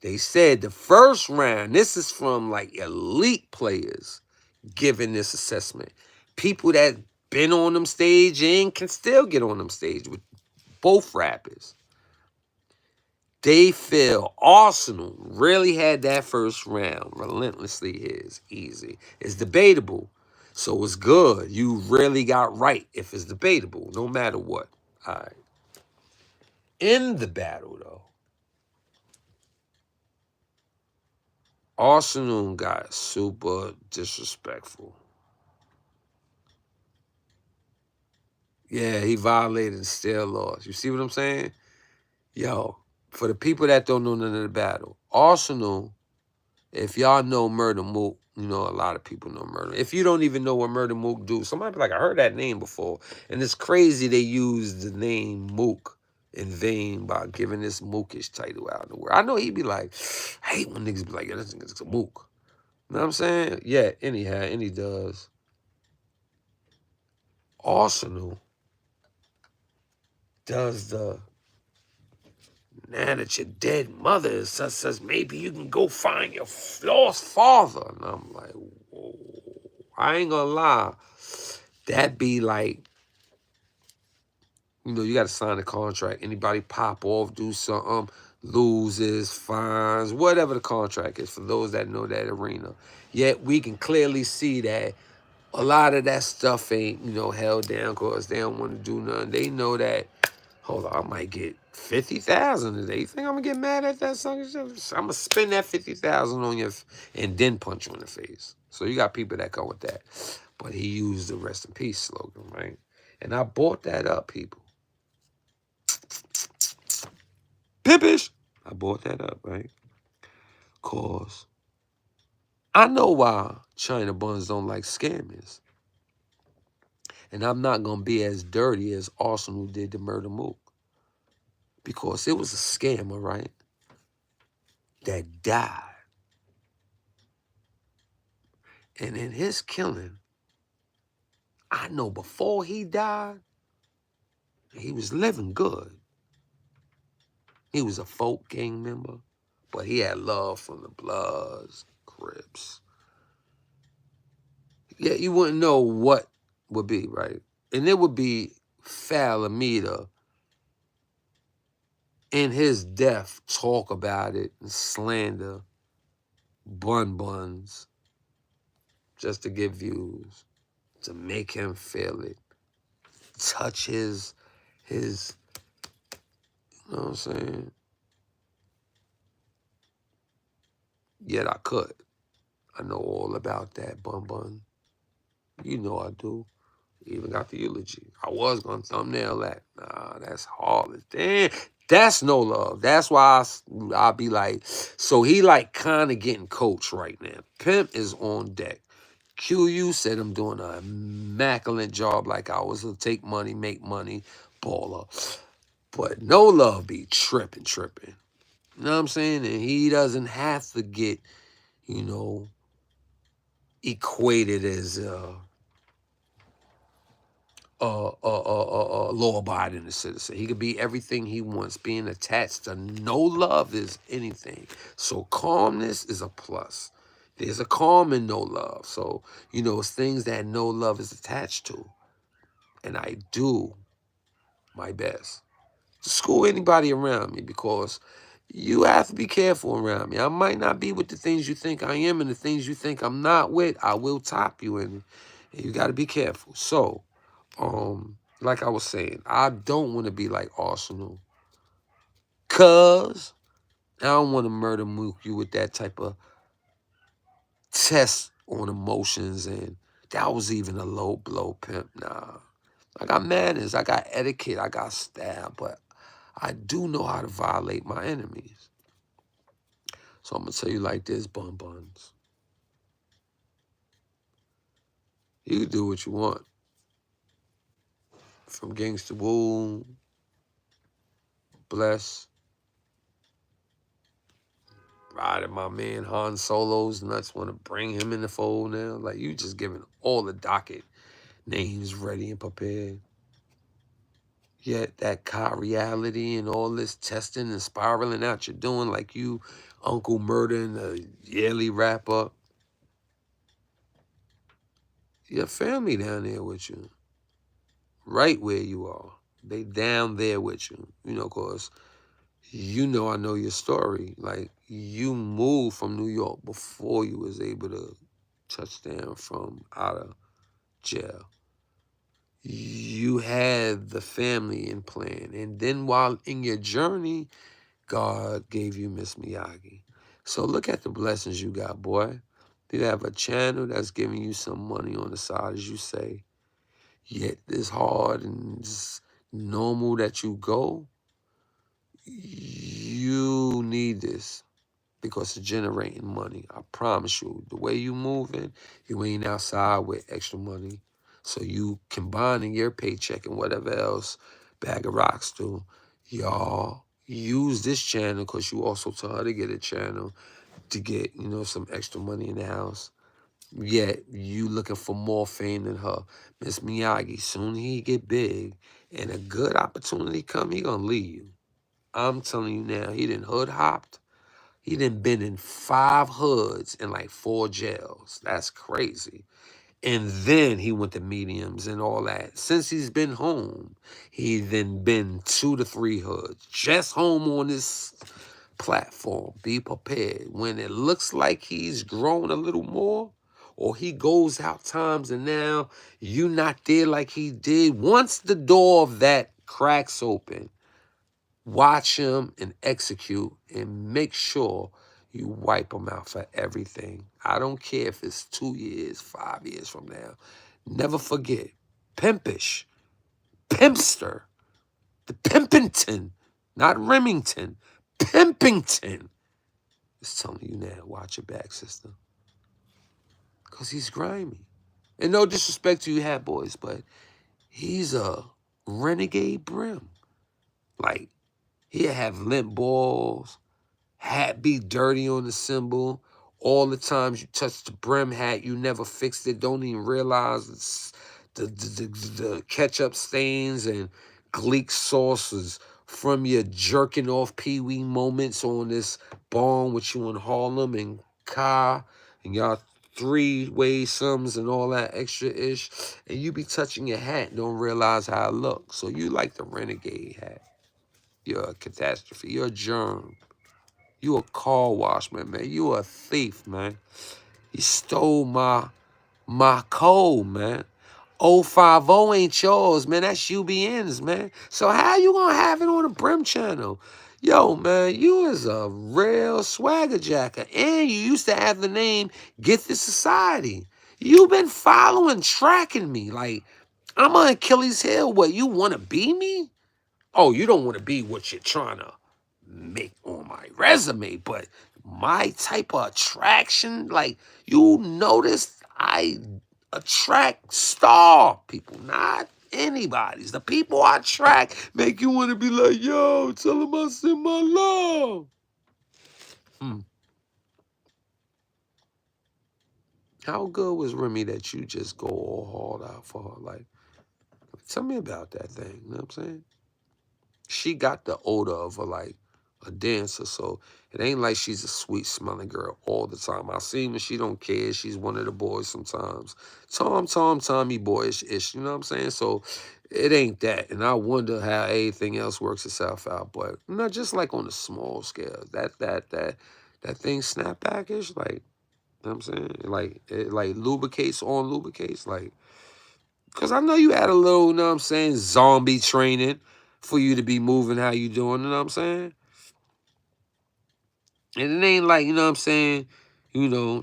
They said the first round, this is from like elite players giving this assessment. People that been on them stage and can still get on them stage with both rappers. They feel Arsenal really had that first round. Relentlessly is easy. It's debatable. So it's good. You really got right if it's debatable, no matter what. All right. In the battle, though, Arsenal got super disrespectful. Yeah, he violated and still lost. You see what I'm saying? Yo, for the people that don't know none of the battle, Arsenal, if y'all know Murder Mook, you know a lot of people know Murder. If you don't even know what Murder Mook do, somebody be like, I heard that name before. And it's crazy they use the name Mook in vain by giving this Mookish title out in the world. I know he'd be like, I hate when niggas be like, yeah, this nigga's a Mook. You know what I'm saying? Yeah, anyhow, and he does. Arsenal does the, now that your dead mother is such, maybe you can go find your lost father. And I'm like, whoa. I ain't gonna lie. That be like, you know, you got to sign a contract. Anybody pop off, do something, loses, fines, whatever the contract is for those that know that arena. Yet we can clearly see that a lot of that stuff ain't, you know, held down because they don't want to do nothing. They know that, hold on, I might get 50,000 today. You think I'm going to get mad at that sucker? I'm going to spend that 50,000 on you and then punch you in the face. So you got people that come with that. But he used the rest in peace slogan, right? And I bought that up, people. Pimpish. I bought that up, right? Cause I know why Chyna Buns don't like scammers. And I'm not gonna be as dirty as Arsenal did to Murder Mook. Because it was a scammer, right? That died. And in his killing, I know before he died, he was living good. He was a folk gang member, but he had love from the Bloods, Crips. Yeah, you wouldn't know what would be, right? And it would be foul of me to, in his death, talk about it and slander Buns just to get views, to make him feel it, touch his, you know what I'm saying? Yet I could. I know all about that, Bun. You know I do. Even got the eulogy. I was gonna thumbnail that. Nah, that's heartless. Damn, that's no love. That's why I'll be like, so he like kind of getting coached right now. Pimp is on deck. QU said I'm doing an immaculate job like I was a take money, make money baller. But no love be tripping. You know what I'm saying? And he doesn't have to get, you know, equated as law-abiding citizen. He could be everything he wants. Being attached to no love is anything. So calmness is a plus. There's a calm in no love. So, you know, it's things that no love is attached to. And I do my best to school anybody around me because you have to be careful around me. I might not be with the things you think I am, and the things you think I'm not with, I will top you in. And you got to be careful. So, like I was saying, I don't want to be like Arsenal. Cause I don't want to murder mook you with that type of test on emotions. And that was even a low blow, pimp. Nah. I got manners, I got etiquette, I got style, but I do know how to violate my enemies. So I'm going to tell you like this, Buns. You can do what you want. From Gangsta Woo, Bless, riding my man Han Solo's nuts, want to bring him in the fold now. Like, you just giving all the docket names ready and prepared. Yet that car reality and all this testing and spiraling out you're doing like you Uncle Murder and the yearly wrap up. Your family down there with you. Right where you are. They down there with you. You know, cause you know I know your story. Like, you moved from New York before you was able to touch down from out of jail. You had the family in plan. And then while in your journey, God gave you Miss Miyagi. So look at the blessings you got, boy. You have a channel that's giving you some money on the side, as you say. Yet it's hard and it's normal that you go. You need this because it's generating money. I promise you, the way you moving, you ain't outside with extra money. So you combining your paycheck and whatever else Bag of Rocks do, y'all use this channel because you also tell her to get a channel to get, you know, some extra money in the house. Yet you looking for more fame than her. Miss Miyagi, soon he get big and a good opportunity come, he gonna leave you. I'm telling you now, he done hood hopped. He done been in 5 hoods and like 4 jails. That's crazy. And then he went to mediums and all that. Since he's been home, he then been 2 to 3 hoods. Just home on this platform. Be prepared. When it looks like he's grown a little more, or he goes out times and now you not there like he did. Once the door of that cracks open, watch him and execute and make sure you wipe him out for everything. I don't care if it's 2 years, 5 years from now. Never forget, pimpish, pimpster, the Pimpington, not Remington, Pimpington. It's telling you now, watch your back, sister. Because he's grimy. And no disrespect to you hat boys, but he's a renegade brim. Like, he'll have limp balls, hat be dirty on the symbol. All the times you touch the brim hat, you never fixed it. Don't even realize the ketchup stains and Gleek sauces from your jerking off pee-wee moments on this bond with you in Harlem and Ka and y'all 3-way sums and all that extra ish. And you be touching your hat and don't realize how it looks. So you like the renegade hat. You're a catastrophe. You're a germ. You a car wash, man. You a thief, man. You stole my code, man. 050 ain't yours, man. That's UBN's, man. So how you gonna have it on the Brim channel? Yo, man, you is a real swagger jacker. And you used to have the name Get the Society. You been following, tracking me. Like, I'm on Achilles Hill. What, you wanna be me? Oh, you don't want to be what you're trying to make on my resume, but my type of attraction, like you notice I attract star people, not anybody's. The people I attract make you want to be like, yo, tell them I send my love. How good was Remy that you just go all hard out for her? Like, tell me about that thing, you know what I'm saying? She got the odor of a dancer, so it ain't like she's a sweet smelling girl all the time. I see when she don't care. She's one of the boys sometimes. Tommy boyish-ish, you know what I'm saying? So it ain't that. And I wonder how everything else works itself out. But not just like on a small scale. That thing snapback-ish, like, you know what I'm saying? Like it like lubricates on lubricates, like. Because I know you had a little, you know what I'm saying, zombie training for you to be moving how you doing, you know what I'm saying? And it ain't like, you know what I'm saying,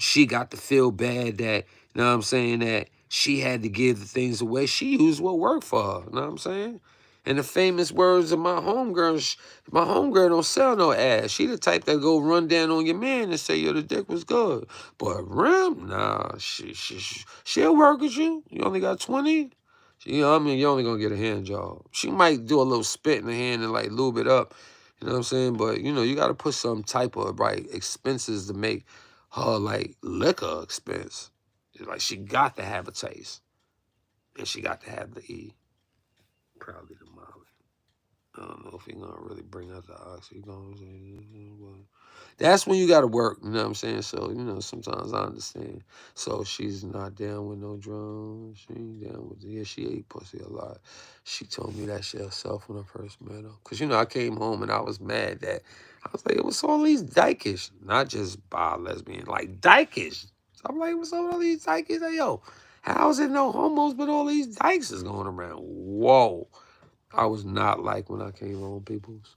she got to feel bad that, you know what I'm saying, that she had to give the things away. She used what worked for her, you know what I'm saying? And the famous words of my homegirl don't sell no ass. She the type that go run down on your man and say, yo, the dick was good. But Rim, nah, she'll work with you. You only got 20. You know what I mean? You're only going to get a hand job. She might do a little spit in the hand and like lube it up. You know what I'm saying? But, you got to put some type of, right, expenses to make her, like, liquor expense. Like, she got to have a taste. And she got to have the E. Probably the Molly. I don't know if you're going to really bring out the oxy. That's when you got to work, you know what I'm saying? So, sometimes I understand. So she's not down with no drums. She ain't down with, yeah, she ate pussy a lot. She told me that shit herself when I first met her. Because, I came home and I was mad that, I was like, what's all these dykish? Not just bi lesbian, like dykish. So I'm like, what's all these dykish? Like, yo, how is it no homos but all these dykes is going around? Whoa. I was not like when I came home, peoples.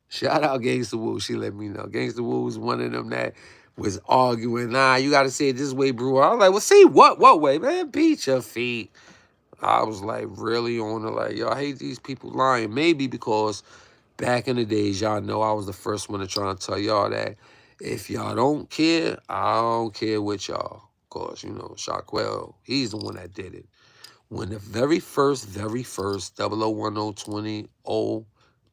Shout out Gangsta Woo. She let me know. Gangsta Woo was one of them that was arguing. Nah, you got to say it this way, bro. I was like, well, see, what way? Man, beat your feet. I was like really on it. Like, yo, I hate these people lying. Maybe because back in the days, y'all know I was the first one to try and tell y'all that if y'all don't care, I don't care with y'all. Of course, shaQUell, he's the one that did it. When the very first 001020,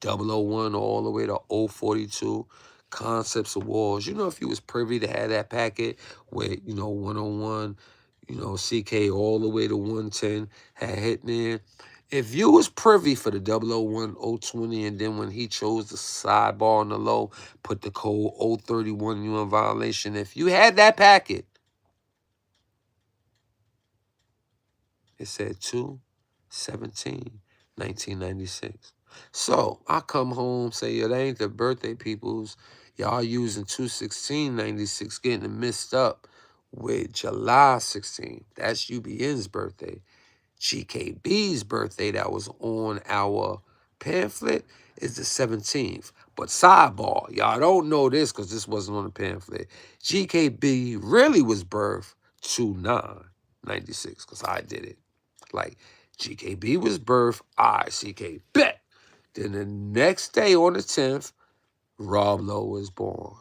0001 all the way to 042 Concepts of wars. You know, if you was privy to have that packet with, you know, 101, you know, CK all the way to 110 had hit there. If you was privy for the 001, 020, and then when he chose the sidebar on the low, put the code 031, you in violation. If you had that packet, it said 2/17/1996. So I come home, say, yo, that ain't the birthday peoples. Y'all using 2/16/96, getting it mixed up with July 16th. That's UBN's birthday. GKB's birthday that was on our pamphlet is the 17th. But sidebar, y'all don't know this because this wasn't on the pamphlet. GKB really was birthed 2/9/96 because I did it. Like, GKB was birthed, CK bet. Then the next day on the 10th, Rob Lowe was born.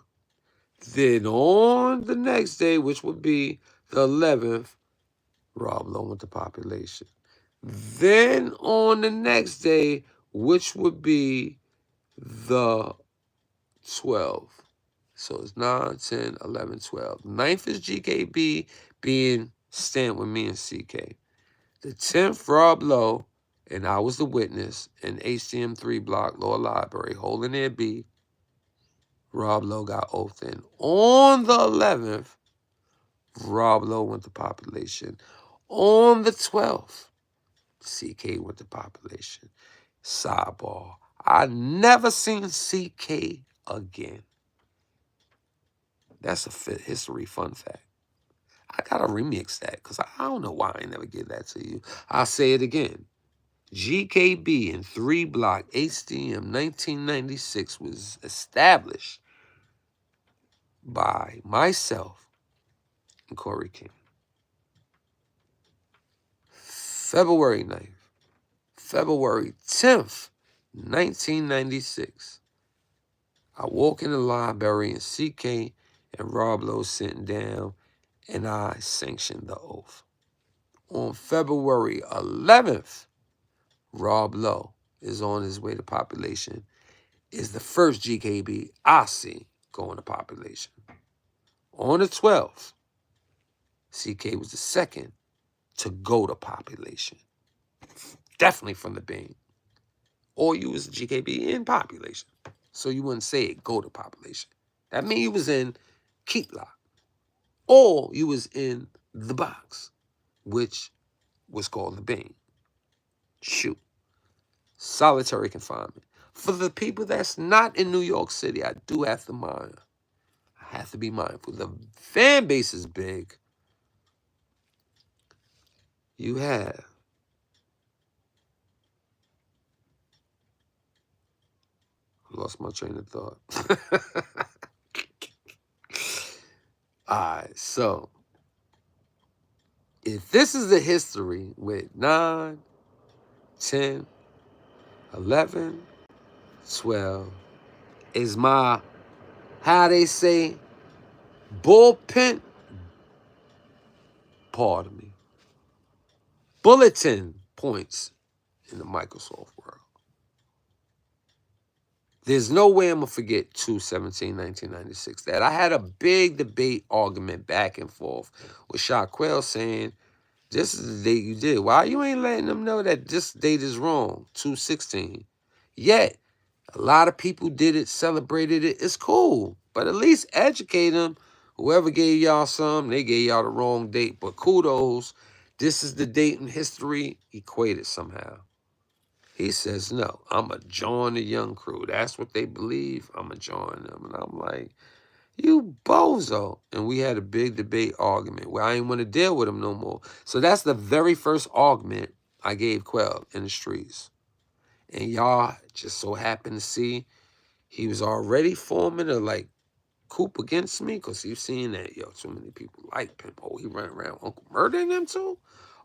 Then on the next day, which would be the 11th, Rob Lowe went to population. Then on the next day, which would be the 12th. So it's 9, 10, 11, 12. 9th is GKB being stamped with me and CK. The 10th, Rob Lowe, and I was the witness in HCM3 block, Lower Library, holding their B. Rob Lowe got oathed in. On the 11th, Rob Lowe went to population. On the 12th, CK went to population. Sidebar. I never seen CK again. That's a history fun fact. I gotta remix that because I don't know why I never give that to you. I'll say it again. GKB in 3 block HDM 1996 was established by myself and Corey King. February 9th, February 10th, 1996. I walk in the library and CK and Rob Lowe sitting down and I sanctioned the oath. On February 11th, Rob Lowe is on his way to population, is the first GKB I see going to population. On the 12th, CK was the second to go to population. Definitely from the Bing. Or you was GKB in population. So you wouldn't say it, go to population. That means you was in keep lock. Or you was in the box, which was called the Bing. Shoot. Solitary confinement. For the people that's not in New York City, I do have to mind. I have to be mindful. The fan base is big. You have lost my train of thought. All right, so if this is the history with 9, 10, 11, 12, is my, how they say, bullpen, pardon me, bulletin points in the Microsoft world. There's no way I'm going to forget 2/17/1996. That I had a big debate argument back and forth with shaQUell saying, this is the date you did. Why you ain't letting them know that this date is wrong, 2/16? Yet, a lot of people did it, celebrated it. It's cool. But at least educate them. Whoever gave y'all some, they gave y'all the wrong date. But kudos, this is the date in history equated somehow. He says, no, I'm going to join the young crew. That's what they believe. I'm going to join them. And I'm like, you bozo. And we had a big debate argument where I didn't want to deal with him no more. So that's the very first argument I gave Quell in the streets. And y'all just so happened to see he was already forming a, like, coup against me because he's seen that, yo, too many people like Pimp. Oh, he ran around Uncle murdering them too?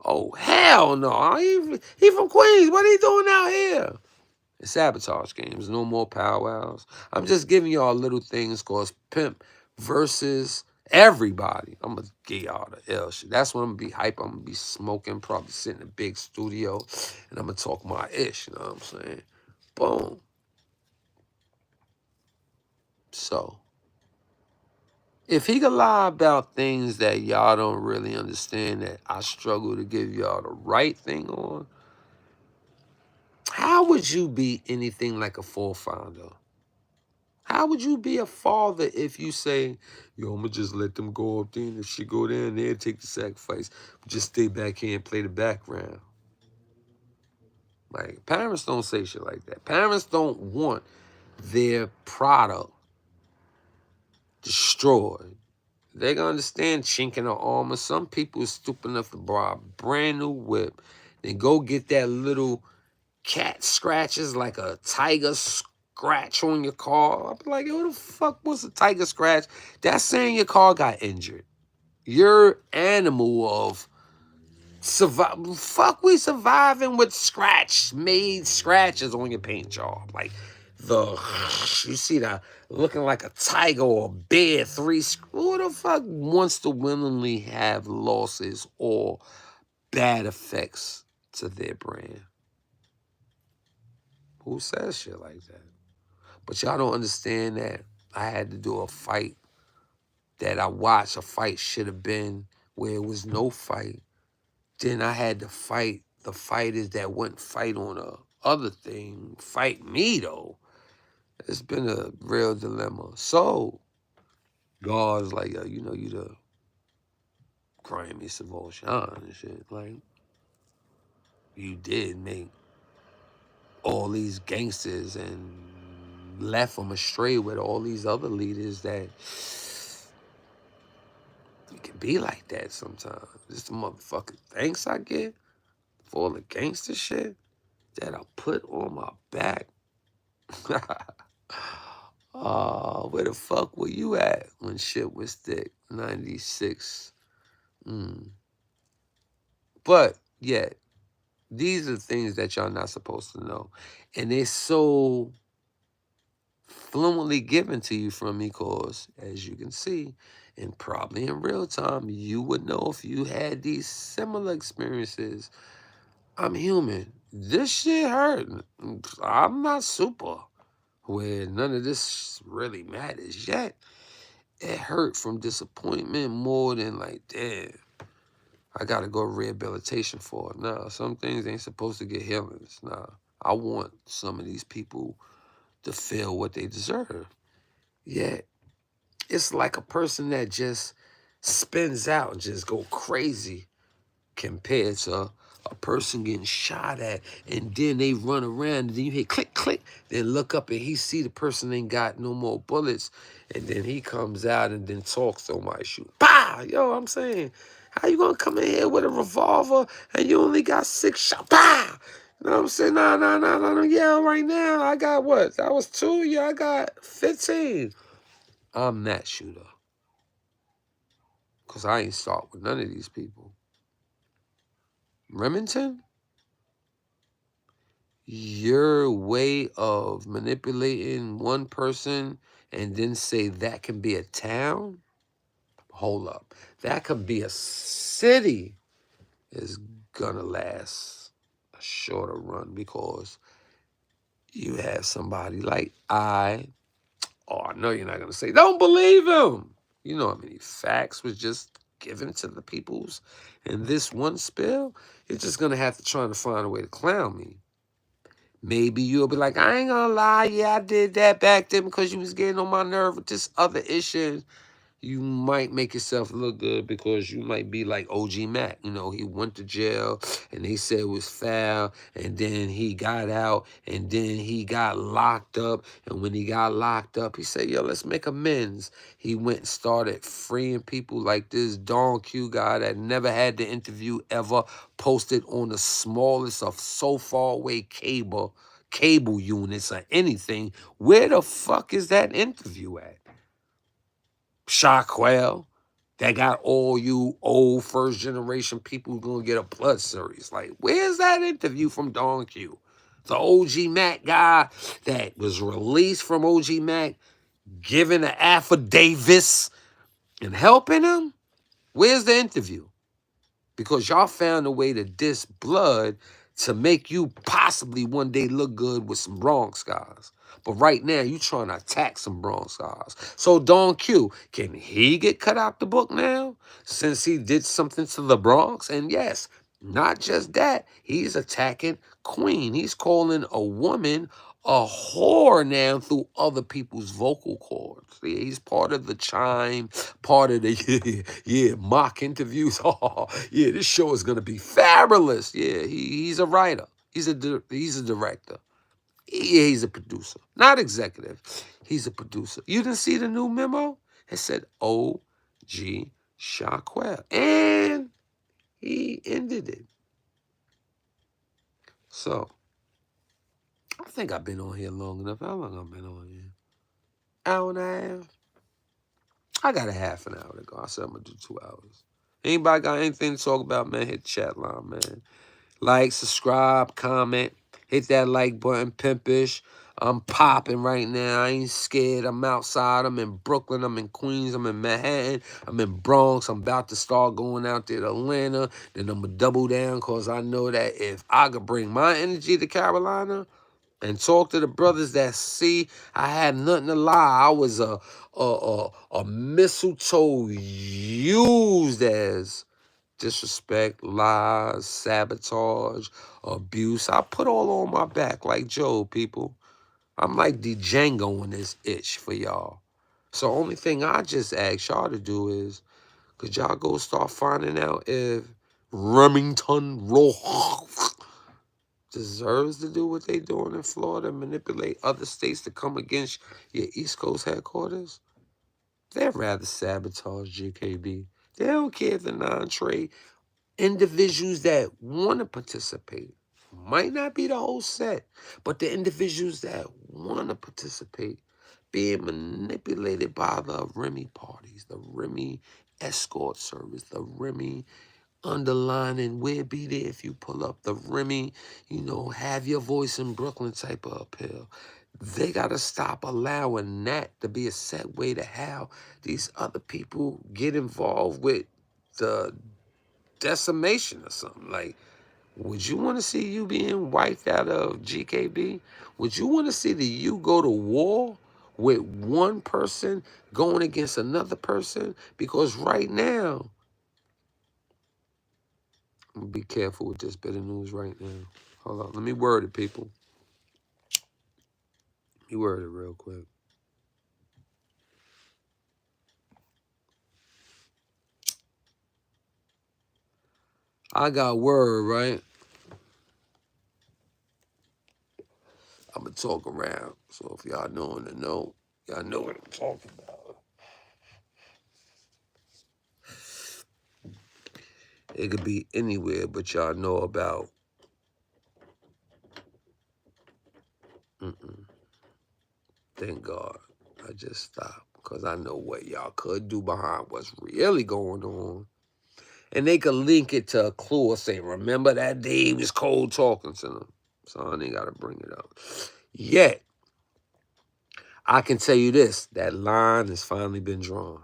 Oh, hell no. He from Queens. What are he doing out here? It's sabotage games. No more powwows. I'm just giving y'all little things because Pimp versus everybody. I'm going to get y'all the L shit. That's when I'm going to be hype. I'm going to be smoking, probably sitting in a big studio, and I'm going to talk my ish, you know what I'm saying? Boom. So, if he could lie about things that y'all don't really understand, that I struggle to give y'all the right thing on, how would you be anything like a forefather? How would you be a father if you say, yo, I'm going to just let them go up there, and if she go down there, take the sacrifice. Just stay back here and play the background. Like, parents don't say shit like that. Parents don't want their product destroyed. They gonna understand chinking of armor. Some people are stupid enough to buy a brand new whip, then go get that little cat scratches like a tiger scratch on your car. I'm like, yo, what the fuck was a tiger scratch? That's saying your car got injured. Your animal of survive. Fuck, we surviving with made scratches on your paint job. Like you see that looking like a tiger or a bear. Who the fuck wants to willingly have losses or bad effects to their brand? Who says shit like that? But y'all don't understand that I had to do a fight that I watched. A fight should have been where it was no fight. Then I had to fight the fighters that wouldn't fight on a other thing. Fight me, though. It's been a real dilemma. So, God's like, yo, you know, you the grimy Savoshan and shit. Like, you did make all these gangsters and left them astray with all these other leaders that it can be like that sometimes. This the motherfucking thanks I get for all the gangster shit that I put on my back. Where the fuck were you at when shit was thick? 96. But, yeah, these are things that y'all not supposed to know. And they're so fluently given to you from me because, as you can see, and probably in real time, you would know if you had these similar experiences. I'm human. This shit hurt. I'm not super, where none of this really matters yet. It hurt from disappointment more than like, damn, I gotta go rehabilitation for it. Nah, some things ain't supposed to get healings. Nah, I want some of these people to feel what they deserve. Yet, it's like a person that just spins out and just go crazy compared to a person getting shot at, and then they run around, and then you hear click, click, then look up and he see the person ain't got no more bullets, and then he comes out and then talks to my shoot. Bah! Yo, I'm saying, how you gonna come in here with a revolver and you only got 6 shots? Bah! You know what I'm saying? Nah. Yeah, right now, I got what? That was 2? Yeah, I got 15. I'm that shooter. Because I ain't start with none of these people. Remington? Your way of manipulating one person and then say that can be a town? Hold up. That could be a city is gonna last a shorter run because you have somebody like I know you're not gonna say, don't believe him. You know how many facts was just given to the peoples in this one spill? You're just gonna have to try to find a way to clown me. Maybe you'll be like, I ain't gonna lie, yeah, I did that back then because you was getting on my nerve with this other issue. You might make yourself look good because you might be like OG Mac. You know, he went to jail and they said it was foul, and then he got out, and then he got locked up. And when he got locked up, he said, yo, let's make amends. He went and started freeing people like this Don Q guy that never had the interview ever, posted on the smallest of so far away cable units or anything. Where the fuck is that interview at? shaQUell, that got all you old first generation people gonna get a blood series. Like, where's that interview from Don Q? The OG Mac guy that was released from OG Mac, giving an affidavits and helping him? Where's the interview? Because y'all found a way to diss blood to make you possibly one day look good with some wrong scars. But right now, you trying to attack some Bronx guys. So Don Q, can he get cut out the book now? Since he did something to the Bronx? And yes, not just that, he's attacking Queen. He's calling a woman a whore now through other people's vocal cords. Yeah, he's part of the chime, part of the mock interviews. Oh, yeah, this show is gonna be fabulous. Yeah, he's a writer. He's a director. Yeah, he's a producer, not executive. He's a producer. You didn't see the new memo? It said OG shaQUell, and he ended it. So I think I've been on here long enough. How long I've been on here? Hour and a half. I got a half an hour to go. I said I'm gonna do 2 hours. Anybody got anything to talk about, man? Hit the chat line, man. Like, subscribe, comment, hit that like button, pimpish. I'm popping right now. I ain't scared. I'm outside. I'm in Brooklyn. I'm in Queens. I'm in Manhattan. I'm in Bronx. I'm about to start going out there to Atlanta. Then I'm going to double down because I know that if I could bring my energy to Carolina and talk to the brothers that see I had nothing to lie. I was a mistletoe used as disrespect, lies, sabotage, abuse. I put all on my back like Job, people. I'm like Django in this itch for y'all. So only thing I just ask y'all to do is, could y'all go start finding out if Remington deserves to do what they doing in Florida, manipulate other states to come against your East Coast headquarters? They'd rather sabotage GKB. They don't care if the non-trade individuals that want to participate. Might not be the whole set, but the individuals that want to participate being manipulated by the Remy parties, the Remy escort service, the Remy underlining, we'll be there if you pull up, the Remy, have your voice in Brooklyn type of appeal. They got to stop allowing that to be a set way to how these other people get involved with the decimation or something. Like, would you want to see you being wiped out of GKB? Would you want to see the you go to war with one person going against another person? Because right now, I'm going to be careful with this bit of news right now. Hold on. Let me word it, people. Let me word it real quick. I got word, right? I'm going to talk around. So if y'all know to know, y'all know what I'm talking about. It could be anywhere, but y'all know about. Thank God I just stopped because I know what y'all could do behind what's really going on. And they could link it to a clue or say, remember that day he was cold talking to them. So they got to bring it up. Yet, I can tell you this, that line has finally been drawn.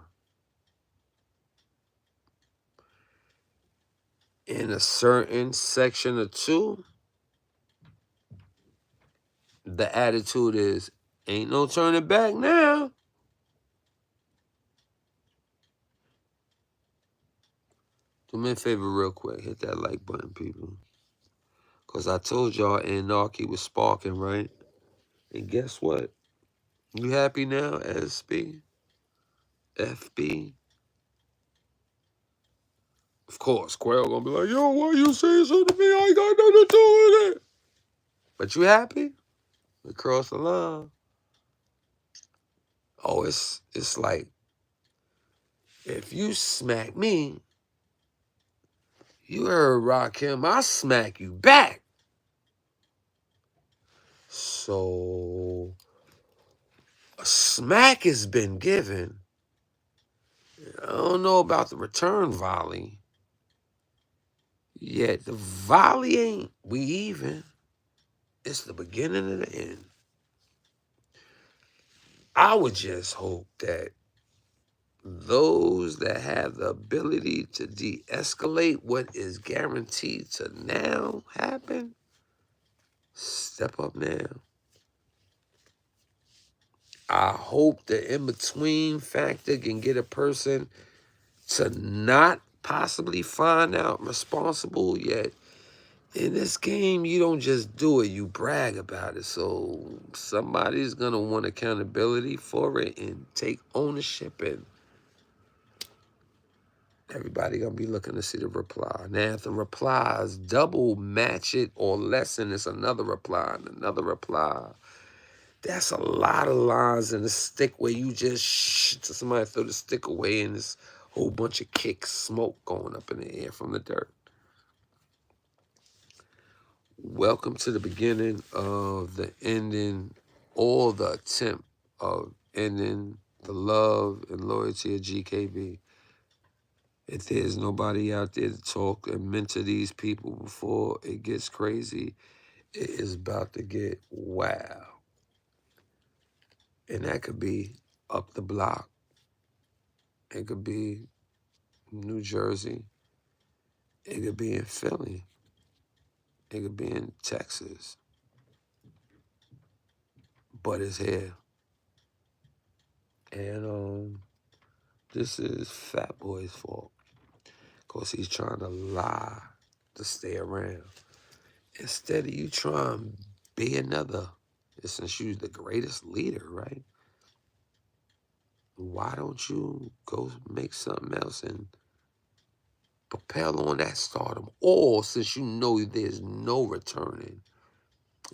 In a certain section or two, the attitude is, ain't no turning back now. Do me a favor real quick. Hit that like button, people. Because I told y'all Anarchy was sparking, right? And guess what? You happy now, SB? FB? Of course, Quail gonna be like, yo, why you saying something to me? I ain't got nothing to do with it. But you happy? We crossed the line. Oh, it's like, if you smack me, you heard Rakim, I smack you back. So, a smack has been given. I don't know about the return volley. Yet the volley ain't we even. It's the beginning of the end. I would just hope that those that have the ability to de-escalate what is guaranteed to now happen, step up now. I hope the in-between factor can get a person to not possibly find out responsible yet. In this game, you don't just do it, you brag about it. So somebody's going to want accountability for it and take ownership, and everybody going to be looking to see the reply. Now, if the replies double match it or lessen, it's another reply and another reply. That's a lot of lines in the stick where you just to somebody throw the stick away and this whole bunch of kicks, smoke going up in the air from the dirt. Welcome to the beginning of the ending, or the attempt of ending the love and loyalty of GKB. If there's nobody out there to talk and mentor these people before it gets crazy, it is about to get wow. And that could be up the block. It could be New Jersey. It could be in Philly. It could be in Texas. But it's here. And this is Fat Boy's fault. Because he's trying to lie to stay around. Instead of you trying to be another, since you're the greatest leader, right? Why don't you go make something else and propel on that stardom? Or since you know there's no returning,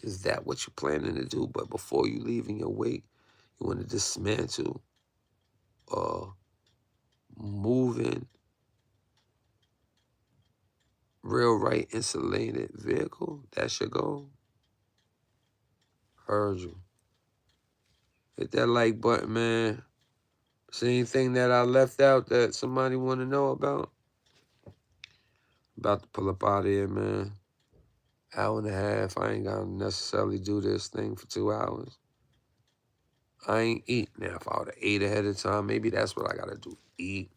is that what you're planning to do? But before you leave in your wake, you want to dismantle moving real right insulated vehicle? That's your goal? Heard you. Hit that like button, man. See anything that I left out that somebody want to know about? About to pull up out of here, man. Hour and a half. I ain't got to necessarily do this thing for 2 hours. I ain't eat. Now, if I would have ate ahead of time, maybe that's what I got to do. Eat,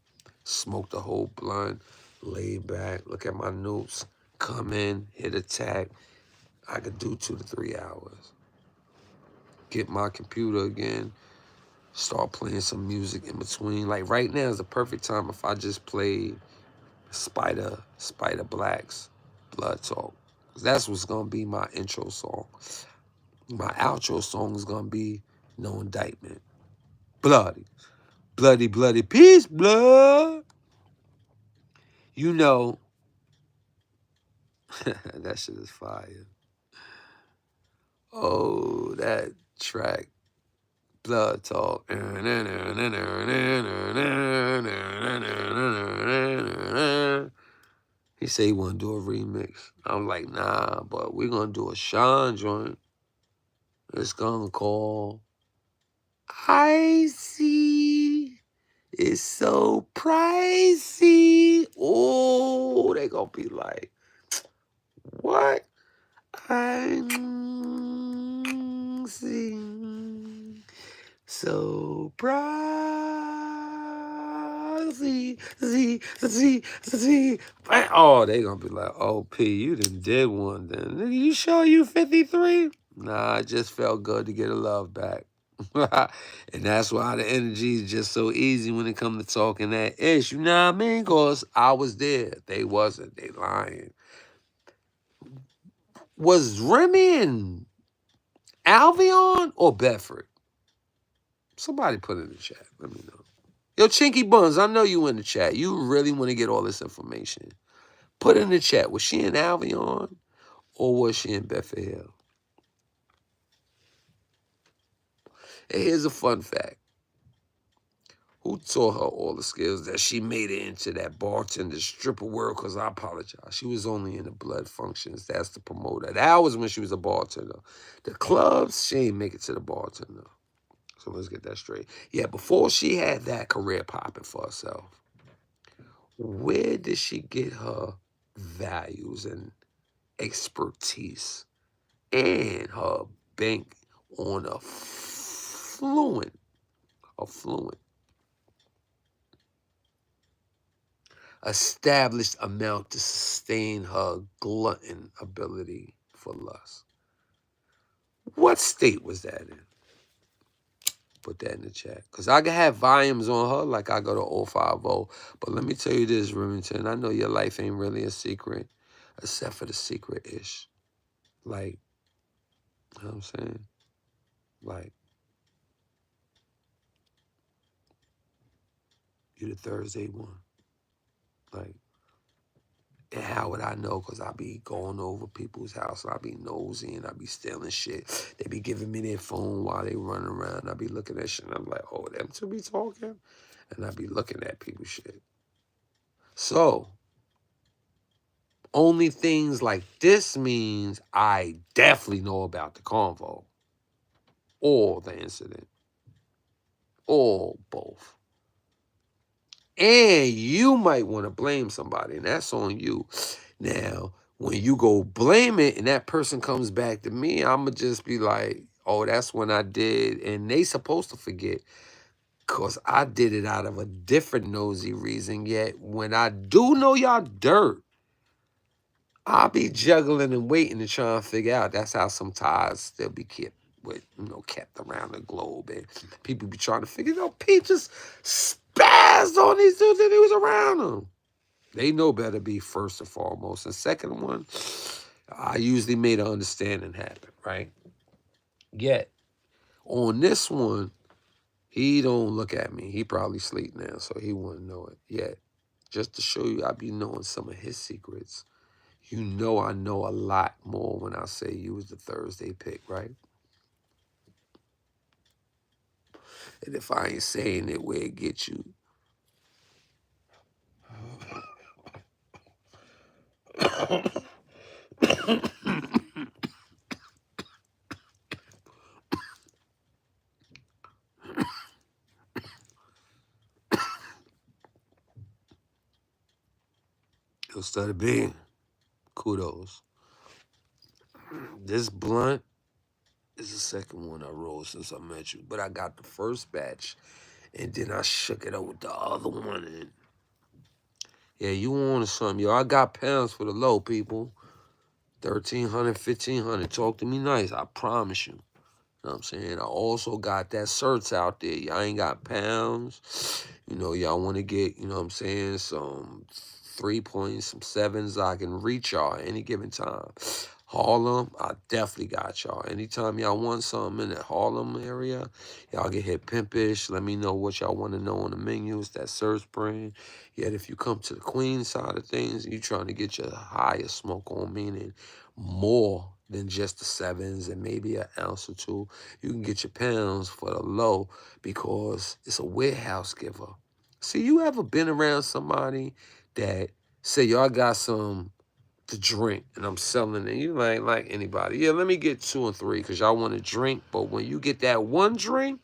smoke the whole blunt, lay back, look at my notes, come in, hit a tag. I could do 2 to 3 hours. Get my computer again, start playing some music in between. Like right now is the perfect time if I just play Spider Black's Blood Talk. That's what's gonna be my intro song. My outro song is gonna be No Indictment. Bloody, bloody, bloody, peace, blood. You know, that shit is fire. Oh, that track, Blood Talk. He said he want to do a remix. I'm like, nah, but we're going to do a Sean joint. It's going to call Icy. It's so pricey. Oh, they going to be like, what? I'm sing so pricey. Oh, they gonna be like, oh, P, you done did one then. Nigga, you sure you 53? Nah, it just felt good to get a love back. And that's why the energy is just so easy when it comes to talking that ish. You know what I mean? Because I was there. They wasn't. They lying. Was Remy and Albion or Bedford? Somebody put it in the chat. Let me know. Yo, Chinky Buns, I know you in the chat. You really want to get all this information. Put it in the chat. Was she in Albion or was she in Bedford Hill? And here's a fun fact. Who taught her all the skills that she made it into that bartender stripper world? Because I apologize. She was only in the blood functions. That's the promoter. That was when she was a bartender. The clubs, she ain't make it to the bartender. So let's get that straight. Yeah, before she had that career popping for herself, where did she get her values and expertise and her bank on a fluent established amount to sustain her glutton ability for lust? What state was that in? put that in the chat. Because I can have volumes on her like I go to 050. But let me tell you this, Remington. I know your life ain't really a secret, except for the secret-ish. Like, you know what I'm saying? Like, you the Thursday one. Like, and how would I know? Because I be going over people's house. I be nosy and I be stealing shit. They be giving me their phone while they running around. I be looking at shit and I'm like, oh, them two be talking? And I be looking at people's shit. So, only things like this means I definitely know about the convo or the incident or both. And you might want to blame somebody, and that's on you. Now, when you go blame it and that person comes back to me, I'm going to just be like, oh, that's when I did. And they supposed to forget because I did it out of a different nosy reason. Yet, when I do know y'all dirt, I'll be juggling and waiting to try and figure out. That's how some ties still be kept with, kept around the globe. And people be trying to figure out, Pete just spazzed on these dudes and he was around them. They know better be first and foremost. And second one, I usually made an understanding happen, right? Yet, on this one, he don't look at me. He probably sleep now, so he wouldn't know it. Yet, just to show you I be knowing some of his secrets. You know I know a lot more when I say you was the Thursday pick, right? And if I ain't saying it where it gets you. Instead of being, kudos. This blunt is the second one I rolled since I met you. But I got the first batch, and then I shook it up with the other one. And yeah, you wanted something, yo. I got pounds for the low, people. 1,300, 1,500. Talk to me nice, I promise you. You know what I'm saying? I also got that certs out there. Y'all ain't got pounds. Y'all want to get, you know what I'm saying, some 3 points, some 7s. I can reach y'all at any given time. Harlem, I definitely got y'all. Anytime y'all want something in the Harlem area, y'all get hit pimpish. Let me know what y'all want to know on the menus, that search brand. Yet if you come to the Queen side of things, you trying to get your higher smoke on, meaning more than just the 7s and maybe an ounce or two, you can get your pounds for the low because it's a warehouse giver. See, you ever been around somebody that say, y'all got some to drink and I'm selling it? You ain't like anybody. Yeah, let me get 2 and 3 because y'all want to drink. But when you get that one drink,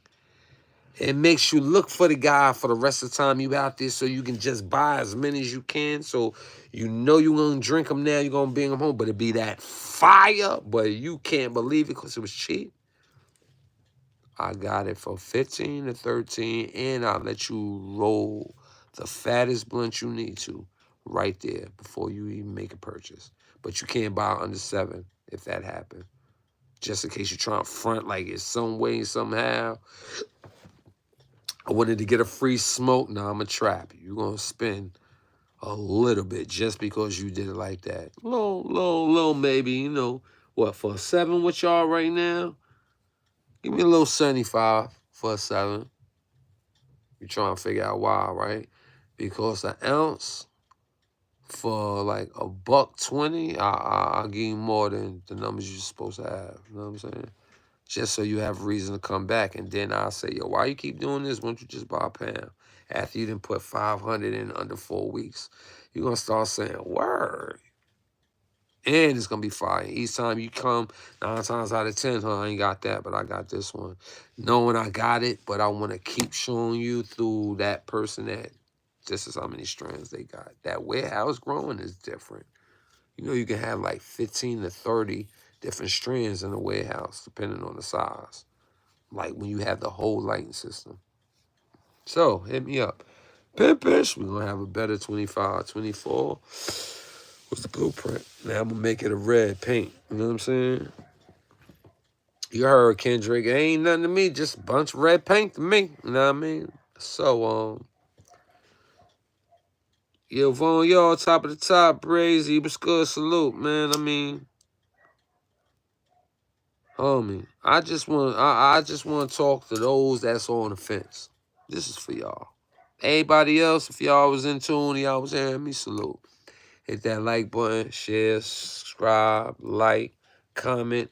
it makes you look for the guy for the rest of the time you out there so you can just buy as many as you can. So you know you're going to drink them now, you're going to bring them home. But it be that fire, but you can't believe it because it was cheap. I got it for 15 to 13, and I'll let you roll the fattest blunt you need to right there before you even make a purchase. But you can't buy under 7 if that happened. Just in case you're trying to front like it's some way, somehow. I wanted to get a free smoke. Now I'm a trap. You're going to spend a little bit just because you did it like that. Little, maybe, what, for a 7 with y'all right now? Give me a little 75 for a 7. You're trying to figure out why, right? Because an ounce for like $1.20, I'll give you more than the numbers you're supposed to have. You know what I'm saying? Just so you have reason to come back. And then I'll say, yo, why you keep doing this? Why don't you just buy a pound? After you didn't put 500 in under 4 weeks, you're going to start saying, word. And it's going to be fire. Each time you come, 9 times out of 10, I ain't got that, but I got this one. Knowing I got it, but I want to keep showing you through that person that this is how many strands they got. That warehouse growing is different. You can have like 15 to 30 different strands in a warehouse, depending on the size. Like when you have the whole lighting system. So, hit me up. Pimpish, we're going to have a better 25, 24. What's the blueprint? Now I'm going to make it a red paint. You know what I'm saying? You heard Kendrick. It ain't nothing to me. Just a bunch of red paint to me. You know what I mean? So, yo, Vaughn, y'all, top of the top, Brazy, what's good? Salute, man. I mean, homie, I just want to talk to those that's on the fence. This is for y'all. Everybody else, if y'all was in tune, y'all was hearing me, salute. Hit that like button, share, subscribe, like, comment,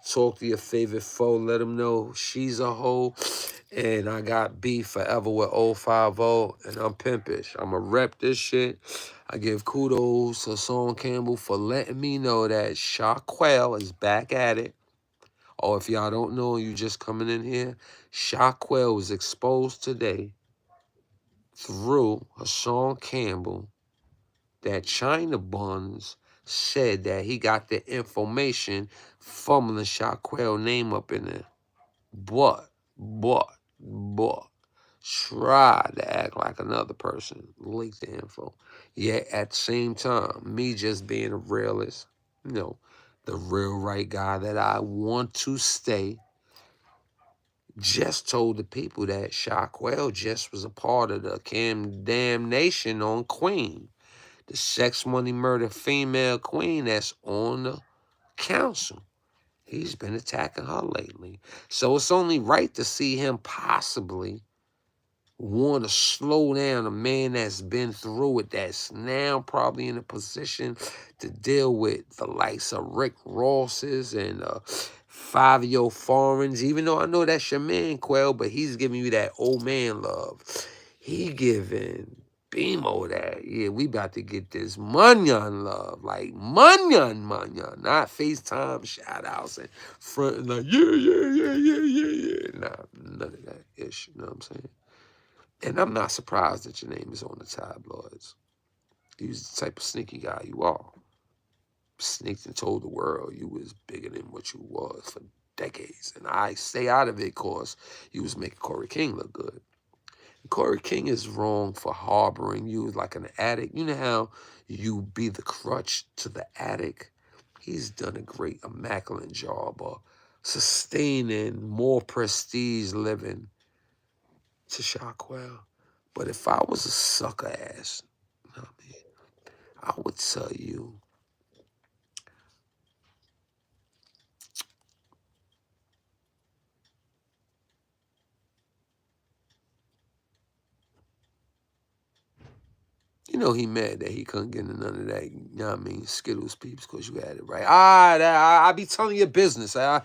talk to your favorite foe, let them know she's a hoe, and I got beef forever with 050, and I'm pimpish. I'm going to rep this shit. I give kudos to Hassan Campbell for letting me know that shaQUell is back at it. Or if y'all don't know, you just coming in here, shaQUell was exposed today through Hassan Campbell that Chyna Buns said that he got the information from the shaQUell name up in there. But, try to act like another person, leak the info. Yet at the same time, me just being a realist, you know, the real right guy that I want to stay, just told the people that shaQUell just was a part of the damnation on Queen. The sex, money, murder female queen that's on the council. He's been attacking her lately. So it's only right to see him possibly want to slow down a man that's been through it, that's now probably in a position to deal with the likes of Rick Ross's and 5-year foreigns. Even though I know that's your man, Quell, but he's giving you that old man love. He giving Bemo that. Yeah, we about to get this manyan love. Like manyan. Not FaceTime shout outs and front like, yeah. Nah, none of that ish. You know what I'm saying? And I'm not surprised that your name is on the tabloids. You're the type of sneaky guy you are. Sneaked and told the world you was bigger than what you was for decades. And I stay out of it because you was making Corey King look good. Corey King is wrong for harboring you like an addict. You know how you be the crutch to the addict? He's done a great, immaculate job of sustaining more prestige living to shaQUell. But if I was a sucker ass, you know what I mean, I would tell you, you know he mad that he couldn't get into none of that, you know what I mean, Skittles peeps, because you had it right. I be telling your business. I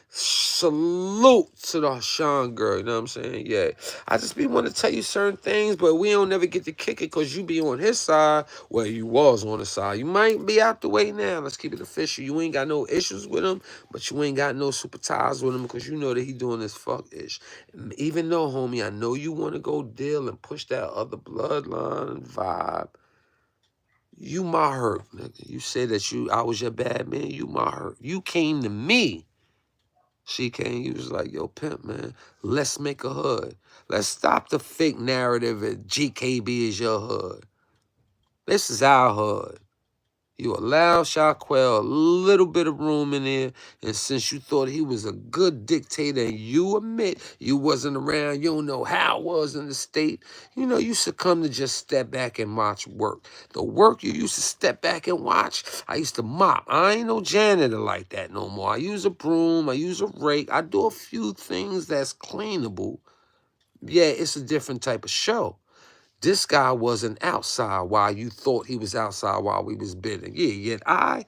salute to the Hassan girl, you know what I'm saying? Yeah. I just be want to tell you certain things, but we don't never get to kick it because you be on his side. Well, you was on the side. You might be out the way now. Let's keep it official. You ain't got no issues with him, but you ain't got no super ties with him because you know that he doing this fuck-ish. Even though, homie, I know you want to go deal and push that other bloodline vibe, you my hurt, nigga. You said that I was your bad man. You my hurt. You came to me. She came, you was like, yo, pimp, man, let's make a hood. Let's stop the fake narrative that GKB is your hood. This is our hood. You allow shaQUell a little bit of room in there, and since you thought he was a good dictator, and you admit you wasn't around, you don't know how it was in the state, you know, you succumb to just step back and watch work. The work you used to step back and watch, I used to mop. I ain't no janitor like that no more. I use a broom, I use a rake, I do a few things that's cleanable. Yeah, it's a different type of show. This guy wasn't outside while you thought he was outside while we was bidding. Yeah, yet I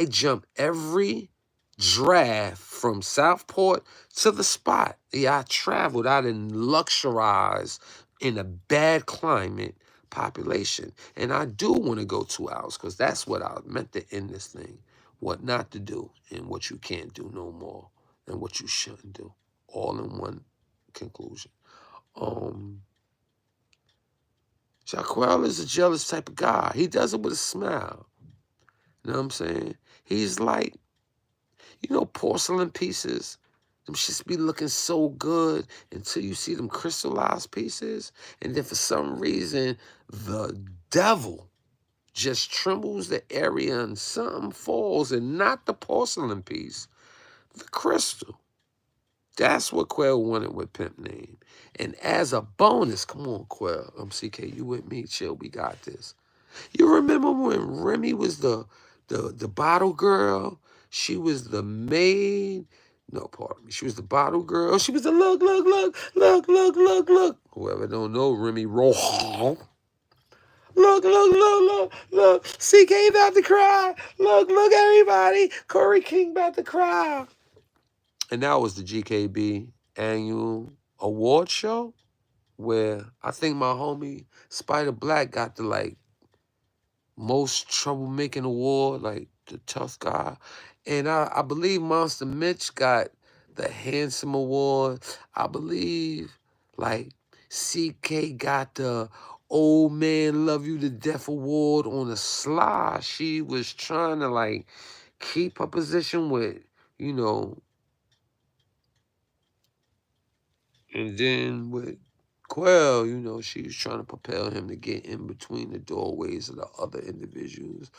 jumped every draft from Southport to the spot. Yeah, I traveled. I didn't luxurize in a bad climate population. And I do want to go 2 hours because that's what I meant to end this thing. What not to do and what you can't do no more and what you shouldn't do. All in one conclusion. shaQUell is a jealous type of guy. He does it with a smile. You know what I'm saying? He's like, you know, porcelain pieces. Them shits be looking so good until you see them crystallized pieces. And then for some reason, the devil just trembles the area and something falls and not the porcelain piece, the crystal. That's what Quell wanted with Pimp name. And as a bonus, come on, Quell. CK, you with me? Chill, we got this. You remember when Remy was the bottle girl? She was the maid. No, pardon me. She was the bottle girl. She was the look. Whoever don't know, Remy roll. Look. CK about to cry. Look, everybody. Corey King about to cry. And that was the GKB annual award show where I think my homie Spider Black got the like most troublemaking award, like the tough guy. And I believe Monster Mitch got the handsome award. I believe like CK got the old man love you to death award on the sly. She was trying to like keep her position with, you know, and then with Quell, you know, she was trying to propel him to get in between the doorways of the other individuals.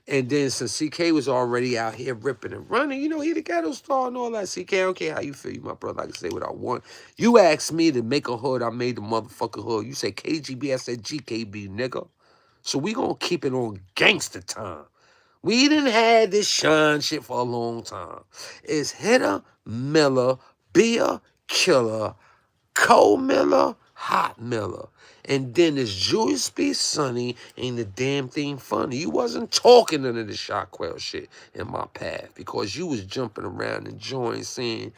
And then since CK was already out here ripping and running, you know, he the ghetto star and all that. CK, I don't care how you feel, you my brother. I can say what I want. You asked me to make a hood, I made the motherfucking hood. You say KGB, I said GKB, nigga. So we gonna keep it on gangster time. We didn't have this shine shit for a long time. It's hitter, Miller, beer, killer, Cold Miller, Hot Miller. And then this Julius B. Sonny ain't the damn thing funny. You wasn't talking none of the shaQUell shit in my path because you was jumping around enjoying saying,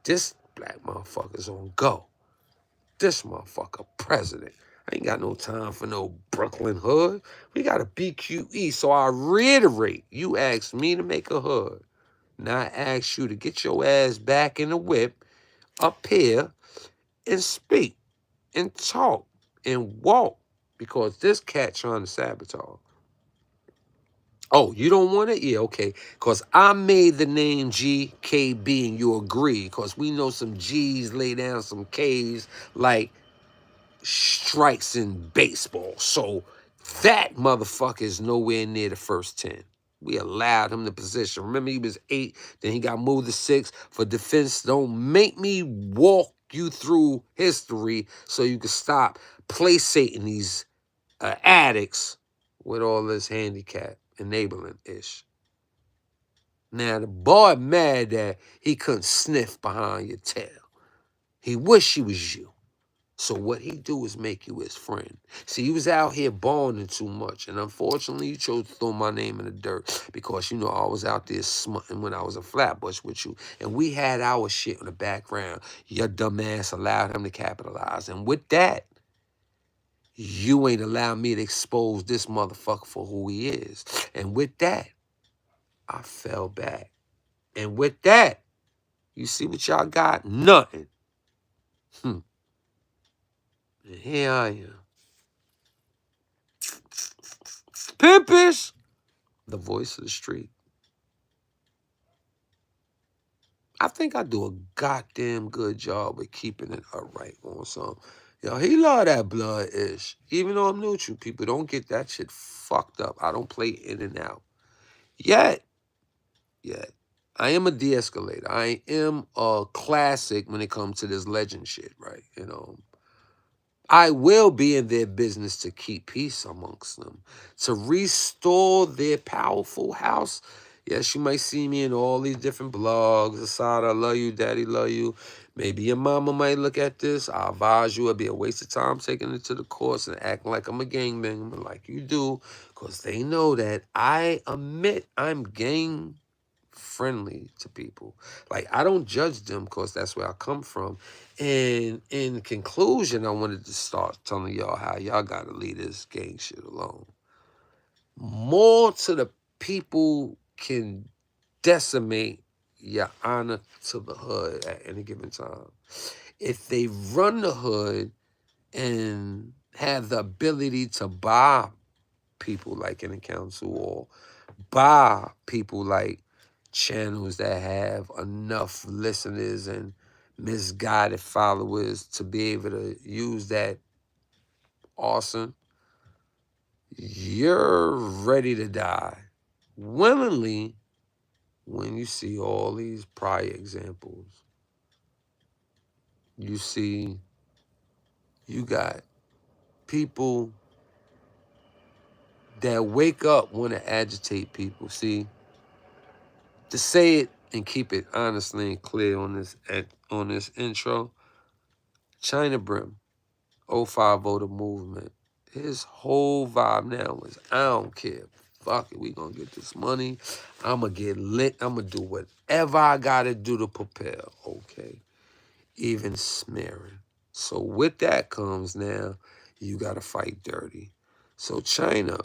this black motherfucker's on go. This motherfucker president. I ain't got no time for no Brooklyn hood. We got a BQE. So I reiterate, you asked me to make a hood. Now I ask you to get your ass back in the whip up here and speak and talk and walk because this cat trying to sabotage. Oh, you don't want it? Yeah, okay. Because I made the name GKB and you agree because we know some G's lay down some K's like strikes in baseball. So that motherfucker is nowhere near the first 10. We allowed him the position. Remember, he was 8, then he got moved to 6 for defense. Don't make me walk you through history so you can stop placating these addicts with all this handicap enabling ish. Now, the boy mad that he couldn't sniff behind your tail. He wish he was you. So what he do is make you his friend. See, he was out here bonding too much. And unfortunately, you chose to throw my name in the dirt because, you know, I was out there smutting when I was a Flatbush with you. And we had our shit in the background. Your dumb ass allowed him to capitalize. And with that, you ain't allowed me to expose this motherfucker for who he is. And with that, I fell back. And with that, you see what y'all got? Nothing. And here I am. Pimpish! The voice of the street. I think I do a goddamn good job of keeping it upright on some. Yo, he love that blood-ish. Even though I'm neutral, people don't get that shit fucked up. I don't play in and out. Yet. I am a de-escalator. I am a classic when it comes to this legend shit, right? You know, I will be in their business to keep peace amongst them, to restore their powerful house. Yes, you might see me in all these different blogs. Assad, I love you. Daddy, love you. Maybe your mama might look at this. I advise you it'd be a waste of time taking it to the courts and acting like I'm a gangbanger like you do, because they know that I admit I'm gang friendly to people. Like, I don't judge them because that's where I come from. And in conclusion, I wanted to start telling y'all how y'all got to leave this gang shit alone. More to the people can decimate your honor to the hood at any given time. If they run the hood and have the ability to buy people like in the council or buy people like channels that have enough listeners and misguided followers to be able to use that awesome, you're ready to die willingly when you see all these prior examples you see, you got people that wake up want to agitate people. See, to say it and keep it honestly and clear on this intro, Chyna Brim, 050 the movement, his whole vibe now is, I don't care. Fuck it, we gonna get this money. I'ma get lit. I'ma do whatever I gotta do to prepare. Okay. Even smearing. So with that comes now, you gotta fight dirty. So Chyna,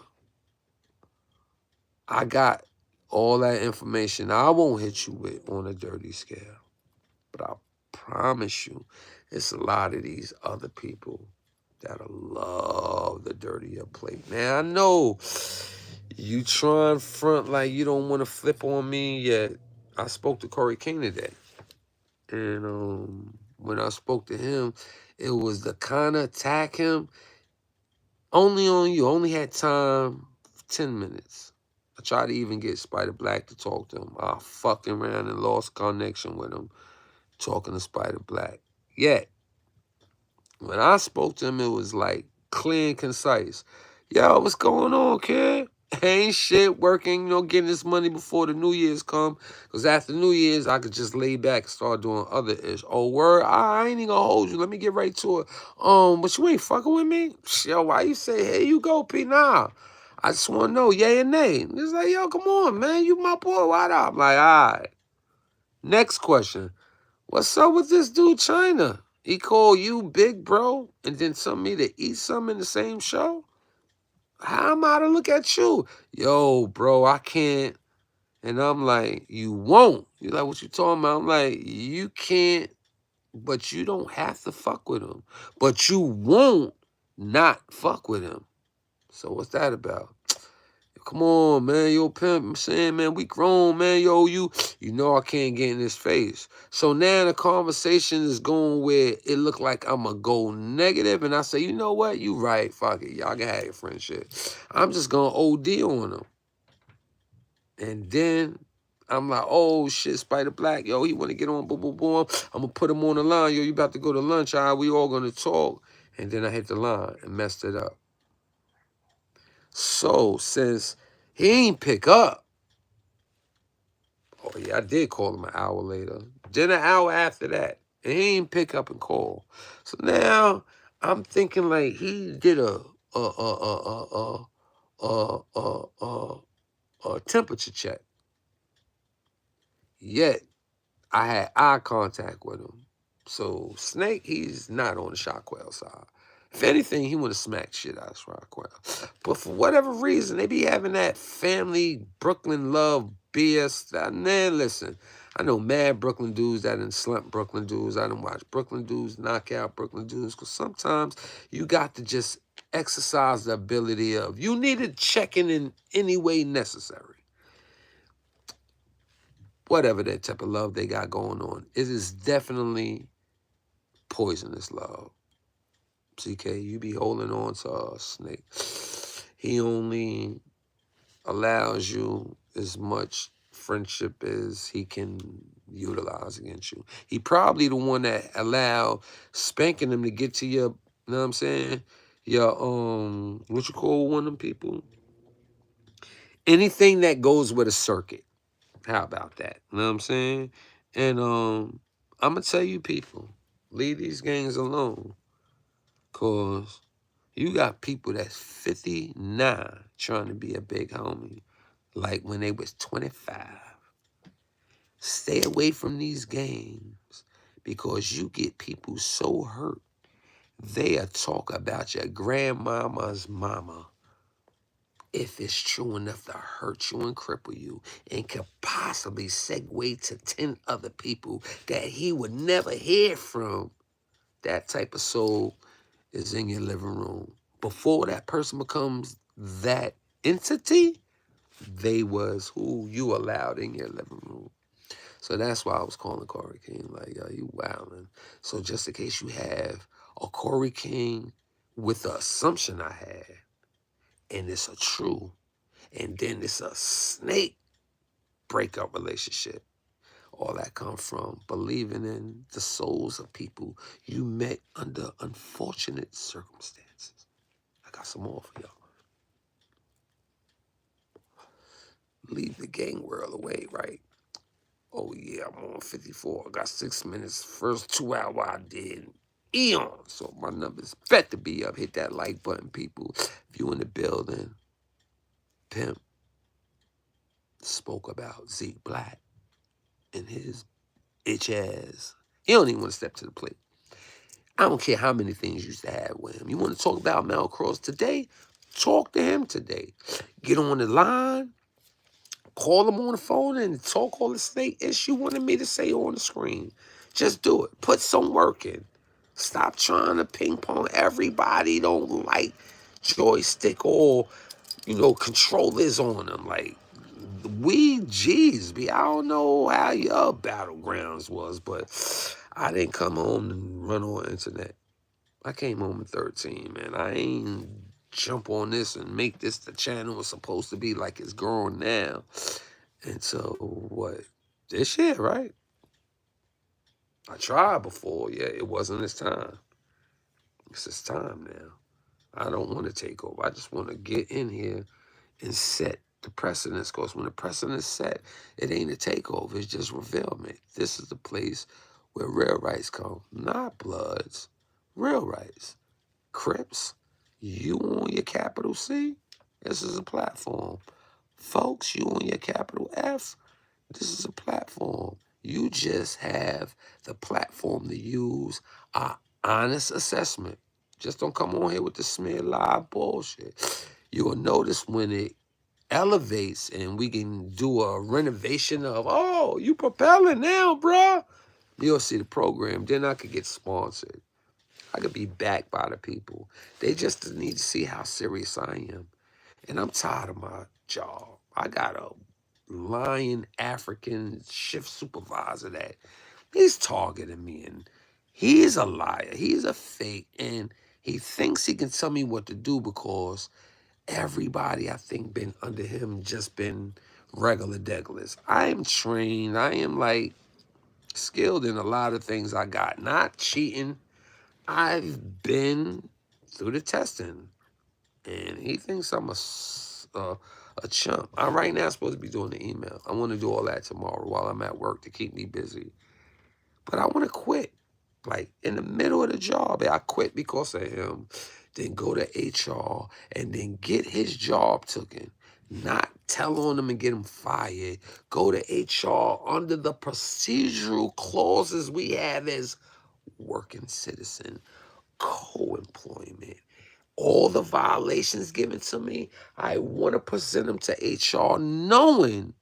I got all that information I won't hit you with on a dirty scale. But I promise you, it's a lot of these other people that'll love the dirtier plate. Now, I know you try and front like you don't want to flip on me yet. I spoke to Corey King today. And when I spoke to him, it was to kind of attack him only on you. Only had time for 10 minutes. I tried to even get Spider Black to talk to him. I fucking ran and lost connection with him talking to Spider Black. Yet, when I spoke to him, it was like clear and concise. Yo, what's going on, kid? Ain't shit working, getting this money before the New Year's come. Because after New Year's, I could just lay back and start doing other ish. Oh, word? I ain't even gonna hold you. Let me get right to it. But you ain't fucking with me? Yo, why you say, hey, you go, P? Nah. I just want to know, yay and nay. It's like, yo, come on, man. You my boy. Why up? I'm like, all right. Next question. What's up with this dude, Chyna? He called you big bro and then sent me to eat something in the same show? How am I to look at you? Yo, bro, I can't. And I'm like, you won't. You're like, what you talking about? I'm like, you can't, but you don't have to fuck with him. But you won't not fuck with him. So what's that about? Come on, man. Yo, pimp. I'm saying, man, we grown, man. Yo, you know I can't get in his face. So now the conversation is going where it look like I'm going to go negative. And I say, you know what? You right. Fuck it. Y'all can have your friendship. I'm just going to OD on him. And then I'm like, oh, shit, Spider Black. Yo, he want to get on, boom, boom, boom. I'm going to put him on the line. Yo, you about to go to lunch. All right, we all going to talk. And then I hit the line and messed it up. So since he ain't pick up, oh, yeah, I did call him an hour later. Then an hour after that. And he ain't pick up and call. So now I'm thinking like he did a temperature check. Yet I had eye contact with him. So Snake, he's not on the shaQUell side. If anything, he would have smacked shit out of shaQUell. But for whatever reason, they be having that family Brooklyn love BS. Man, listen, I know mad Brooklyn dudes that done slump Brooklyn dudes. I done watch Brooklyn dudes knock out Brooklyn dudes. Because sometimes you got to just exercise the ability of, you need to check in any way necessary. Whatever that type of love they got going on. It is definitely poisonous love. CK, you be holding on to a Snake. He only allows you as much friendship as he can utilize against you. He probably the one that allowed spanking him to get to your, you know what I'm saying? Your, what you call one of them people? Anything that goes with a circuit. How about that? You know what I'm saying? And I'm gonna tell you people, leave these gangs alone. Cause you got people that's 59 trying to be a big homie. Like when they was 25. Stay away from these games because you get people so hurt. They'll talk about your grandmama's mama if it's true enough to hurt you and cripple you and could possibly segue to 10 other people that he would never hear from. That type of soul is in your living room. Before that person becomes that entity, they was who you allowed in your living room. So that's why I was calling Corey King, like, yo, you wildin'. So just in case you have a Corey King with the assumption I had, and it's a true, and then it's a Snake breakup relationship, All that come from believing in the souls of people you met under unfortunate circumstances. I got some more for y'all. Leave the gang world away, right? Oh yeah, I'm on 54. I got 6 minutes. First 2 hours I did eon. So my number's bet to be up. Hit that like button, people. If you in the building, Pimp spoke about Zeke Black and his itch ass. He don't even want to step to the plate. I don't care how many things you used to have with him. You want to talk about Mel Cross today? Talk to him today. Get on the line, call him on the phone, and talk all the snake ish you wanted me to say on the screen. Just do it. Put some work in. Stop trying to ping pong. Everybody don't like joystick or, controllers on them. Like, we G's, I don't know how your battlegrounds was, but I didn't come home and run on the internet. I came home at 13, man. I ain't jump on this and make this the channel it's supposed to be like it's growing now. And so, what? This year, right? I tried before. Yeah, it wasn't this time. It's this time now. I don't want to take over. I just want to get in here and set the precedence. Because when the precedence set, it ain't a takeover. It's just revealment. This is the place where real rights come, not Bloods. Real rights. Crips, you on your capital C? This is a platform. Folks, you on your capital F? This is a platform. You just have the platform to use our honest assessment. Just don't come on here with the smear lie bullshit. You'll notice when it elevates and we can do a renovation of, oh, you propelling now, bruh. You'll see the program. Then I could get sponsored. I could be backed by the people. They just need to see how serious I am. And I'm tired of my job. I got a lying African shift supervisor that he's targeting me, and he's a liar. He's a fake, and he thinks he can tell me what to do because everybody I think been under him just been regular degless. I am trained. I am like skilled in a lot of things I got. Not cheating. I've been through the testing, and he thinks I'm a chump. I'm right now supposed to be doing the email. I want to do all that tomorrow while I'm at work to keep me busy. But I want to quit. Like, in the middle of the job, I quit because of him. Then go to HR and then get his job taken. Not tell on him and get him fired. Go to HR under the procedural clauses we have as working citizen, co-employment, all the violations given to me. I want to present them to HR knowing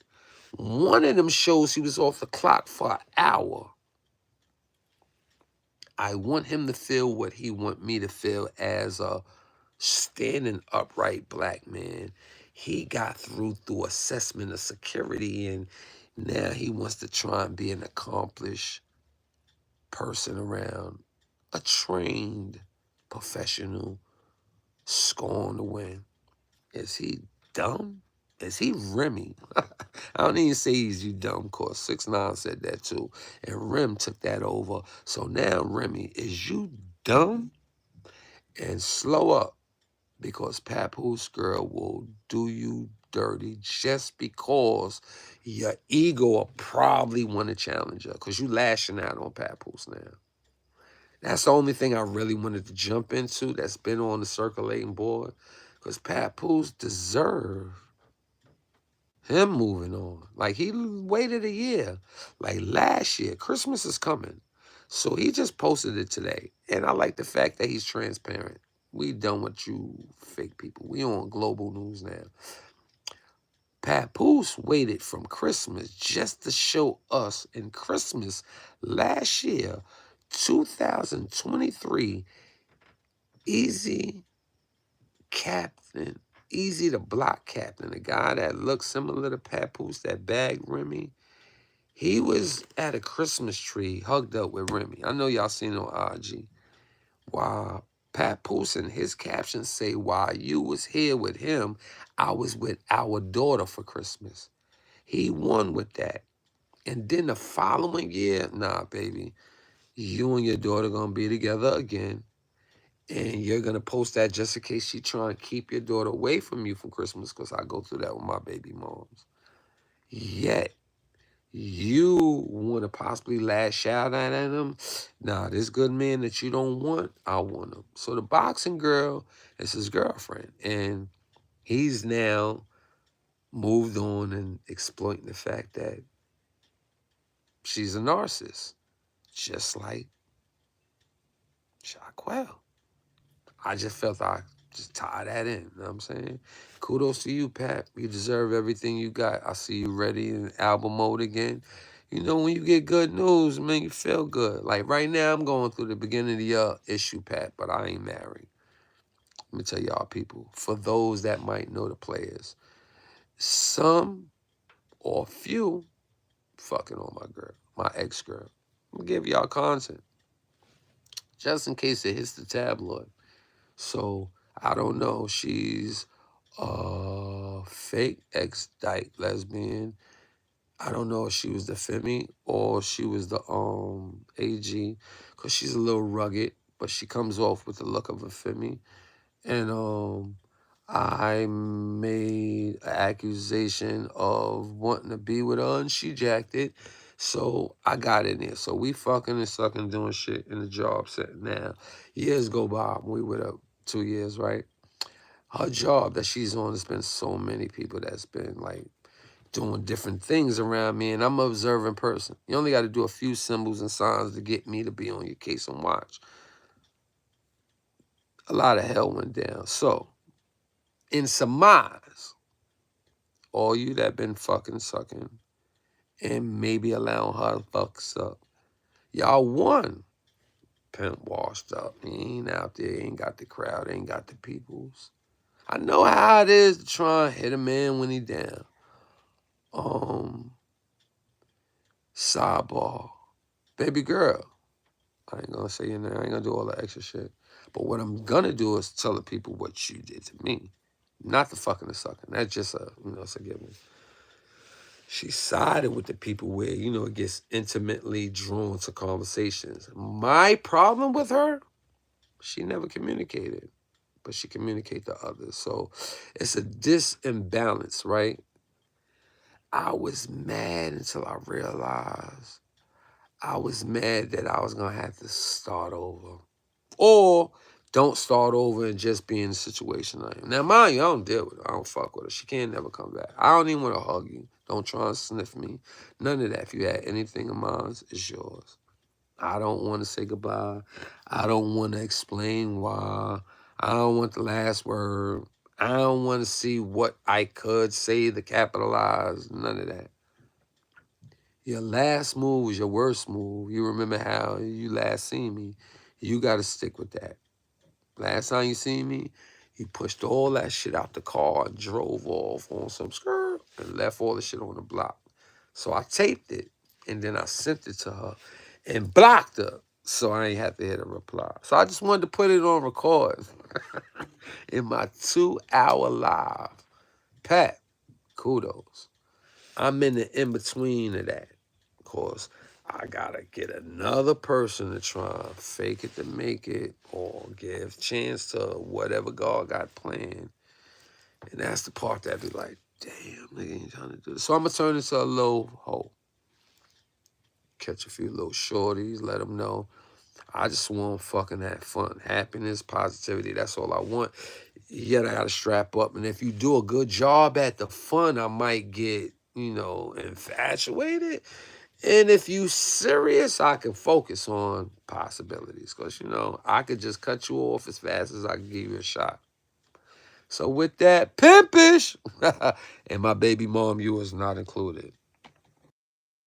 one of them shows he was off the clock for an hour. I want him to feel what he want me to feel as a standing upright black man. He got through assessment of security, and now he wants to try and be an accomplished person around a trained professional scorn to win. Is he dumb? Is he Remy? I don't even say he's you dumb, because 6ix9ine said that too. And Rem took that over. So now, Remy, is you dumb? And slow up, because Papoose girl will do you dirty just because your ego will probably want to challenge her, because you lashing out on Papoose now. That's the only thing I really wanted to jump into that's been on the circulating board, because Papoose deserve him moving on. Like, he waited a year. Like, last year, Christmas is coming. So he just posted it today. And I like the fact that he's transparent. We done with you fake people. We on global news now. Papoose waited from Christmas just to show us in Christmas last year, 2023, Easy Captain, Easy to Block Captain, a guy that looks similar to Papoose, that bag Remy. He was at a Christmas tree hugged up with Remy. I know y'all seen it on IG. While Papoose and his captions say, while you was here with him, I was with our daughter for Christmas. He won with that. And then the following year, nah, baby, you and your daughter gonna be together again. And you're gonna post that just in case she try and keep your daughter away from you for Christmas, because I go through that with my baby moms. Yet, you want to possibly lash out at him. Nah, this good man that you don't want, I want him. So the boxing girl is his girlfriend. And he's now moved on and exploiting the fact that she's a narcissist, just like shaQUell. I just felt I just tie that in, you know what I'm saying? Kudos to you, Pat. You deserve everything you got. I see you ready in album mode again. You know, when you get good news, man, you feel good. Like right now, I'm going through the beginning of the year issue, Pat, but I ain't married. Let me tell y'all people, for those that might know the players, some or few fucking on my girl, my ex-girl. I'm gonna give y'all content, just in case it hits the tabloid. So, I don't know, she's a fake ex-dyke lesbian. I don't know if she was the Femi or she was the AG, because she's a little rugged, but she comes off with the look of a Femi. And I made an accusation of wanting to be with her, and she jacked it. So I got in there. So we fucking and sucking, doing shit in the job setting now. Years go by. We with her 2 years, right? Her job that she's on, there's been so many people that's been like doing different things around me, and I'm an observant person. You only got to do a few symbols and signs to get me to be on your case and watch. A lot of hell went down. So, in surmise, all you that been fucking sucking and maybe allowing her to fuck up, y'all won. Pimp washed up. He ain't out there. He ain't got the crowd. Ain't got the peoples. I know how it is to try and hit a man when he down. Sidebar. Baby girl. I ain't gonna say your name. I ain't gonna do all that extra shit. But what I'm gonna do is tell the people what you did to me. Not the fucking the sucking. That's just it's a given. She sided with the people where, it gets intimately drawn to conversations. My problem with her, she never communicated, but she communicated to others. So it's a disimbalance, right? I was mad until I realized I was mad that I was going to have to start over. Or don't start over and just be in the situation I am. Now, mind you, I don't deal with her. I don't fuck with her. She can't never come back. I don't even want to hug you. Don't try and sniff me. None of that. If you had anything of mine, it's yours. I don't want to say goodbye. I don't want to explain why. I don't want the last word. I don't want to see what I could say to capitalize. None of that. Your last move was your worst move. You remember how you last seen me. You got to stick with that. Last time you seen me, you pushed all that shit out the car and drove off on some skirt and left all the shit on the block. So I taped it, and then I sent it to her and blocked her, so I ain't have to hit a reply. So I just wanted to put it on record in my 2-hour live. Pat, kudos. I'm in the in-between of that. Of course, I gotta get another person to try and fake it to make it or give chance to whatever God got planned. And that's the part that be like, damn, nigga ain't trying to do this. So I'm gonna turn into a little hoe. Catch a few little shorties, let them know. I just want fucking have fun. Happiness, positivity, that's all I want. Yet I gotta strap up. And if you do a good job at the fun, I might get, infatuated. And if you serious, I can focus on possibilities. Because, I could just cut you off as fast as I can give you a shot. So with that, pimpish. And my baby mom, you was not included.